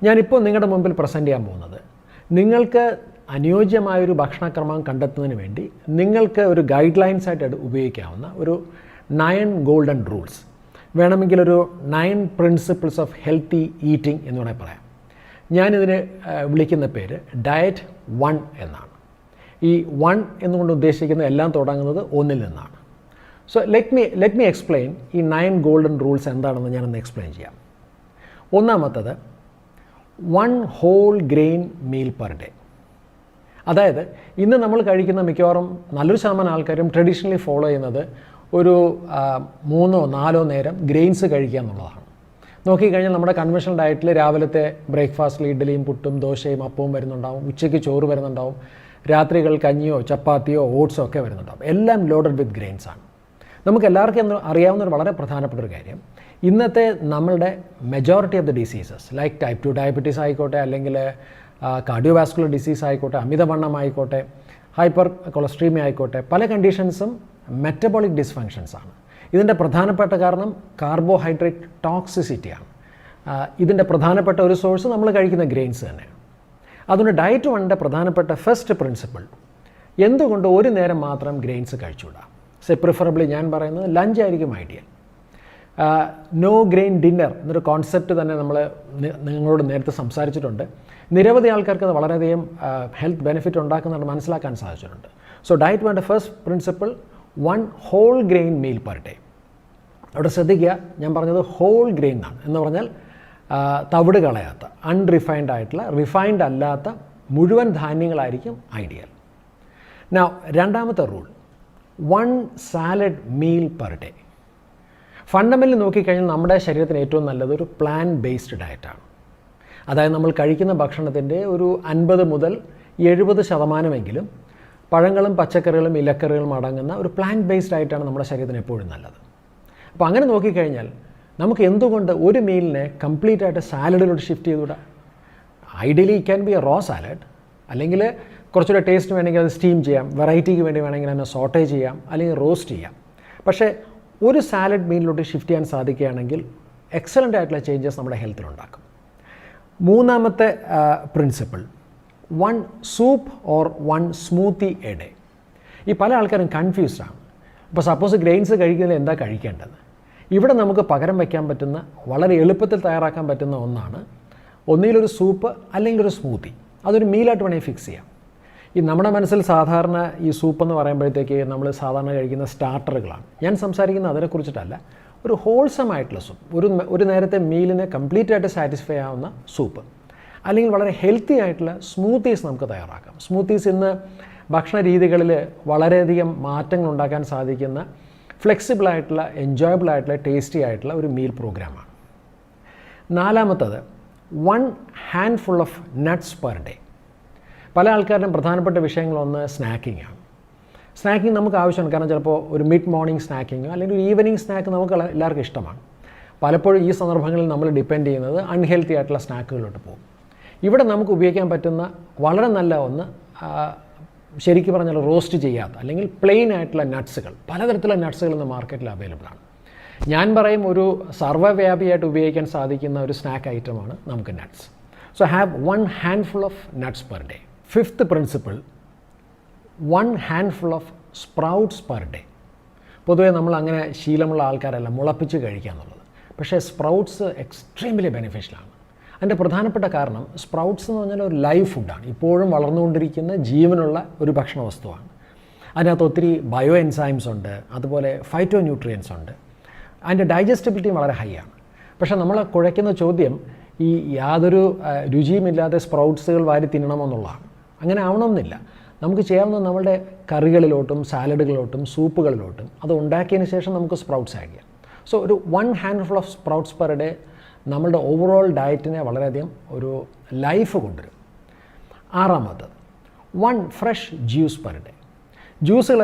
ഞാനിപ്പോൾ നിങ്ങളുടെ മുമ്പിൽ പ്രസൻറ്റ് ചെയ്യാൻ പോകുന്നത് നിങ്ങൾക്ക് അനുയോജ്യമായൊരു ഭക്ഷണക്രമം കണ്ടെത്തുന്നതിന് വേണ്ടി നിങ്ങൾക്ക് ഒരു ഗൈഡ് ലൈൻസ് ആയിട്ട് ഉപയോഗിക്കാവുന്ന ഒരു 9 ഗോൾഡൻ റൂൾസ്. വേണമെങ്കിലൊരു 9 പ്രിൻസിപ്പിൾസ് ഓഫ് ഹെൽത്തി ഈറ്റിംഗ് എന്ന് വേണമെങ്കിൽ പറയാം. ഞാനിതിന് വിളിക്കുന്ന പേര് ഡയറ്റ് 1 എന്നാണ്. ഈ 1 എന്നുകൊണ്ട് ഉദ്ദേശിക്കുന്നത് എല്ലാം തുടങ്ങുന്നത് 1-ൽ നിന്നാണ്. സോ ലെറ്റ് മീ എക്സ്പ്ലെയിൻ ഈ 9 ഗോൾഡൻ റൂൾസ് എന്താണെന്ന് ഞാനൊന്ന് എക്സ്പ്ലെയിൻ ചെയ്യാം. ഒന്നാമത്തത് 1 whole grain meal per day. അതായത് ഇന്ന് നമ്മൾ കഴിക്കുന്ന മിക്കവാറും നല്ലൊരു ശതമാനം ആൾക്കാരും ട്രഡീഷണലി ഫോളോ ചെയ്യുന്നത് ഒരു 3-4 നേരം ഗ്രെയിൻസ് കഴിക്കുക എന്നുള്ളതാണ്. നോക്കിക്കഴിഞ്ഞാൽ നമ്മുടെ കൺവെൻഷണൽ ഡയറ്റിൽ രാവിലത്തെ ബ്രേക്ക്ഫാസ്റ്റിൽ ഇഡ്ഡലിയും പുട്ടും ദോശയും അപ്പവും വരുന്നുണ്ടാവും, ഉച്ചയ്ക്ക് ചോറ് വരുന്നുണ്ടാവും, രാത്രികൾ കഞ്ഞിയോ ചപ്പാത്തിയോ ഓട്സോ ഒക്കെ വരുന്നുണ്ടാവും. എല്ലാം ലോഡഡ് വിത്ത് ഗ്രെയിൻസ് ആണ്. നമുക്ക് എല്ലാവർക്കും അറിയാവുന്ന ഒരു വളരെ പ്രധാനപ്പെട്ട ഒരു കാര്യം, ഇന്നത്തെ നമ്മളുടെ majority of the diseases like type 2 diabetes ആയിക്കോട്ടെ, അല്ലെങ്കിൽ കാർഡിയോവാസ്കുലർ ഡിസീസ് ആയിക്കോട്ടെ, അമിതവണ്ണം ആയിക്കോട്ടെ, ഹൈപ്പർ കൊളസ്ട്രീമിയ ആയിക്കോട്ടെ, പല കണ്ടീഷൻസും മെറ്റബോളിക് ഡിസ്ഫങ്ഷൻസ് ആണ്. ഇതിൻ്റെ പ്രധാനപ്പെട്ട കാരണം കാർബോഹൈഡ്രേറ്റ് ടോക്സിസിറ്റിയാണ്. ഇതിൻ്റെ പ്രധാനപ്പെട്ട ഒരു സോഴ്സ് നമ്മൾ കഴിക്കുന്ന ഗ്രെയിൻസ് തന്നെയാണ്. അതുകൊണ്ട് ഡയറ്റ് 1ൻ്റെ പ്രധാനപ്പെട്ട ഫസ്റ്റ് പ്രിൻസിപ്പിൾ, എന്തുകൊണ്ട് ഒരു നേരം മാത്രം ഗ്രെയിൻസ് കഴിച്ചുകൂടാ? പ്രിഫറബിളി ഞാൻ പറയുന്നത് ലഞ്ച് ആയിരിക്കും ഐഡിയൽ. നോ ഗ്രെയിൻ ഡിന്നർ എന്നൊരു കോൺസെപ്റ്റ് തന്നെ നമ്മൾ നിങ്ങളോട് നേരത്തെ സംസാരിച്ചിട്ടുണ്ട്. നിരവധി ആൾക്കാർക്ക് അത് വളരെയധികം ഹെൽത്ത് ബെനിഫിറ്റ് ഉണ്ടാക്കുന്നുണ്ട്, മനസ്സിലാക്കാൻ സാധിച്ചിട്ടുണ്ട്. സോ ഡയറ്റ് 1ൻ്റെ first principle 1 whole grain meal per day. അവിടെ ശ്രദ്ധിക്കുക, ഞാൻ പറഞ്ഞത് ഹോൾ ഗ്രെയിൻ ആണ് എന്ന് പറഞ്ഞാൽ തവിട് കളയാത്ത, അൺറിഫൈൻഡ് ആയിട്ടുള്ള, റിഫൈൻഡ് അല്ലാത്ത മുഴുവൻ ധാന്യങ്ങളായിരിക്കും ഐഡിയൽ. നൗ രണ്ടാമത്തെ rule 1 salad meal per day. Fundamentally നോക്കിക്കഴിഞ്ഞാൽ നമ്മുടെ ശരീരത്തിന് ഏറ്റവും നല്ലത് ഒരു പ്ലാൻ ബേസ്ഡ് ഡയറ്റാണ്. അതായത് നമ്മൾ കഴിക്കുന്ന ഭക്ഷണത്തിൻ്റെ ഒരു 50 മുതൽ 70% പഴങ്ങളും പച്ചക്കറികളും ഇലക്കറികളും അടങ്ങുന്ന ഒരു പ്ലാൻ ബേസ്ഡ് ആയിട്ടാണ് നമ്മുടെ ശരീരത്തിന് എപ്പോഴും നല്ലത്. അപ്പോൾ അങ്ങനെ നോക്കിക്കഴിഞ്ഞാൽ നമുക്ക് എന്തുകൊണ്ട് ഒരു മീലിനെ കംപ്ലീറ്റ് ആയിട്ട് സാലഡിലോട്ട് ഷിഫ്റ്റ് ചെയ്തുകൂടാ? Ideally it can be a raw salad, അല്ലെങ്കിൽ കുറച്ചുകൂടെ ടേസ്റ്റ് വേണമെങ്കിൽ അത് സ്റ്റീം ചെയ്യാം, വെറൈറ്റിക്ക് വേണ്ടി വേണമെങ്കിൽ അതിനെ സോട്ടേ ചെയ്യാം, അല്ലെങ്കിൽ റോസ്റ്റ് ചെയ്യാം. പക്ഷേ ഒരു സാലഡ് മീലിലോട്ട് ഷിഫ്റ്റ് ചെയ്യാൻ സാധിക്കുകയാണെങ്കിൽ എക്സലൻ്റ് ആയിട്ടുള്ള ചേഞ്ചസ് നമ്മുടെ ഹെൽത്തിലുണ്ടാക്കും. മൂന്നാമത്തെ principle 1 soup or 1 smoothie A day. ഈ പല ആൾക്കാരും കൺഫ്യൂസ്ഡ് ആണ്. ഇപ്പോൾ സപ്പോസ് ഗ്രെയിൻസ് കഴിക്കുന്നതിൽ എന്താ കഴിക്കേണ്ടത്? ഇവിടെ നമുക്ക് പകരം വയ്ക്കാൻ പറ്റുന്ന, വളരെ എളുപ്പത്തിൽ തയ്യാറാക്കാൻ പറ്റുന്ന ഒന്നാണ് ഒന്നുകിലൊരു സൂപ്പ് അല്ലെങ്കിൽ ഒരു സ്മൂത്തി. അതൊരു മീലായിട്ട് വേണമെങ്കിൽ ഫിക്സ് ചെയ്യാം. ഈ നമ്മുടെ മനസ്സിൽ സാധാരണ ഈ സൂപ്പ് എന്ന് പറയുമ്പോഴത്തേക്ക് നമ്മൾ സാധാരണ കഴിക്കുന്ന സ്റ്റാർട്ടറുകളാണ്. ഞാൻ സംസാരിക്കുന്നത് അതിനെക്കുറിച്ചിട്ടല്ല. ഒരു ഹോൾസം ആയിട്ടുള്ള സൂപ്പ്, ഒരു നേരത്തെ മീലിനെ കംപ്ലീറ്റ് ആയിട്ട് സാറ്റിസ്ഫൈ ആവുന്ന സൂപ്പ്, അല്ലെങ്കിൽ വളരെ ഹെൽത്തി ആയിട്ടുള്ള സ്മൂത്തീസ് നമുക്ക് തയ്യാറാക്കാം. സ്മൂത്തീസ് ഇന്ന് ഭക്ഷണ രീതികളിൽ വളരെയധികം മാറ്റങ്ങൾ ഉണ്ടാക്കാൻ സാധിക്കുന്ന ഫ്ലെക്സിബിളായിട്ടുള്ള, എൻജോയബിൾ ആയിട്ടുള്ള, ടേസ്റ്റി ആയിട്ടുള്ള ഒരു മീൽ പ്രോഗ്രാമാണ്. നാലാമത്തത് 1 handful of nuts per day. പല ആൾക്കാരുടെയും പ്രധാനപ്പെട്ട വിഷയങ്ങളൊന്ന് സ്നാക്കിംഗ് ആണ്. സ്നാക്കിംഗ് നമുക്ക് ആവശ്യമാണ്, കാരണം ചിലപ്പോൾ ഒരു മിഡ് മോർണിംഗ് സ്നാക്കിങ്ങോ അല്ലെങ്കിൽ ഒരു ഈവനിങ് സ്നാക്ക് നമുക്ക് എല്ലാവർക്കും ഇഷ്ടമാണ്. പലപ്പോഴും ഈ സന്ദർഭങ്ങളിൽ നമ്മൾ ഡിപ്പെൻഡ് ചെയ്യുന്നത് അൺഹെൽത്തി ആയിട്ടുള്ള സ്നാക്കുകളിലോട്ട് പോകും. ഇവിടെ നമുക്ക് ഉപയോഗിക്കാൻ പറ്റുന്ന വളരെ നല്ല ഒന്ന്, ശരിക്കും പറഞ്ഞാൽ റോസ്റ്റ് ചെയ്യാത്ത അല്ലെങ്കിൽ പ്ലെയിൻ ആയിട്ടുള്ള നട്ട്സുകൾ, പലതരത്തിലുള്ള നട്ട്സുകൾ ഇന്ന് മാർക്കറ്റിൽ അവൈലബിൾ ആണ്. ഞാൻ പറയും ഒരു സർവ്വവ്യാപിയായിട്ട് ഉപയോഗിക്കാൻ സാധിക്കുന്ന ഒരു സ്നാക്ക് ഐറ്റമാണ് നമുക്ക് nuts. So have 1 handful of nuts per day. Fifth principle 1 handful of sprouts per day. പൊതുവേ നമ്മൾ അങ്ങനെ ശീലമുള്ള ആൾക്കാരല്ല മുളപ്പിച്ച് കഴിക്കുക എന്നുള്ളത്. പക്ഷേ സ്പ്രൗട്ട്സ് എക്സ്ട്രീംലി ബെനിഫിഷ്യലാണ്. അതിൻ്റെ പ്രധാനപ്പെട്ട കാരണം സ്പ്രൗട്ട്സ് എന്ന് പറഞ്ഞാൽ ഒരു ലൈവ് ഫുഡാണ്, ഇപ്പോഴും വളർന്നുകൊണ്ടിരിക്കുന്ന ജീവനുള്ള ഒരു ഭക്ഷണ വസ്തുവാണ്. അതിനകത്ത് ഒത്തിരി ബയോ എൻസൈംസ് ഉണ്ട്, അതുപോലെ ഫൈറ്റോ ന്യൂട്രിയൻസ് ഉണ്ട്. അതിൻ്റെ ഡൈജസ്റ്റബിലിറ്റിയും വളരെ ഹൈ ആണ്. പക്ഷേ നമ്മൾ കുഴയ്ക്കുന്ന ചോദ്യം ഈ യാതൊരു രുചിയുമില്ലാതെ സ്പ്രൗട്ട്സുകൾ വാരി തിന്നണമെന്നുള്ളതാണ്. അങ്ങനെ ആവണമെന്നില്ല. നമുക്ക് ചെയ്യാവുന്ന നമ്മളുടെ കറികളിലോട്ടും സാലഡുകളിലോട്ടും സൂപ്പുകളിലോട്ടും അത് ഉണ്ടാക്കിയതിന് ശേഷം നമുക്ക് സ്പ്രൗട്ട്സ് ആഡ് ചെയ്യാം. സോ ഒരു 1 handful of sprouts per day നമ്മളുടെ ഓവറോൾ ഡയറ്റിനെ വളരെയധികം ഒരു ലൈഫ് കൊണ്ടുവരും. ആറാമത്തത് 1 ഫ്രഷ് ജ്യൂസ് പെർ ഡേ. ജ്യൂസുകൾ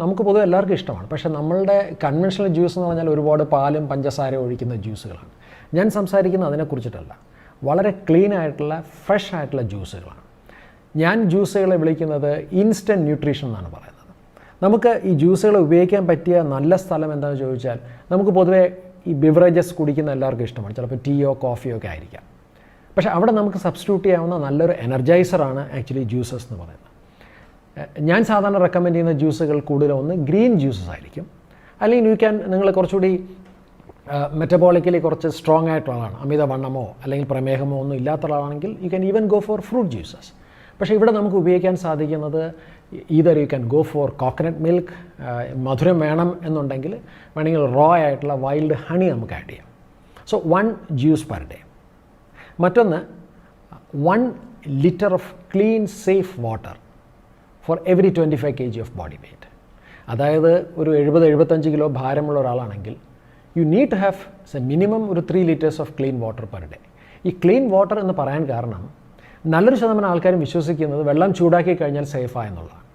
നമുക്ക് പൊതുവെ എല്ലാവർക്കും ഇഷ്ടമാണ്. പക്ഷേ നമ്മളുടെ കൺവെൻഷണൽ ജ്യൂസ് എന്ന് പറഞ്ഞാൽ ഒരുപാട് പാലും പഞ്ചസാരയും ഒഴിക്കുന്ന ജ്യൂസുകളാണ്. ഞാൻ സംസാരിക്കുന്നത് അതിനെക്കുറിച്ചിട്ടല്ല, വളരെ ക്ലീൻ ആയിട്ടുള്ള ഫ്രഷ് ആയിട്ടുള്ള ജ്യൂസുകളാണ്. ഞാൻ ജ്യൂസുകളെ വിളിക്കുന്നത് ഇൻസ്റ്റൻറ്റ് ന്യൂട്രീഷൻ എന്നാണ് പറയുന്നത്. നമുക്ക് ഈ ജ്യൂസുകൾ ഉപയോഗിക്കാൻ പറ്റിയ നല്ല സ്ഥലം എന്താണെന്ന് ചോദിച്ചാൽ, നമുക്ക് പൊതുവേ ഈ ബിവറേജസ് കുടിക്കുന്ന എല്ലാവർക്കും ഇഷ്ടമാണ്. ചിലപ്പോൾ ടീയോ കോഫിയോ ഒക്കെ ആയിരിക്കാം. പക്ഷേ അവിടെ നമുക്ക് സബ്സ്റ്റിറ്റ്യൂട്ട് ചെയ്യാവുന്ന നല്ലൊരു എനർജൈസറാണ് ആക്ച്വലി ജ്യൂസസ് എന്ന് പറയുന്നത്. ഞാൻ സാധാരണ റെക്കമെൻഡ് ചെയ്യുന്ന ജ്യൂസുകൾ കൂടുതലും ഒന്ന് ഗ്രീൻ ജ്യൂസസ് ആയിരിക്കും. അല്ലെങ്കിൽ നിങ്ങൾ കുറച്ചുകൂടി മെറ്റബോളിക്കലി കുറച്ച് സ്ട്രോങ് ആയിട്ടുള്ള ആളാണ്, അമിതവണ്ണമോ അല്ലെങ്കിൽ പ്രമേഹമോ ഒന്നും ഇല്ലാത്ത ആളാണെങ്കിൽ you can even go for fruit juices. പക്ഷേ ഇവിടെ നമുക്ക് ഉപയോഗിക്കാൻ സാധിക്കുന്നത് either you can go for coconut milk, മധുരം വേണം എന്നുണ്ടെങ്കിൽ വേണമെങ്കിൽ റോ ആയിട്ടുള്ള വൈൽഡ് ഹണി നമുക്ക് ആഡ് ചെയ്യാം. So 1 juice per day. മറ്റൊന്ന് 1 litre of clean safe water for every 25 kg of body weight. അതായത് ഒരു 70-75 കിലോ ഭാരമുള്ള ഒരാളാണെങ്കിൽ you need to have minimum ഒരു 3 liters of clean water per day. ഈ ക്ലീൻ വാട്ടർ എന്ന് പറയാൻ കാരണം നല്ലൊരു ശതമാനം ആൾക്കാരും വിശ്വസിക്കുന്നത് വെള്ളം ചൂടാക്കി കഴിഞ്ഞാൽ സേഫായെന്നുള്ളതാണ്.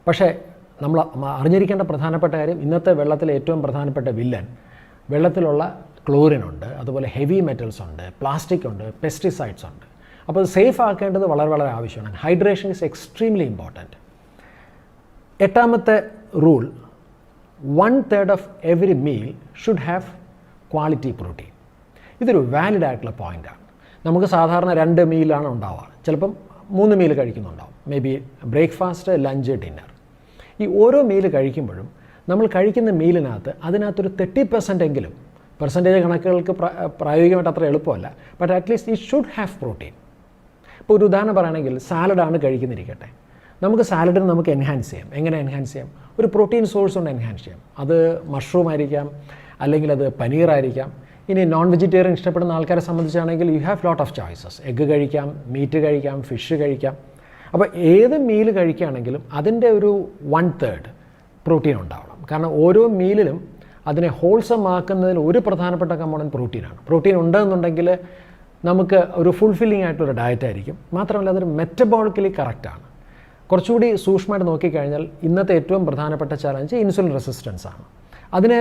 പക്ഷേ നമ്മൾ അറിഞ്ഞിരിക്കേണ്ട പ്രധാനപ്പെട്ട കാര്യം, ഇന്നത്തെ വെള്ളത്തിലെ ഏറ്റവും പ്രധാനപ്പെട്ട വില്ലൻ വെള്ളത്തിലുള്ള ക്ലോറിൻ ഉണ്ട്, അതുപോലെ ഹെവി മെറ്റൽസ് ഉണ്ട്, പ്ലാസ്റ്റിക് ഉണ്ട്, പെസ്റ്റിസൈഡ്സ് ഉണ്ട്. അപ്പോൾ അത് സേഫ് ആക്കേണ്ടത് വളരെ വളരെ ആവശ്യമാണ്. Hydration is extremely important. 8ാമത്തെ rule, 1/3 of every meal should have quality protein. ഇതൊരു വാലിഡ് ആയിട്ടുള്ള പോയിൻ്റാണ്. നമുക്ക് സാധാരണ 2 മീലാണ് ഉണ്ടാവുക, ചിലപ്പം 3 മീൽ കഴിക്കുന്നുണ്ടാവും, maybe breakfast, lunch, dinner. ഈ ഓരോ മീൽ കഴിക്കുമ്പോഴും നമ്മൾ കഴിക്കുന്ന മീലിനകത്ത് അതിനകത്തൊരു 30% എങ്കിലും, പെർസെൻറ്റേജ് കണക്കുകൾക്ക് പ്രായോഗികമായിട്ട് അത്ര എളുപ്പമല്ല, but at least it should have protein. ഇപ്പോൾ ഒരു ഉദാഹരണം പറയുകയാണെങ്കിൽ സാലഡാണ് കഴിക്കുന്നിരിക്കട്ടെ, നമുക്ക് സാലഡിന് നമുക്ക് എൻഹാൻസ് ചെയ്യാം. എങ്ങനെ എൻഹാൻസ് ചെയ്യാം? ഒരു പ്രോട്ടീൻ സോഴ്സ് കൊണ്ട് എൻഹാൻസ് ചെയ്യാം. അത് മഷ്റൂം ആയിരിക്കാം, അല്ലെങ്കിൽ അത് പനീറായിരിക്കാം. ഇനി നോൺ വെജിറ്റേറിയൻ ഇഷ്ടപ്പെടുന്ന ആൾക്കാരെ സംബന്ധിച്ചാണെങ്കിൽ you have lot of choices. Egg കഴിക്കാം, മീറ്റ് കഴിക്കാം, ഫിഷ് കഴിക്കാം. അപ്പോൾ ഏത് മീൽ കഴിക്കുകയാണെങ്കിലും അതിൻ്റെ ഒരു 1/3 പ്രോട്ടീൻ ഉണ്ടാവണം. കാരണം ഓരോ മീലിലും അതിനെ ഹോൾസം ആക്കുന്നതിൽ ഒരു പ്രധാനപ്പെട്ട കമ്പോണൻറ്റ് പ്രോട്ടീനാണ്. പ്രോട്ടീൻ ഉണ്ടെന്നുണ്ടെങ്കിൽ നമുക്ക് ഒരു ഫുൾഫില്ലിംഗ് ആയിട്ടുള്ള ഡയറ്റ് ആയിരിക്കും. മാത്രമല്ല അതൊരു മെറ്റബോളിക്കലി കറക്റ്റാണ്. കുറച്ചുകൂടി സൂക്ഷ്മമായിട്ട് നോക്കിക്കഴിഞ്ഞാൽ ഇന്നത്തെ ഏറ്റവും പ്രധാനപ്പെട്ട ചലഞ്ച് ഇൻസുലിൻ റെസിസ്റ്റൻസ് ആണ്. അതിനെ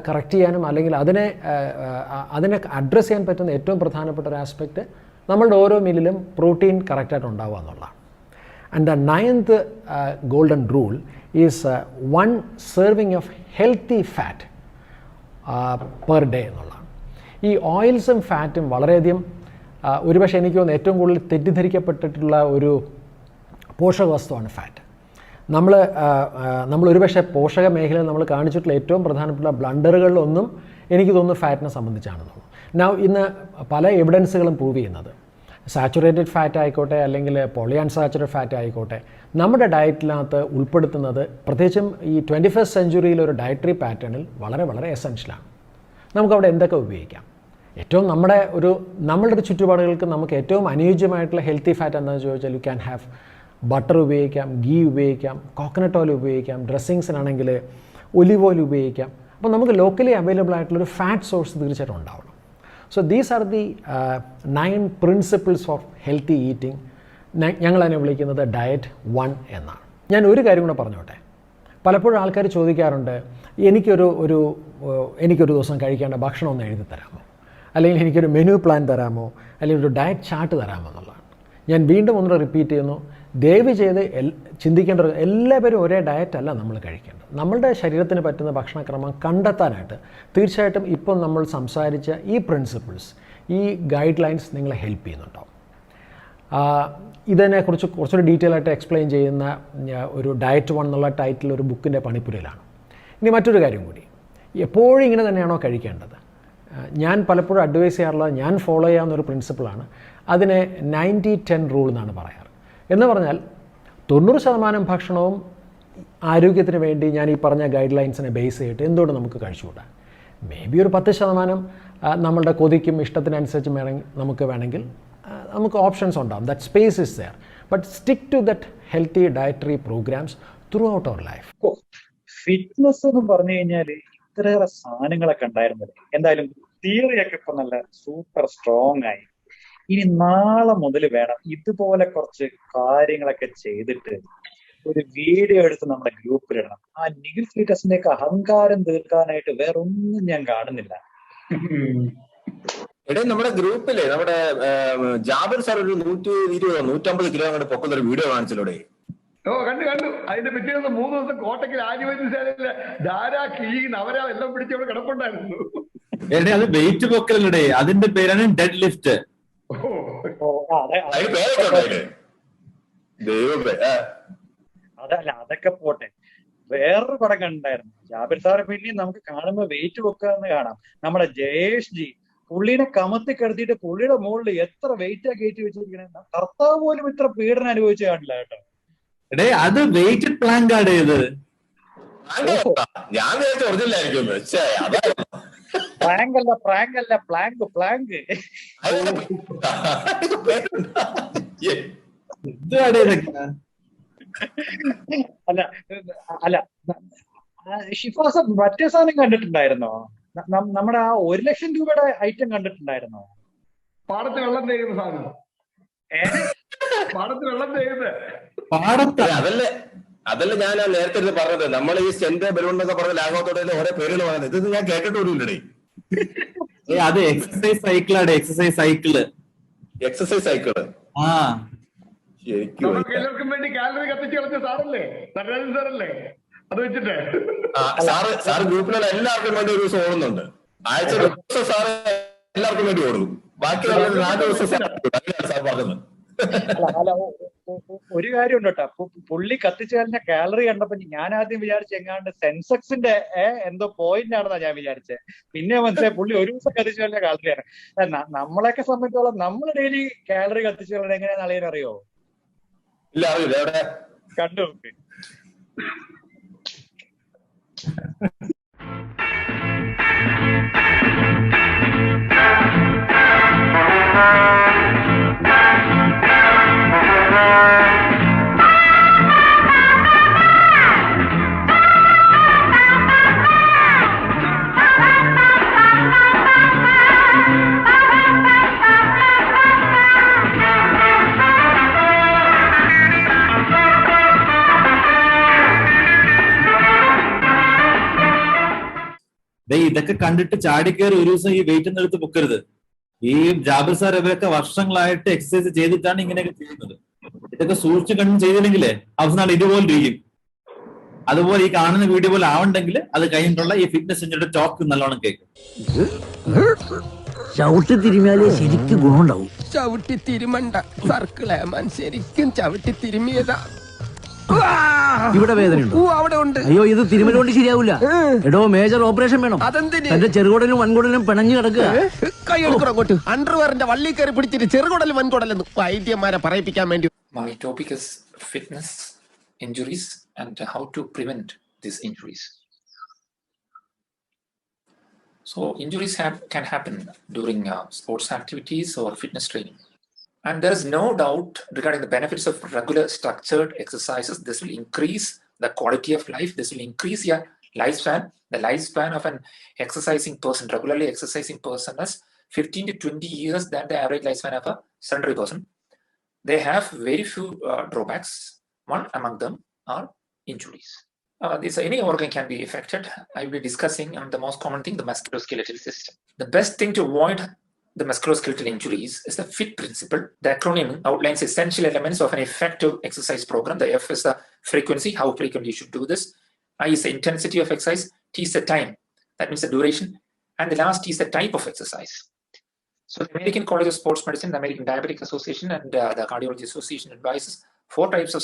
കറക്റ്റ് ചെയ്യാനും അല്ലെങ്കിൽ അതിനെ അഡ്രസ്സ് ചെയ്യാൻ പറ്റുന്ന ഏറ്റവും പ്രധാനപ്പെട്ട ഒരു ആസ്പെക്റ്റ് നമ്മളുടെ ഓരോ മീലിലും പ്രോട്ടീൻ കറക്റ്റായിട്ട് ഉണ്ടാവുക എന്നുള്ളതാണ്. And the 9th golden rule is 1 serving of healthy fat per day എന്നുള്ളതാണ്. ഈ ഓയിൽസും ഫാറ്റും വളരെയധികം ഒരുപക്ഷെ എനിക്ക് തോന്നുന്നു ഏറ്റവും കൂടുതൽ തെറ്റിദ്ധരിക്കപ്പെട്ടിട്ടുള്ള ഒരു പോഷകവസ്തുവാണ് ഫാറ്റ്. നമ്മൾ ഒരുപക്ഷെ പോഷക മേഖലയിൽ നമ്മൾ കാണിച്ചിട്ടുള്ള ഏറ്റവും പ്രധാനപ്പെട്ട ബ്ലണ്ടറുകളിലൊന്നും എനിക്ക് തോന്നുന്നു ഫാറ്റിനെ സംബന്ധിച്ചാണെന്നുള്ളൂ. ഇന്ന് പല എവിഡൻസുകളും പ്രൂവ് ചെയ്യുന്നത് സാച്ചുറേറ്റഡ് ഫാറ്റ് ആയിക്കോട്ടെ അല്ലെങ്കിൽ പോളി അൺസാച്ചുറേറ്റഡ് ഫാറ്റ് ആയിക്കോട്ടെ നമ്മുടെ ഡയറ്റിനകത്ത് ഉൾപ്പെടുത്തുന്നത് പ്രത്യേകിച്ചും ഈ 21st centuryയിലെ ഒരു ഡയറ്ററി പാറ്റേണിൽ വളരെ വളരെ എസെൻഷ്യലാണ്. നമുക്കവിടെ എന്തൊക്കെ ഉപയോഗിക്കാം? ഏറ്റവും നമ്മളുടെ ഒരു ചുറ്റുപാടുകൾക്ക് നമുക്ക് ഏറ്റവും അനുയോജ്യമായിട്ടുള്ള ഹെൽത്തി ഫാറ്റ് എന്താണെന്ന് ചോദിച്ചാൽ യു ക്യാൻ ഹാവ് ബട്ടർ ഉപയോഗിക്കാം, ഗീ ഉപയോഗിക്കാം, കോക്കനട്ട് ഓയിൽ ഉപയോഗിക്കാം, ഡ്രസ്സിങ്സിനാണെങ്കിൽ ഒലിവ് ഓയിൽ ഉപയോഗിക്കാം. അപ്പോൾ നമുക്ക് ലോക്കലി അവൈലബിൾ ആയിട്ടുള്ളൊരു ഫാറ്റ് സോഴ്സ് തീർച്ചയായിട്ടും ഉണ്ടാവണം. So these are the 9 principles of healthy eating. ഞങ്ങളതിനെ വിളിക്കുന്നത് ഡയറ്റ് 1 എന്നാണ്. ഞാൻ ഒരു കാര്യം കൂടെ പറഞ്ഞോട്ടെ. പലപ്പോഴും ആൾക്കാർ ചോദിക്കാറുണ്ട്, എനിക്കൊരു ദിവസം കഴിക്കേണ്ട ഭക്ഷണം ഒന്ന് എഴുതി തരാമോ, അല്ലെങ്കിൽ എനിക്കൊരു മെനു പ്ലാൻ തരാമോ, അല്ലെങ്കിൽ ഒരു ഡയറ്റ് ചാർട്ട് തരാമോ എന്നുള്ളതാണ്. ഞാൻ വീണ്ടും ഒന്നുകൂടെ റിപ്പീറ്റ് ചെയ്യുന്നു, ദയവ് ചെയ്ത് ചിന്തിക്കേണ്ട എല്ലാവരും ഒരേ ഡയറ്റ് അല്ല നമ്മൾ കഴിക്കേണ്ടത്. നമ്മളുടെ ശരീരത്തിന് പറ്റുന്ന ഭക്ഷണക്രമം കണ്ടെത്താനായിട്ട് തീർച്ചയായിട്ടും ഇപ്പം നമ്മൾ സംസാരിച്ച ഈ പ്രിൻസിപ്പിൾസ്, ഈ ഗൈഡ് ലൈൻസ് നിങ്ങളെ ഹെൽപ്പ് ചെയ്യുന്നുണ്ടാവും. ഇതിനെക്കുറിച്ച് കുറച്ചുകൂടി ഡീറ്റെയിൽ ആയിട്ട് എക്സ്പ്ലെയിൻ ചെയ്യുന്ന ഒരു ഡയറ്റ് 1 എന്നുള്ള ടൈറ്റിൽ ഒരു ബുക്കിൻ്റെ പണിപ്പുരയിലാണ്. ഇനി മറ്റൊരു കാര്യം കൂടി, എപ്പോഴും ഇങ്ങനെ തന്നെയാണോ കഴിക്കേണ്ടത്? ഞാൻ പലപ്പോഴും അഡ്വൈസ് ചെയ്യാറുള്ളത്, ഞാൻ ഫോളോ ചെയ്യാവുന്ന ഒരു പ്രിൻസിപ്പിളാണ്. അതിനെ 90-10 റൂൾ എന്നാണ് പറയാറ്. എന്ന് പറഞ്ഞാൽ 90% ഭക്ഷണവും ആരോഗ്യത്തിന് വേണ്ടി ഞാൻ ഈ പറഞ്ഞ ഗൈഡ് ലൈൻസിനെ ബേസ് ചെയ്തിട്ട് എന്തുകൊണ്ട് നമുക്ക് കഴിച്ചുകൂടാം. മേ ബി ഒരു 10% നമ്മളുടെ കൊതിക്കും ഇഷ്ടത്തിനനുസരിച്ച് നമുക്ക് ഓപ്ഷൻസ് ഉണ്ടാകും. That space is there. But stick to that healthy dietary programmes throughout our life. Fitness എന്ന് പറഞ്ഞു കഴിഞ്ഞാൽ ഇത്രയേറെ സാധനങ്ങളൊക്കെ ഉണ്ടായിരുന്നത്. എന്തായാലും തിയറിയൊക്കെ ഇപ്പൊ നല്ല സൂപ്പർ സ്ട്രോങ് ആയി. ഇനി നാളെ മുതൽ വേണം ഇതുപോലെ കുറച്ച് കാര്യങ്ങളൊക്കെ ചെയ്തിട്ട് ഒരു വീഡിയോ എടുത്ത് നമ്മുടെ ഗ്രൂപ്പിലിടണം. ആ നിഖിൽ ക്ലീറ്റസിന്റെ ഒക്കെ അഹങ്കാരം തീർക്കാനായിട്ട് വേറൊന്നും ഞാൻ കാണുന്നില്ല. നമ്മുടെ ഗ്രൂപ്പിലെ നമ്മുടെ ജാബിർ സാർ ഒരു 120-150 കിലോ അങ്ങോട്ട് പൊക്കുന്ന ഒരു വീഡിയോ കാണിച്ചിലൂടെ? കണ്ടു. അതിന്റെ പിറ്റേ ദിവസം 3 ദിവസം കോട്ടയ്ക്ക് ആര്യവൈദ്യശാലയിലെ ധാരാ കീഴ് നവരാ എല്ലാം പിടിച്ചവിടെ കിടപ്പുണ്ടായിരുന്നു. അത് വെയിറ്റ് പൊക്കലല്ലേ, അതിന്റെ പേരാണ് ഡെഡ് ലിഫ്റ്റ്. അതല്ല, അതൊക്കെ പോട്ടെ. വേറൊരു പടം കണ്ടിട്ടുണ്ടായിരുന്നു. ജാബിർ സാറെ പിന്നെയും നമുക്ക് കാണുമ്പോൾ വെയിറ്റ് വെക്കാന്ന് കാണാം. നമ്മുടെ ജയേഷ് ജി, പുള്ളിനെ കമത്തി കിടത്തിയിട്ട് പുള്ളിയുടെ മുകളിൽ എത്ര വെയിറ്റാ കയറ്റി വെച്ചിരിക്കണേ. കർത്താവ് പോലും ഇത്ര പീഡനം അനുഭവിച്ചു കാണില്ല കേട്ടോ. അത് വെയിറ്റഡ് പ്ലാങ്ക് ആണ് ഇത്. ഞാൻ ഒറിജിനലായിരിക്കും. പ്രാങ്ക് അല്ല പ്രാങ്ക് അല്ല പ്ലാങ്ക് പ്ലാങ്ക്. അല്ല അല്ല ഷിഫാസ മറ്റേ സാധനം കണ്ടിട്ടുണ്ടായിരുന്നോ? നമ്മുടെ ആ 1,00,000 രൂപയുടെ ഐറ്റം കണ്ടിട്ടുണ്ടായിരുന്നോ? പാടത്ത് വെള്ളം തേക്കുന്ന സാധനം. പാടത്ത് വെള്ളം തേക്കുന്നത് അതല്ല ഞാൻ നേരത്തെ പറഞ്ഞത്. നമ്മൾ ഈ സെന്റ് ബലൂൺ എന്നൊക്കെ പറഞ്ഞ ലാഘവത്തോടെ ഓരോ പേരുകൾ പറയുന്നത് ഇത് ഞാൻ കേട്ടിട്ട് പോലുമില്ലേ. അത് എക്സസൈസ് സൈക്കിളാണ്. Exercise cycle. നമുക്ക് എല്ലാവർക്കും വേണ്ടി കാലറി കത്തിച്ച് കളഞ്ഞ സാറല്ലേ, നടരാജൻ സാറല്ലേ? അത് വെച്ചിട്ട് സാറ് ഗ്രൂപ്പിലുള്ള എല്ലാവർക്കും വേണ്ടി ഒരു ദിവസം ഓടുന്നുണ്ട്. ആഴ്ച ഒരു ദിവസം സാറ് എല്ലാവർക്കും വേണ്ടി ഓടും. ബാക്കി 4 ദിവസം സാർ പറഞ്ഞത്. അല്ല ഒരു കാര്യം ഉണ്ട് കേട്ടോ. പുള്ളി കത്തിച്ചു കഴിഞ്ഞ കാലറി കണ്ടപ്പോ ഞാൻ ആദ്യം വിചാരിച്ച എങ്ങാണ്ട് സെൻസെക്സിന്റെ എന്തോ പോയിന്റ് ആണെന്നാ ഞാൻ വിചാരിച്ചത്. പിന്നെ മനസ്സിലായി പുള്ളി ഒരു ദിവസം കത്തിച്ചു കഴിഞ്ഞ കാലറിയാണ്. നമ്മളെയൊക്കെ സംബന്ധിച്ചോളം നമ്മൾ ഡെയിലി കാലറി കത്തിച്ചു കളഞ്ഞ എങ്ങനെയാണെന്ന് അളിയൻ അറിയോ? ഇല്ല, അറിയില്ല. എവിടെ കണ്ടു നോക്ക്. ഇതൊക്കെ കണ്ടിട്ട് ചാടിക്കേറി ഒരു ദിവസം ഈ വെയിറ്റ് ഒന്നും എടുത്ത് പൊക്കരുത്. ഈ ജാബിർ സാർ ഇവരൊക്കെ വർഷങ്ങളായിട്ട് എക്സസൈസ് ചെയ്തിട്ടാണ് ഇങ്ങനെയൊക്കെ ചെയ്യുന്നത്. ഇതൊക്കെ സൂക്ഷിച്ച് കണ്ടും ചെയ്തില്ലെങ്കിലേ അവസാനം ഇതുപോലെ ഇരിക്കും. അതുപോലെ ഈ കാണുന്ന വീഡിയോ പോലെ ആവണ്ടെങ്കിൽ അത് കഴിഞ്ഞിട്ടുള്ള ഈ ഫിറ്റ്നസ് സെന്ററിന്റെ ടോക്ക് നല്ലോണം കേൾക്കും. ചവിട്ടി തിരുമിയാലേ ശരിക്കും ഗുണമുണ്ടാവും. ചവിട്ടി തിരുമണ്ട സർക്കിളെ ശരിക്കും ചവിട്ടി തിരുമിയതാ. ഇവിടെ വേദനയുണ്ടോ? അവിടെ ഉണ്ട്. അയ്യോ, ഇത് തിരുമല കൊണ്ട് ശരിയാവില്ല. എടോ, മേജർ ഓപ്പറേഷൻ വേണം. എന്റെ ചെറുകുടലും വൻകുടലും പിണഞ്ഞു കിടക്കുക. കൈ എടുക്കണം അങ്ങോട്ട്. അണ്ടർവെയറിന്റെ വള്ളി കയറി പിടിച്ചിട്ട് ചെറുകുടലും വൻകുടലെന്ന് വൈദ്യന്മാരെ പറയിപ്പിക്കാൻ വേണ്ടി. My topic is fitness, injuries, and how to prevent these injuries. So injuries can happen during sports activities or fitness training. And there is no doubt regarding the benefits of regular structured exercises. This will increase the quality of life. This will increase your lifespan. The lifespan of an exercising person, regularly exercising person, is 15 to 20 years than the average lifespan of a sedentary person. They have very few drawbacks. One among them are injuries. Any organ can be affected. I will be discussing the most common thing, the musculoskeletal system. The best thing to avoid the musculoskeletal injuries is the FIT principle. The acronym outlines essential elements of an effective exercise program. The F is the frequency, how frequently you should do this. I is the intensity of exercise. T is the time, that means the duration. And the last T is the type of exercise. So the American College of Sports Medicine, the American Diabetic Association, and the Cardiology Association advises 4 types of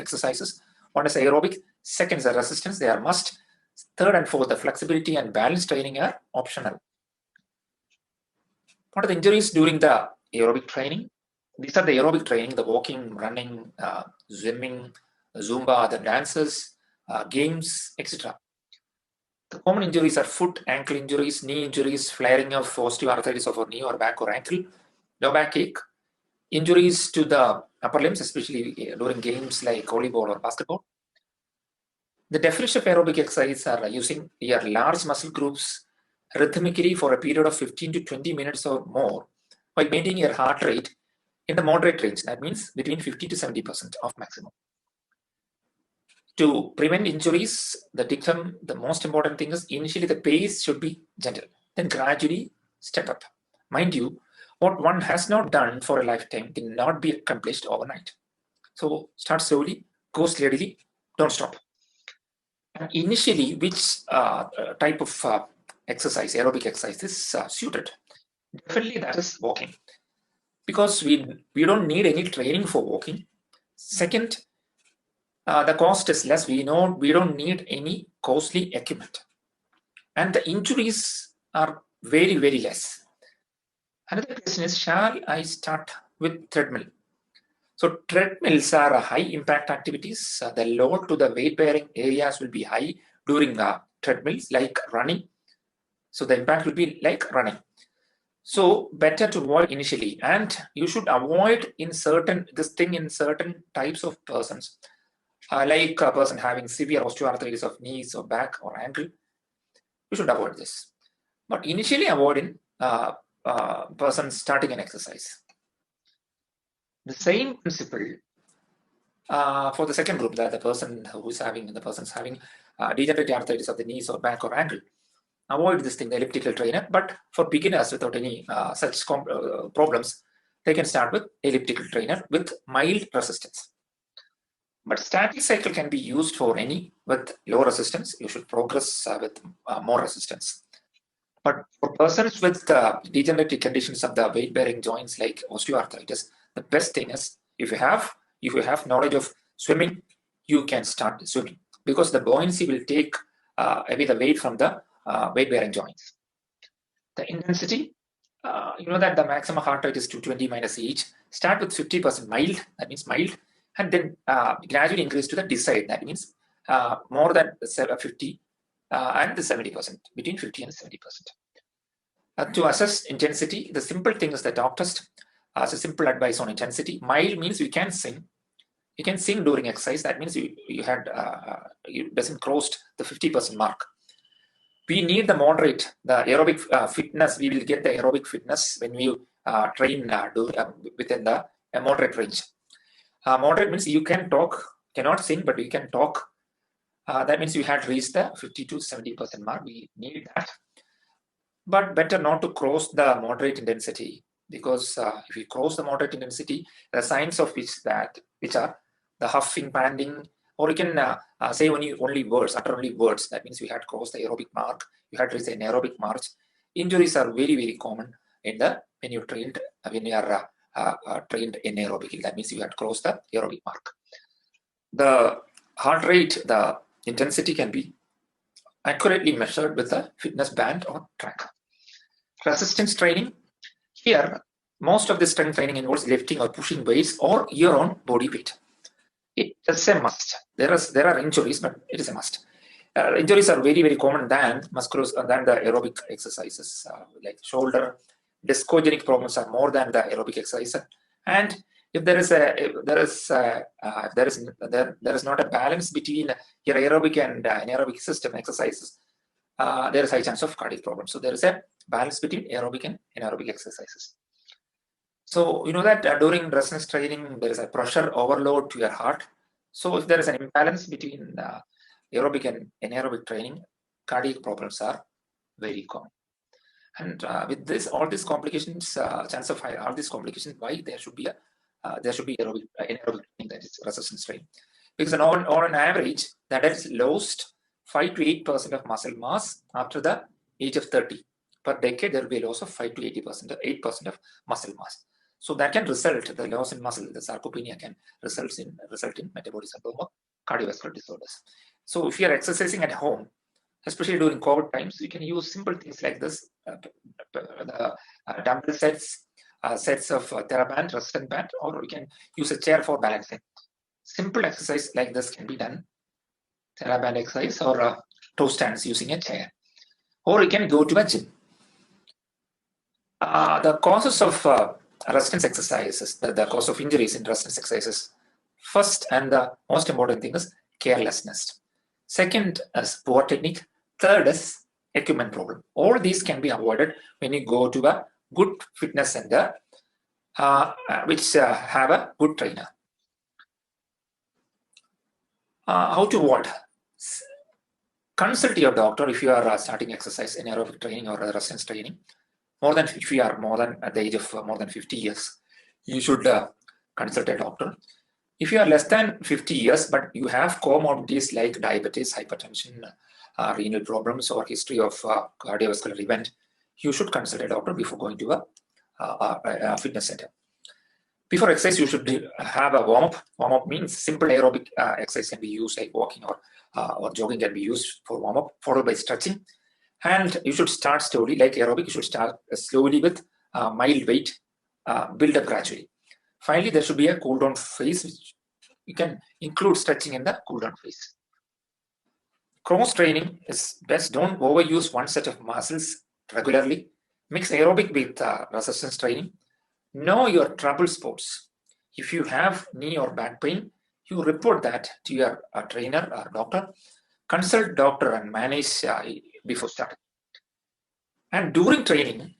exercises. One is aerobic, second is the resistance, they are must. Third and fourth, the flexibility and balance training are optional. What are the injuries during the aerobic training? These are the aerobic training, the walking, running, swimming, Zumba, the dances, games, etc. The common injuries are foot, ankle injuries, knee injuries, flaring of osteoarthritis of our knee or back or ankle, low backache, injuries to the upper limbs, especially during games like volleyball or basketball. The definition of aerobic exercise are using your large muscle groups rhythmically for a period of 15 to 20 minutes or more while maintaining your heart rate in the moderate range. That means between 50 to 70% of maximum. To prevent injuries, the most important thing is initially the pace should be gentle, then gradually step up. Mind you, what one has not done for a lifetime cannot be accomplished overnight. So start slowly, go steadily, don't stop. And initially, which type of exercise, aerobic exercise is suited? Definitely that is walking, because we don't need any training for walking. Second, the cost is less. We know we don't need any costly equipment, and the injuries are very, very less. Another question is, shall I start with treadmill? So treadmills are high impact activities. The load to the weight bearing areas will be high during treadmills, like running. So the impact will be like running. So better to avoid initially, and you should avoid this thing in certain types of persons, like a person having severe osteoarthritis of knees or back or ankle. You should avoid this, but initially avoid in persons starting an exercise. The same principle for the second group, that the person's having degenerative arthritis of the knees or back or ankle. Avoid this thing, the elliptical trainer. But for beginners without any such problems, they can start with elliptical trainer with mild resistance. But static cycle can be used for any with low resistance. You should progress with more resistance. But for persons with degenerative conditions of the weight-bearing joints like osteoarthritis, the best thing is, if you have knowledge of swimming, you can start swimming, because the buoyancy will take away the weight from the weight-bearing joints. The intensity, you know that the maximum heart rate is 220 minus each. Start with 50% mild, that means mild, and then gradually increase to the desired, that means more than 50 and the 70%, between 50 and 70%. To assess intensity, the simple thing is the talk test. As a simple advice on intensity, mild means you can sing. You can sing during exercise. That means you doesn't cross the 50% mark. We need the moderate, the aerobic fitness. We will get the aerobic fitness when we train within the moderate range. Moderate means you can talk, cannot sing, but you can talk. That means you had reached the 50 to 70% mark. We need that. But better not to cross the moderate intensity, because if you cross the moderate intensity, the signs of which are the huffing, panting, or you can say only words, utter only words. That means you had crossed the aerobic mark. You had reached an aerobic march. Injuries are very, very common when you are trained in aerobic. That means you had crossed the aerobic mark. The heart rate, the intensity can be accurately measured with a fitness band or tracker. Resistance training. Here, most of the strength training involves lifting or pushing weights or your own body weight. It's a must. There are injuries, but it is a must. Injuries are very, very common than the aerobic exercises, like shoulder. Discogenic problems are more than the aerobic exercise. And if there is not a balance between your aerobic and anaerobic system exercises, there is a high chance of cardiac problems. So there is a balance between aerobic and anaerobic exercises. So you know that during resistance training, there is a pressure overload to your heart. So if there is an imbalance between aerobic and anaerobic training, cardiac problems are very common. And with all these complications, chance of all these complications, why there should be anaerobic training, that is resistance training, because on an average, that has lost 5 to 8% of muscle mass after the age of 30. Per decade, there will be a loss of 5 to 8% of muscle mass. So that can result, the loss in muscle, the sarcopenia can result in metabolic syndrome or cardiovascular disorders. So if you are exercising at home, especially during COVID times, you can use simple things like this, the dumbbell sets of TheraBand, resistance band, or you can use a chair for balancing. Simple exercise like this can be done, TheraBand exercise or toe stands using a chair, or you can go to a gym. The causes of resistance exercises, the cause of injuries in resistance exercises, first and the most important thing is carelessness. Second is poor technique. Third is equipment problem. All these can be avoided when you go to a good fitness center which have a good trainer. How to avoid? Consult your doctor if you are starting exercise, anaerobic training or resistance training. If you are more than at the age of more than 50 years, you should consult a doctor. If you are less than 50 years, but you have comorbidities like diabetes, hypertension, renal problems, or history of cardiovascular event, you should consult a doctor before going to a fitness center. Before exercise, you should have a warm-up. Warm-up means simple aerobic exercise can be used, like walking or jogging can be used for warm-up, followed by stretching. And you should start slowly, like aerobic, you should start slowly with mild weight, build up gradually. Finally, there should be a cool down phase, which you can include stretching in the cool down phase. Cross training is best. Don't overuse one set of muscles regularly. Mix aerobic with resistance training. Know your trouble spots. If you have knee or back pain, you report that to your trainer or doctor. Consult doctor and manage before starting. And during training,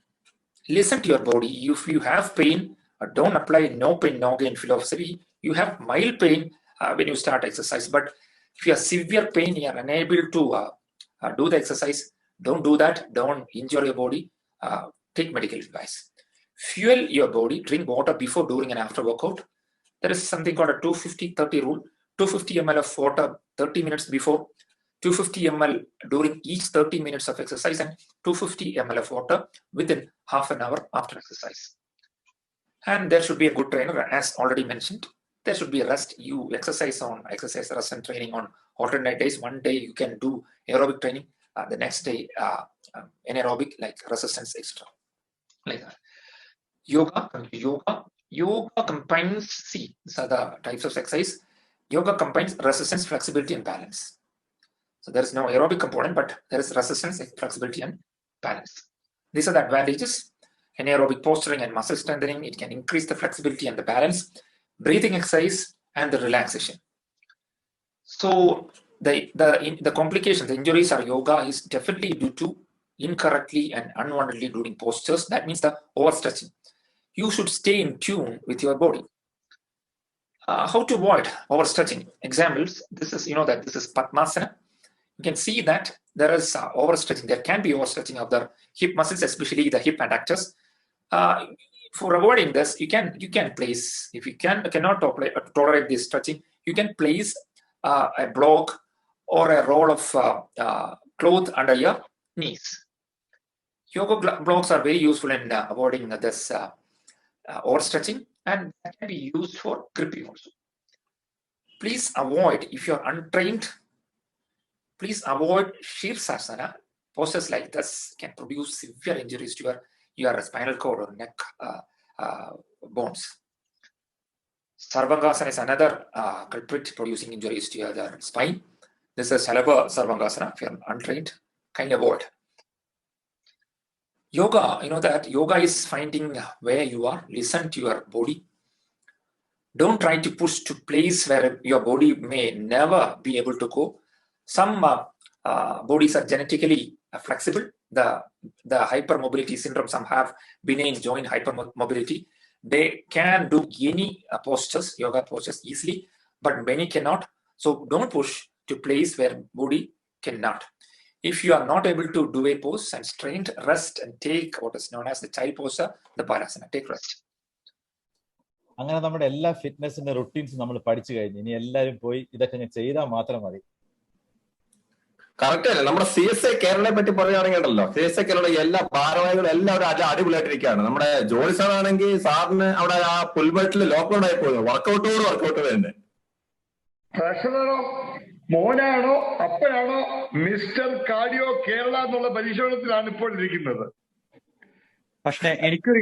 listen to your body. If you have pain, don't apply no pain, no gain philosophy. You have mild pain when you start exercise, but if you have severe pain, you are unable to do the exercise, don't do that. Don't injure your body. Take medical advice. Fuel your body. Drink water before, during, and after workout. There is something called a 250-30 rule. 250 ml of water 30 minutes before, 250 ml during each 30 minutes of exercise, and 250 ml of water within half an hour after exercise. And there should be a good trainer, as already mentioned. There should be a rest. You exercise rest and training on alternate days. One day you can do aerobic training, the next day anaerobic, like resistance, etc. Like that. Yoga combines, see, these are the types of exercise. Yoga combines resistance, flexibility, and balance. So there is no aerobic component, but there is resistance, flexibility, and balance. These are the advantages. Anaerobic posturing and muscle strengthening, it can increase the flexibility and the balance, breathing exercise, and the relaxation. So the complications, the injuries or yoga is definitely due to incorrectly and unwantedly doing postures. That means the overstretching. You should stay in tune with your body. How to avoid overstretching? Examples, this is, this is Padmasana. You can see that there is overstretching. There can be overstretching of the hip muscles, especially the hip adductors. For avoiding this, you can place, if you cannot tolerate this stretching, you can place a block or a roll of cloth under your knees. Yoga blocks are very useful in avoiding this overstretching, and that can be used for gripping also. Please avoid, if you are untrained, please avoid Shirsasana. Postures like this can produce severe injuries to your spinal cord or neck bones. Sarvangasana is another culprit producing injuries to your spine. This is Shalabha Sarvangasana. If you are untrained, kind of avoid. Yoga, that yoga is finding where you are. Listen to your body. Don't try to push to place where your body may never be able to go. Some bodies are genetically flexible. The hypermobility syndrome, some have benign joint hypermobility. They can do any postures, yoga postures easily, but many cannot. So don't push to place where body cannot. If you are not able to do a pose and strained, rest and take what is known as the child posture, the Balasana. Take rest. അങ്ങനെ നമ്മുടെ എല്ലാ ഫിറ്റ്നസിന്റെ routines നമ്മൾ പഠിച്ചു കഴിഞ്ഞു. ഇനി എല്ലാവരും പോയി ഇതൊക്കെ ചെയ്താൽ മാത്രം മതി. കറക്റ്റ് അല്ലേ? നമ്മുടെ CSI കേരളയെ പറ്റി പറയുകയാണെങ്കിൽ ഉണ്ടല്ലോ, CSI കേരള എല്ലാ ഭാരവാഹികളും എല്ലാവരും അടിപൊളിയായിട്ടിരിക്കുകയാണ്. നമ്മുടെ ജോലി സാറാണെങ്കിൽ സാറിന് അവിടെ ആ പുൽബട്ടിൽ ലോക്ക്ഡൌൺ ആയി പോയത്, വർക്കൗട്ട് തന്നെ. ട്രഷററോ മോനാണോ അപ്പനാണോ മിസ്റ്റർ കാർഡിയോ കേരള എന്നുള്ള പരിശോധനത്തിലാണ് ഇപ്പോൾ ഇരിക്കുന്നത്. പക്ഷെ എനിക്കൊരു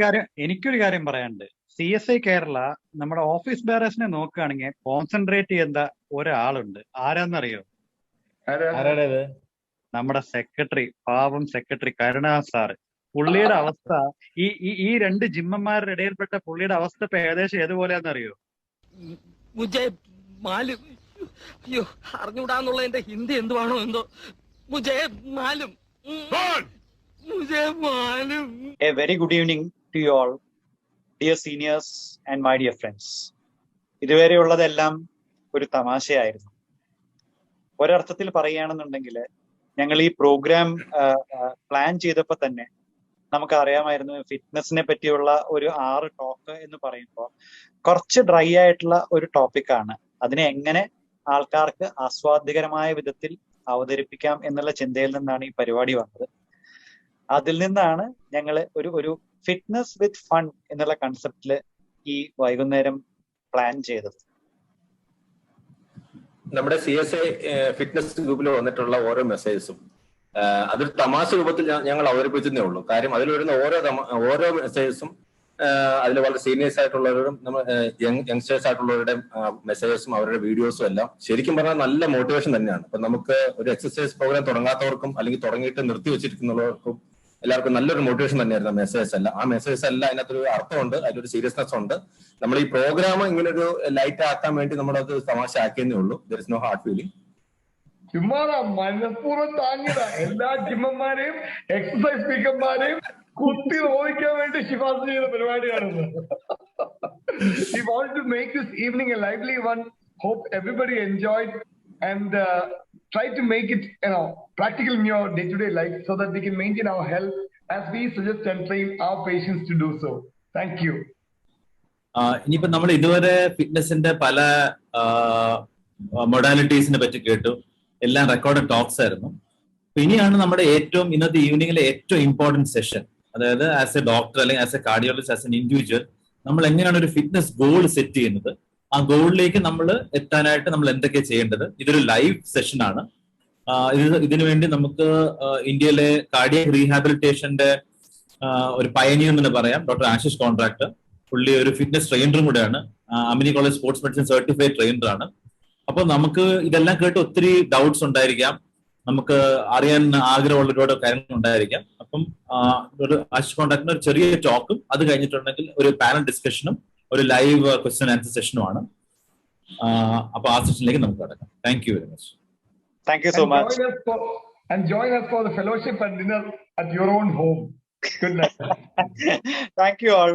കാര്യം പറയാനുണ്ട്. CSI കേരള നമ്മുടെ ഓഫീസ് ബെയറേഴ്സിനെ നോക്കുകയാണെങ്കിൽ കോൺസെൻട്രേറ്റ് ചെയ്യുന്ന ഒരാളുണ്ട്. ആരാന്നറിയോ? നമ്മുടെ സെക്രട്ടറി, പാവം സെക്രട്ടറി കരുണാസ് സാറ്. പുള്ളിയുടെ അവസ്ഥ ഈ രണ്ട് ജിമ്മന്മാരുടെ ഇടയിൽപ്പെട്ട പുള്ളിയുടെ അവസ്ഥ ഇപ്പൊ ഏകദേശം ഏതുപോലെയാണെന്നറിയോ? അയ്യോ, അറിഞ്ഞൂടാന്നുള്ള എന്റെ ഹിന്ദി എന്തുവാണോ എന്തോ. A very good evening to you all, dear seniors and my dear friends. ഇതുവരെയുള്ളതെല്ലാം ഒരു തമാശയായിരുന്നു. ഒരർത്ഥത്തിൽ പറയുകയാണെന്നുണ്ടെങ്കിൽ ഞങ്ങൾ ഈ പ്രോഗ്രാം പ്ലാൻ ചെയ്തപ്പോൾ തന്നെ നമുക്കറിയാമായിരുന്നു ഫിറ്റ്നസിനെ പറ്റിയുള്ള ഒരു 6 ടോക്ക് എന്ന് പറയുമ്പോൾ കുറച്ച് ഡ്രൈ ആയിട്ടുള്ള ഒരു ടോപ്പിക്കാണ്. അതിനെ എങ്ങനെ ആൾക്കാർക്ക് ആസ്വാദ്യകരമായ വിധത്തിൽ അവതരിപ്പിക്കാം എന്നുള്ള ചിന്തയിൽ നിന്നാണ് ഈ പരിപാടി വന്നത്. അതിൽ നിന്നാണ് ഞങ്ങൾ ഒരു ഫിറ്റ്നസ് വിത്ത് ഫൺ എന്നുള്ള കൺസെപ്റ്റില് ഈ വൈകുന്നേരം പ്ലാൻ ചെയ്തത്? നമ്മുടെ CSA ഫിറ്റ്നസ് ഗ്രൂപ്പിൽ വന്നിട്ടുള്ള ഓരോ മെസ്സേജസും അതൊരു തമാശ രൂപത്തിൽ ഞങ്ങൾ അവതരിപ്പിച്ചതേ ഉള്ളൂ. കാര്യം അതിൽ വരുന്ന ഓരോ മെസ്സേജസും അതിൽ വളരെ സീനിയേഴ്സ് ആയിട്ടുള്ളവരും നമ്മൾ യങ്സ്റ്റേഴ്സ് ആയിട്ടുള്ളവരുടെ മെസ്സേജസും അവരുടെ വീഡിയോസും എല്ലാം ശരിക്കും പറഞ്ഞാൽ നല്ല മോട്ടിവേഷൻ തന്നെയാണ്. അപ്പൊ നമുക്ക് ഒരു എക്സസൈസ് പ്രോഗ്രാം തുടങ്ങാത്തവർക്കും അല്ലെങ്കിൽ തുടങ്ങിയിട്ട് നിർത്തി വെച്ചിരിക്കുന്നവർക്കും എല്ലാവർക്കും നല്ലൊരു മോട്ടിവേഷൻ തന്നെയായിരുന്നു ആ മെസ്സേജസ് എല്ലാം. ആ മെസ്സേജസ് എല്ലാം അതിനകത്തൊരു അർത്ഥമുണ്ട്, അതിലൊരു സീരിയസ്നെസ് ഉണ്ട്. നമ്മൾ ഈ പ്രോഗ്രാം ഇങ്ങനെ ഒരു ലൈറ്റ് ആക്കാൻ വേണ്ടി നമ്മളത് തമാശ ആക്കിയെന്നേ ഉള്ളൂ. There is no hard feeling. ചുമ്മാതാ മനഃപൂർവ്വം താങ്ങിയതാ. എല്ലാ ജിമ്മന്മാരെയും എക്സസൈസ് സ്പീക്കർമാരെയും കുത്തി നോക്കാൻ വേണ്ടി ശിഫാസ് ചെയ്ത പരിപാടിയാണിത്. We want to make this evening a lively one. Hope everybody enjoyed and try to make it, practical in your day-to-day life so that we can maintain our health as we suggest and train our patients to do so. Thank you. ഇനിയിപ്പോ നമ്മൾ ഇതുവരെ ഫിറ്റ്നസിന്റെ പല മൊഡാലിറ്റീസിനെ പറ്റി കേട്ടു. എല്ലാം recorded talks ആയിരുന്നു. ഇനിയാണ് നമ്മുടെ ഇന്നത്തെ ഈവനിങ്ങിലെ ഏറ്റവും ഇമ്പോർട്ടന്റ് സെഷൻ. അതായത് ആസ് എ ഡോക്ടർ അല്ലെങ്കിൽ as A cardiologist, as an individual നമ്മൾ എങ്ങനെയാണ് ഒരു ഫിറ്റ്നസ് ഗോൾ സെറ്റ് ചെയ്യുന്നത്, ആ ഗോളിലേക്ക് നമ്മൾ എത്താനായിട്ട് നമ്മൾ എന്തൊക്കെയാണ് ചെയ്യേണ്ടത്. ഇതൊരു ലൈവ് സെഷൻ ആണ്. ഇതിനു വേണ്ടി നമുക്ക് ഇന്ത്യയിലെ കാർഡിയക് റീഹാബിലിറ്റേഷന്റെ ഒരു പയനിയർ എന്ന് പറയാം, ഡോക്ടർ ആശിഷ് കോൺട്രാക്ടർ. പുള്ളി ഒരു ഫിറ്റ്നസ് ട്രെയിനറും കൂടെയാണ്. Amini college sports medicine certified trainer ആണ്. അപ്പൊ നമുക്ക് ഇതെല്ലാം കേട്ട് ഒത്തിരി ഡൗട്ട്സ് ഉണ്ടായിരിക്കാം, നമുക്ക് അറിയാൻ ആഗ്രഹമുള്ള ഒരുപാട് കാര്യങ്ങൾ ഉണ്ടായിരിക്കാം. അപ്പം ഒരു ആശിഷ് കോൺട്രാക്ടിന് ഒരു ചെറിയ ടോക്കും, അത് കഴിഞ്ഞിട്ടുണ്ടെങ്കിൽ ഒരു പാനൽ ഡിസ്കഷനും ഒരു ലൈവ് ക്വസ്റ്റ്യൻ ആൻസർ സെഷനുമാണ്. അപ്പൊ ആ സെഷനിലേക്ക് നമുക്ക് കടക്കാം. Thank you very much. Thank you so much. Join us for the fellowship and dinner at your own home. Good night. Thank you all.